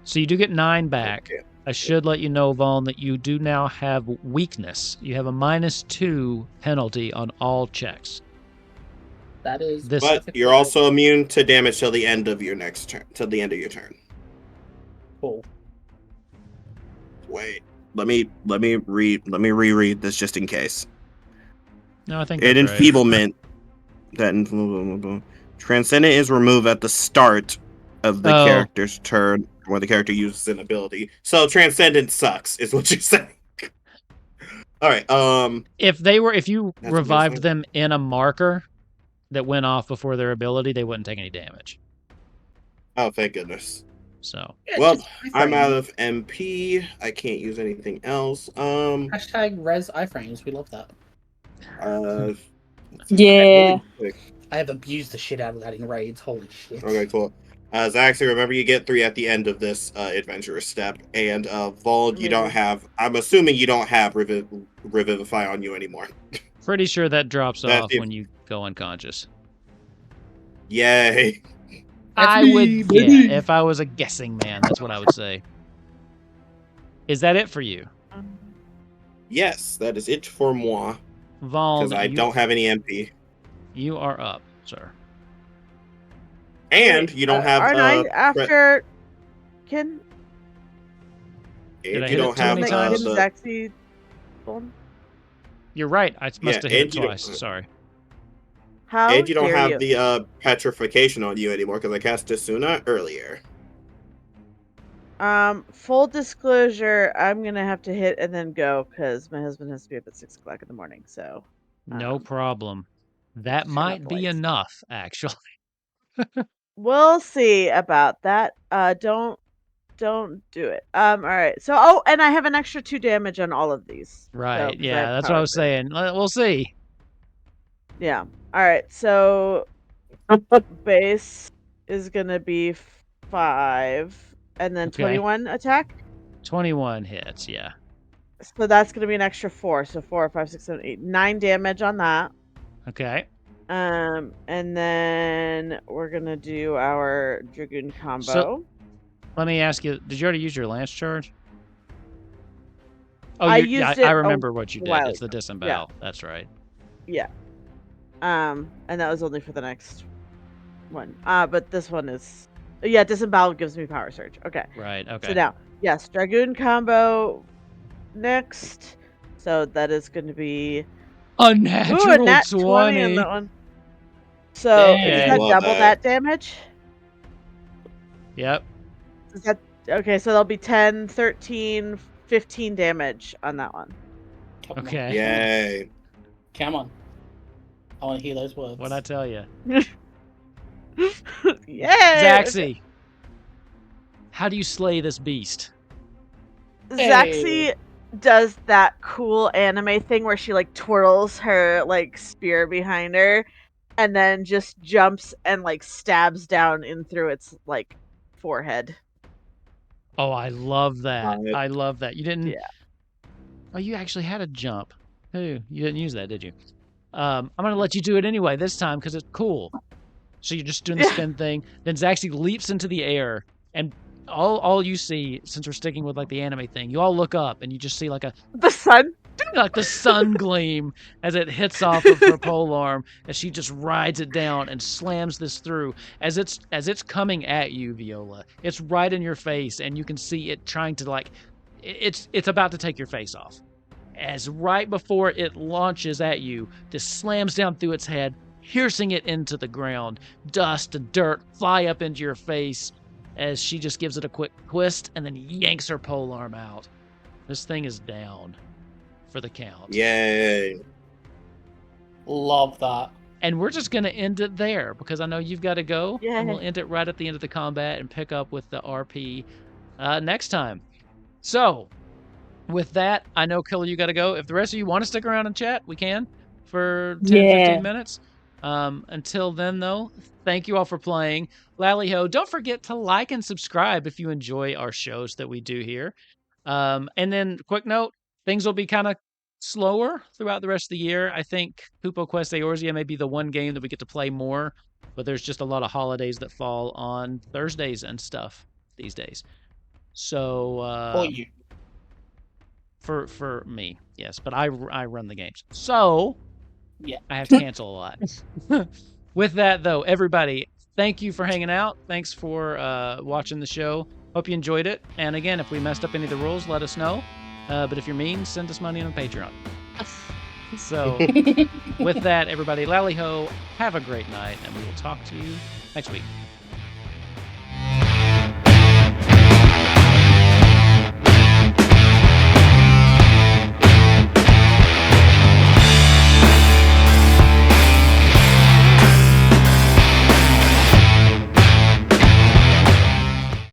So you do get 9 back. Okay. I should let you know, Vaughn, that you do now have weakness. You have a -2 penalty on all checks. That is. This- But you're also immune to damage till the end of your next turn. Till the end of your turn. cool. Wait. Let me reread this just in case. No, I think An that's right. enfeeblement. Transcendent is removed at the start of the character's turn when the character uses an ability. So transcendent sucks, is what you're saying. All right. If you That's revived amazing. them in a marker that went off before their ability, they wouldn't take any damage. Oh, thank goodness. So Yeah, it's Well, just I'm iframes. out of MP. I can't use anything else. Hashtag res iframes. We love that. Yeah. I have abused the shit out of that in raids. Holy shit. Okay, cool. Zaxi, remember you get 3 at the end of this adventurous step, and Vold, you don't have. I'm assuming you don't have Revivify on you anymore. pretty sure that drops That's off if- when you go unconscious. Yay! I me, would, baby. yeah, if I was a guessing man, that's what I would say. Is that it for you, Yes, that is it for moi Vaughn? because I don't have any MP, You are up, sir. and you don't have. Aren't I after Ken? Did I And hit you it don't too have many times? the. Zaxi phone? You're right. I must Yeah, have hit it and you don't- twice. Sorry. How And you don't dare have you? the petrification on you anymore because I cast Tasuna earlier. Full disclosure, I'm gonna have to hit and then go because my husband has to be up at 6 o'clock in the morning. So No problem. That turn might off the be lights. enough, actually. We'll see about that. Don't do it. All right. So, and I have an extra 2 damage on all of these. Right. 'cause I Yeah, have that's what I power was grid. saying. We'll see. Yeah. All right. So base is gonna be 5, and then Okay. 21 attack. 21 hits, yeah. So that's going to be an extra 4. So 4, 5, 6, 7, 8, 9 damage on that. Okay. And then we're going to do our Dragoon combo. So, let me ask you, did you already use your lance charge? Oh, I you, used yeah, it I remember what you a did. while It's the ago. disembowel. That's right. Yeah. And that was only for the next one. But this one is... Yeah, disembowel gives me power surge. Okay. Right, okay. So now, yes, Dragoon combo next. So that is going to be... A natural Ooh, a nat 20. 20 on that one. So Dang. is Okay. that Love double that. that damage? Yep. Is that... Okay, so that'll be 10, 13, 15 damage on that one. Come on, Okay. Yay. Come on. I want to hear those words. What'd I tell you? Yeah. Zaxi, how do you slay this beast? Zaxi does that cool anime thing where she like twirls her like spear behind her and then just jumps and like stabs down in through its like forehead. Oh, I love that. Got it. I love that. You didn't... Yeah. Oh, you actually had a jump. Oh, you didn't use that, did you? I'm going to let you do it anyway this time because it's cool. So you're just doing the Yeah. spin thing. Then Zaxi leaps into the air, and all you see, since we're sticking with like the anime thing, you all look up and you just see like The sun. the sun gleam as it hits off of her polearm as she just rides it down and slams this through. As it's coming at you, Viola, it's right in your face, and you can see it trying to like, it's about to take your face off. As right before it launches at you, this slams down through its head, piercing it into the ground. Dust and dirt fly up into your face as she just gives it a quick twist and then yanks her polearm out. This thing is down for the count. Yay. Love that. And we're just going to end it there because I know you've got to go. Yeah. And we'll end it right at the end of the combat and pick up with the RP next time. So, with that, I know, Killer, you got to go. If the rest of you want to stick around and chat, we can for 10, 15 minutes. Until then, though, thank you all for playing. Lally-ho, don't forget to like and subscribe if you enjoy our shows that we do here. And then, quick note, things will be kind of slower throughout the rest of the year. I think Kupo Quest Eorzea may be the one game that we get to play more, but there's just a lot of holidays that fall on Thursdays and stuff these days. So, For you. For me, yes, but I run the games. So, Yeah. I have to cancel a lot. With that, though, everybody, thank you for hanging out. Thanks for watching the show. Hope you enjoyed it. And again, if we messed up any of the rules, let us know. But if you're mean, send us money on Patreon. So, with that, everybody, Lally-ho, have a great night, and we will talk to you next week.